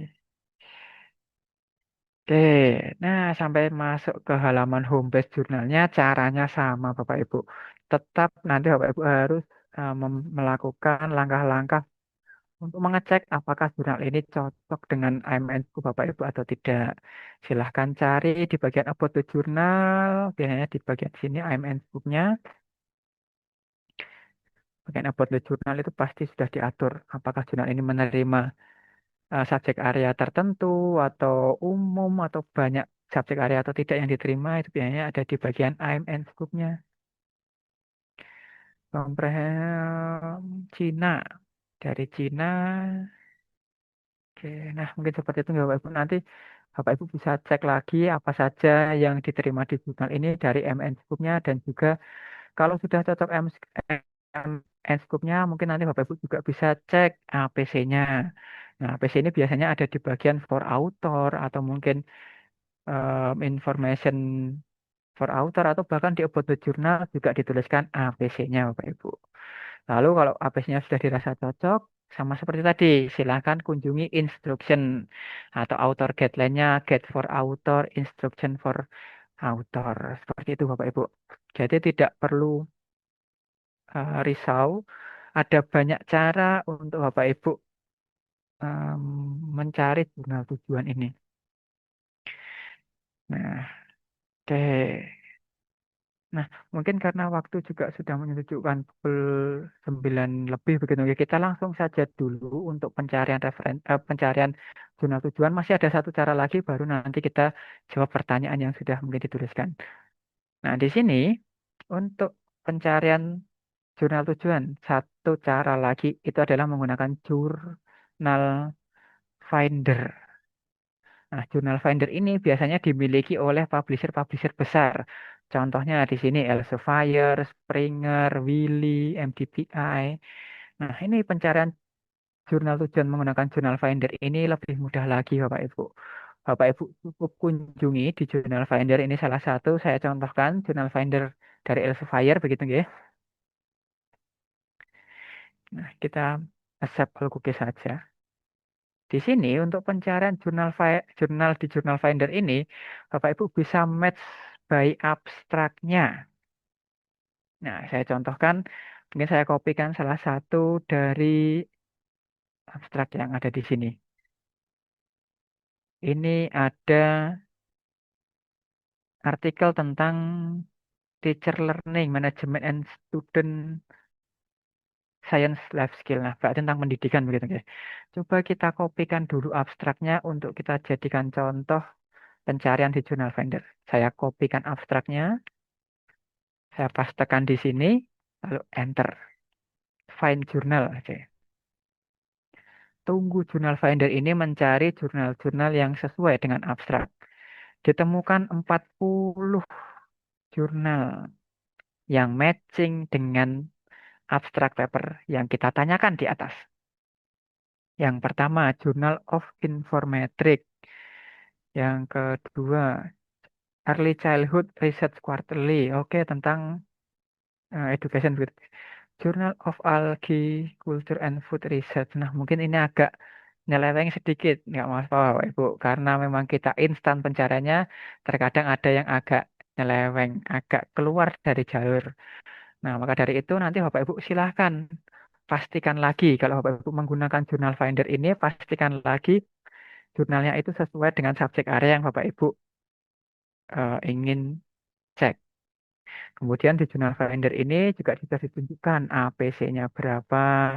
Oke, nah sampai masuk ke halaman homepage jurnalnya, caranya sama Bapak Ibu. Tetap nanti Bapak Ibu harus melakukan langkah-langkah untuk mengecek apakah jurnal ini cocok dengan IMN-ku Bapak Ibu atau tidak. Silahkan cari di bagian about the journal, biasanya di bagian sini IMN book-nya. Bagian about the journal itu pasti sudah diatur apakah jurnal ini menerima subjek area tertentu atau umum atau banyak subjek area atau tidak yang diterima, itu biasanya ada di bagian IMN scoop-nya. Komprehensif Cina, dari Cina. Oke, nah mungkin seperti itu ya Bapak Ibu. Nanti Bapak Ibu bisa cek lagi apa saja yang diterima di jurnal ini dari MN scoop-nya, dan juga kalau sudah cocok MN scoop-nya, mungkin nanti Bapak Ibu juga bisa cek APC-nya. Nah, APC ini biasanya ada di bagian for author atau mungkin information for author, atau bahkan di about the journal juga dituliskan APC-nya Bapak Ibu. Lalu kalau APC-nya sudah dirasa cocok, sama seperti tadi, silakan kunjungi instruction atau author guideline-nya, guide for author, instruction for author. Seperti itu Bapak Ibu. Jadi tidak perlu risau, ada banyak cara untuk Bapak Ibu em, mencari jurnal tujuan ini. Nah, oke. Nah, mungkin karena waktu juga sudah menunjukkan pukul 9 lebih begitu ya. Kita langsung saja dulu untuk pencarian zona tujuan. Masih ada satu cara lagi, baru nanti kita jawab pertanyaan yang sudah mungkin dituliskan. Nah, di sini untuk pencarian jurnal tujuan, satu cara lagi itu adalah menggunakan jurnal finder. Nah, jurnal finder ini biasanya dimiliki oleh publisher-publisher besar. Contohnya di sini Elsevier, Springer, Wiley, MDPI. Nah, ini pencarian jurnal tujuan menggunakan jurnal finder ini lebih mudah lagi, Bapak Ibu. Bapak Ibu cukup kunjungi di jurnal finder ini, salah satu saya contohkan jurnal finder dari Elsevier begitu ya. Nah, kita accept all cookies saja. Di sini untuk pencarian jurnal di jurnal finder ini, Bapak Ibu bisa match by abstraknya. Nah, saya contohkan, mungkin saya kopikan salah satu dari abstrak yang ada di sini. Ini ada artikel tentang teacher learning, management and student science life skill. Nah, berarti tentang pendidikan begitu ya. Coba kita kopikan dulu abstraknya untuk kita jadikan contoh pencarian di jurnal finder. Saya kopikan abstraknya, saya pastekan di sini, lalu enter. Find journal aja. Tunggu jurnal finder ini mencari jurnal-jurnal yang sesuai dengan abstrak. Ditemukan 40 jurnal yang matching dengan abstrak paper yang kita tanyakan di atas. Yang pertama, Journal of Informatics. Yang kedua, Early Childhood Research Quarterly. Oke, tentang education. Journal of Algae Culture and Food Research. Nah, mungkin ini agak nyeleweng sedikit, nggak masalah Bapak Ibu, karena memang kita instan pencariannya, terkadang ada yang agak nyeleweng, agak keluar dari jalur. Nah, maka dari itu nanti Bapak Ibu silahkan pastikan lagi, kalau Bapak Ibu menggunakan jurnal finder ini, pastikan lagi jurnalnya itu sesuai dengan subjek area yang Bapak Ibu ingin cek. Kemudian di jurnal finder ini juga bisa ditunjukkan APC-nya berapa,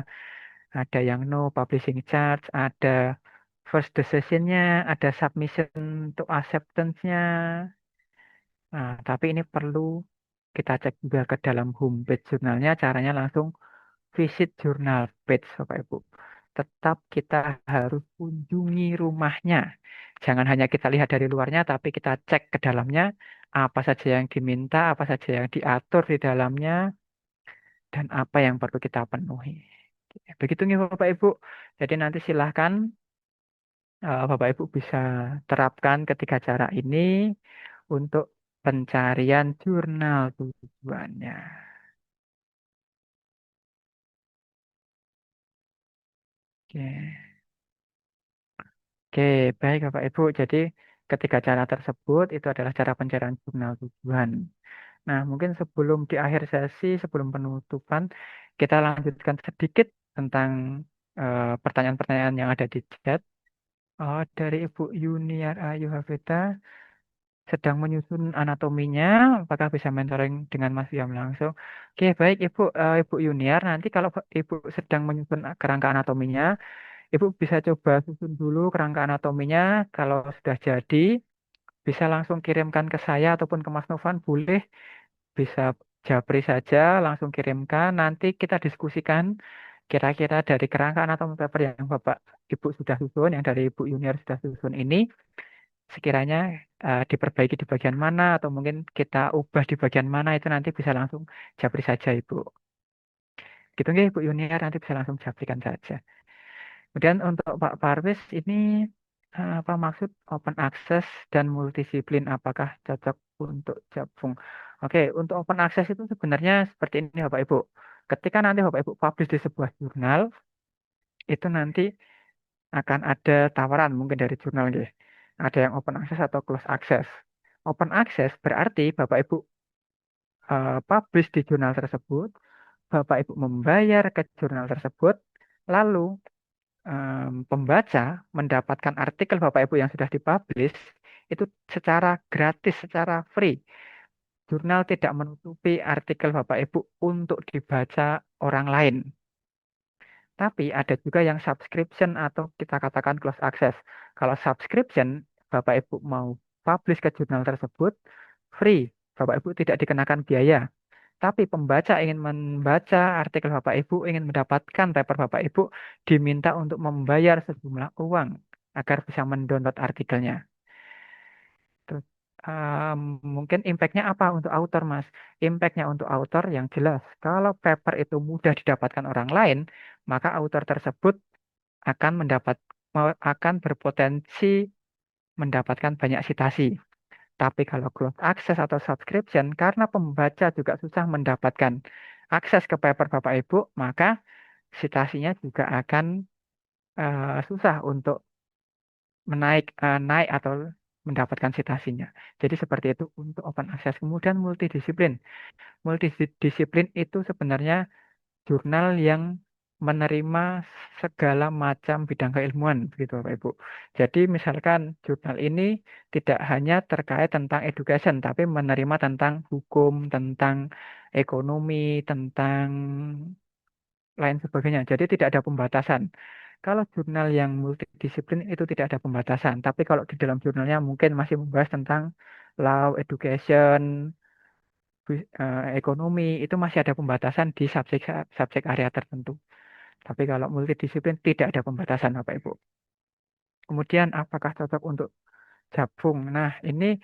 ada yang no publishing charge, ada first decision-nya, ada submission to acceptance-nya. Nah, tapi ini perlu kita cek juga ke dalam homepage jurnalnya, caranya langsung visit jurnal page, Bapak Ibu. Tetap kita harus kunjungi rumahnya. Jangan hanya kita lihat dari luarnya, tapi kita cek ke dalamnya, apa saja yang diminta, apa saja yang diatur di dalamnya, dan apa yang perlu kita penuhi. Begitu nih Bapak Ibu. Jadi nanti silahkan Bapak Ibu bisa terapkan ketiga cara ini untuk pencarian jurnal tujuannya. Oke. Oke, baik Bapak Ibu. Jadi ketiga cara tersebut itu adalah cara pencarian jurnal tujuan. Nah, mungkin sebelum di akhir sesi, sebelum penutupan, kita lanjutkan sedikit tentang pertanyaan-pertanyaan yang ada di chat. Oh, dari Ibu Yuniar Ayu Hafita, sedang menyusun anatominya, apakah bisa mentoring dengan Mas Wiam langsung? Oke, baik Ibu Yuniar, nanti kalau Ibu sedang menyusun kerangka anatominya, Ibu bisa coba susun dulu kerangka anatominya. Kalau sudah jadi, bisa langsung kirimkan ke saya ataupun ke Mas Novan, boleh. Bisa japri saja, langsung kirimkan. Nanti kita diskusikan kira-kira dari kerangka anatomi paper yang Bapak Ibu sudah susun, yang dari Ibu Yuniar sudah susun ini, sekiranya diperbaiki di bagian mana atau mungkin kita ubah di bagian mana itu nanti bisa langsung japri saja Ibu. Gitu nggih Ibu Yuniar, nanti bisa langsung japrikan saja. Kemudian untuk Pak Parwis ini apa maksud open access dan multidisiplin apakah cocok untuk gabung? Oke, untuk open access itu sebenarnya seperti ini Bapak Ibu. Ketika nanti Bapak Ibu publish di sebuah jurnal, itu nanti akan ada tawaran mungkin dari jurnal nggih. Ada yang open access atau close access. Open access berarti Bapak Ibu publish di jurnal tersebut, Bapak Ibu membayar ke jurnal tersebut, lalu pembaca mendapatkan artikel Bapak Ibu yang sudah dipublish itu secara gratis, secara free. Jurnal tidak menutupi artikel Bapak Ibu untuk dibaca orang lain. Tapi ada juga yang subscription atau kita katakan close access. Kalau subscription, Bapak Ibu mau publish ke jurnal tersebut, free. Bapak Ibu tidak dikenakan biaya. Tapi pembaca ingin membaca artikel Bapak Ibu, ingin mendapatkan paper Bapak Ibu, diminta untuk membayar sejumlah uang agar bisa mendownload artikelnya. Terus, mungkin impact-nya apa untuk author, Mas? Impact-nya untuk author yang jelas. Kalau paper itu mudah didapatkan orang lain, maka author tersebut akan akan berpotensi mendapatkan banyak sitasi. Tapi kalau closed access atau subscription, karena pembaca juga susah mendapatkan akses ke paper Bapak Ibu, maka citasinya juga akan susah untuk naik atau mendapatkan citasinya. Jadi seperti itu untuk open access. Kemudian multidisiplin. Multidisiplin itu sebenarnya jurnal yang menerima segala macam bidang keilmuan, begitu Bapak Ibu. Jadi misalkan jurnal ini tidak hanya terkait tentang education, tapi menerima tentang hukum, tentang ekonomi, tentang lain sebagainya. Jadi tidak ada pembatasan. Kalau jurnal yang multidisiplin itu tidak ada pembatasan, tapi kalau di dalam jurnalnya mungkin masih membahas tentang law, education, ekonomi, itu masih ada pembatasan di subjek area tertentu. Tapi kalau multidisiplin tidak ada pembatasan Bapak Ibu. Kemudian apakah cocok untuk gabung? Nah, ini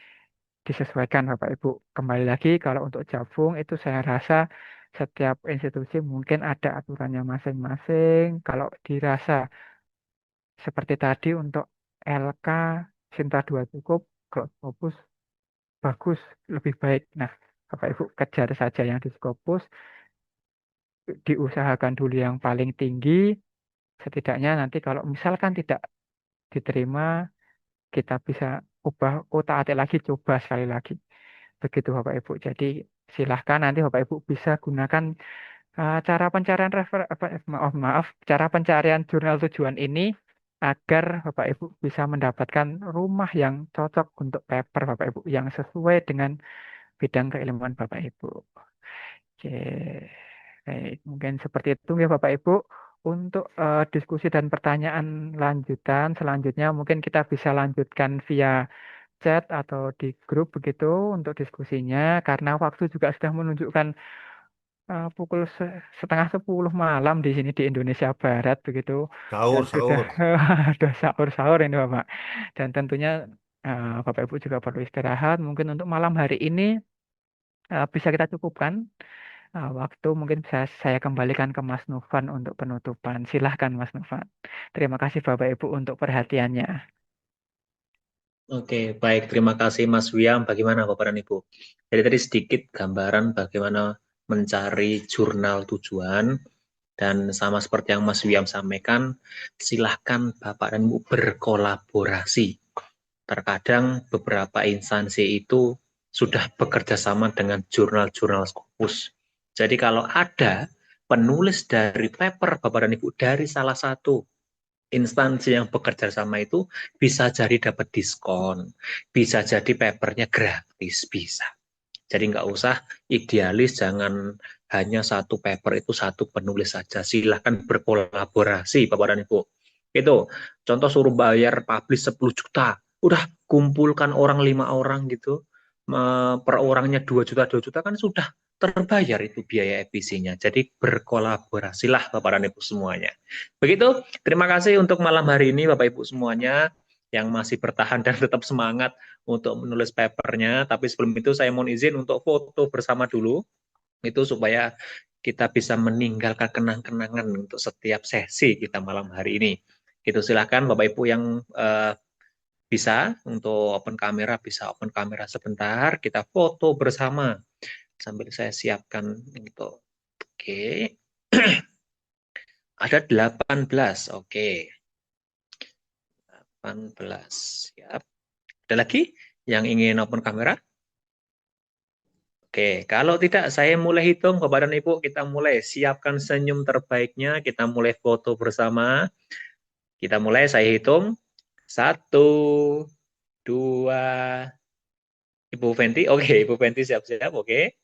disesuaikan Bapak Ibu. Kembali lagi kalau untuk gabung itu saya rasa setiap institusi mungkin ada aturannya masing-masing. Kalau dirasa seperti tadi untuk LK Sinta 2 cukup, kalau Scopus bagus, lebih baik. Nah, Bapak Ibu kejar saja yang di Scopus, diusahakan dulu yang paling tinggi. Setidaknya nanti kalau misalkan tidak diterima, kita bisa ubah otak-atik lagi, coba sekali lagi. Begitu Bapak Ibu. Jadi silahkan nanti Bapak Ibu bisa gunakan cara pencarian maaf, cara pencarian jurnal tujuan ini agar Bapak Ibu bisa mendapatkan rumah yang cocok untuk paper Bapak Ibu yang sesuai dengan bidang keilmuan Bapak Ibu. Oke, baik. Mungkin seperti itu ya Bapak Ibu. Untuk diskusi dan pertanyaan lanjutan selanjutnya mungkin kita bisa lanjutkan via chat atau di grup begitu untuk diskusinya karena waktu juga sudah menunjukkan pukul setengah 10 malam di sini di Indonesia Barat begitu dan Sahur, sudah sahur. sudah sahur-sahur ini Bapak dan tentunya Bapak Ibu juga perlu istirahat mungkin untuk malam hari ini bisa kita cukupkan waktu mungkin bisa saya kembalikan ke Mas Nufan untuk penutupan silahkan Mas Nufan terima kasih Bapak Ibu untuk perhatiannya. Oke, baik. Terima kasih Mas Wiam. Bagaimana Bapak dan Ibu? Jadi tadi sedikit gambaran bagaimana mencari jurnal tujuan dan sama seperti yang Mas Wiam sampaikan, silahkan Bapak dan Ibu berkolaborasi. Terkadang beberapa instansi itu sudah bekerja sama dengan jurnal-jurnal Scopus. Jadi kalau ada penulis dari paper Bapak dan Ibu dari salah satu instansi yang bekerja sama itu bisa jadi dapat diskon, bisa jadi papernya gratis, bisa. Jadi nggak usah idealis, jangan hanya satu paper itu satu penulis saja. Silahkan berkolaborasi Bapak dan Ibu. Itu contoh suruh bayar publish 10 juta, udah kumpulkan orang 5 orang gitu, per orangnya 2 juta 2 juta kan sudah terbayar itu biaya EPC-nya. Jadi berkolaborasilah Bapak dan Ibu semuanya. Begitu, terima kasih untuk malam hari ini Bapak Ibu semuanya yang masih bertahan dan tetap semangat untuk menulis papernya. Tapi sebelum itu saya mohon izin untuk foto bersama dulu, itu supaya kita bisa meninggalkan kenang-kenangan untuk setiap sesi kita malam hari ini. Itu silakan Bapak Ibu yang bisa untuk open kamera, bisa open kamera sebentar, kita foto bersama sambil saya siapkan itu. Oke. Ada 18. Oke. 18. Siap. Ada lagi yang ingin open kamera? Oke, kalau tidak saya mulai hitung Bapak dan Ibu, kita mulai siapkan senyum terbaiknya, kita mulai foto bersama. Kita mulai, saya hitung. 1, 2, Ibu Fenty, oke, Ibu Fenty siap-siap, oke.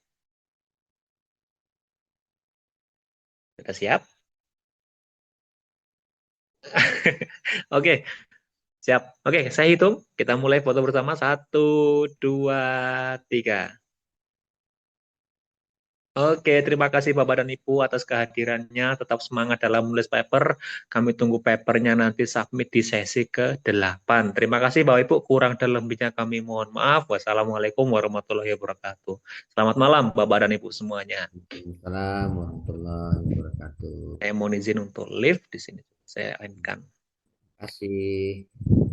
Sudah siap? Oke, siap. Oke, saya hitung. Kita mulai foto bersama. 1, 2, 3. Oke, terima kasih Bapak dan Ibu atas kehadirannya. Tetap semangat dalam menulis paper. Kami tunggu papernya nanti submit di sesi ke-8. Terima kasih Bapak Ibu. Kurang dan lebihnya kami mohon maaf. Wassalamualaikum warahmatullahi wabarakatuh. Selamat malam Bapak dan Ibu semuanya. Waalaikumsalam warahmatullahi wabarakatuh. Saya mohon izin untuk live di sini. Saya endkan. Terima kasih.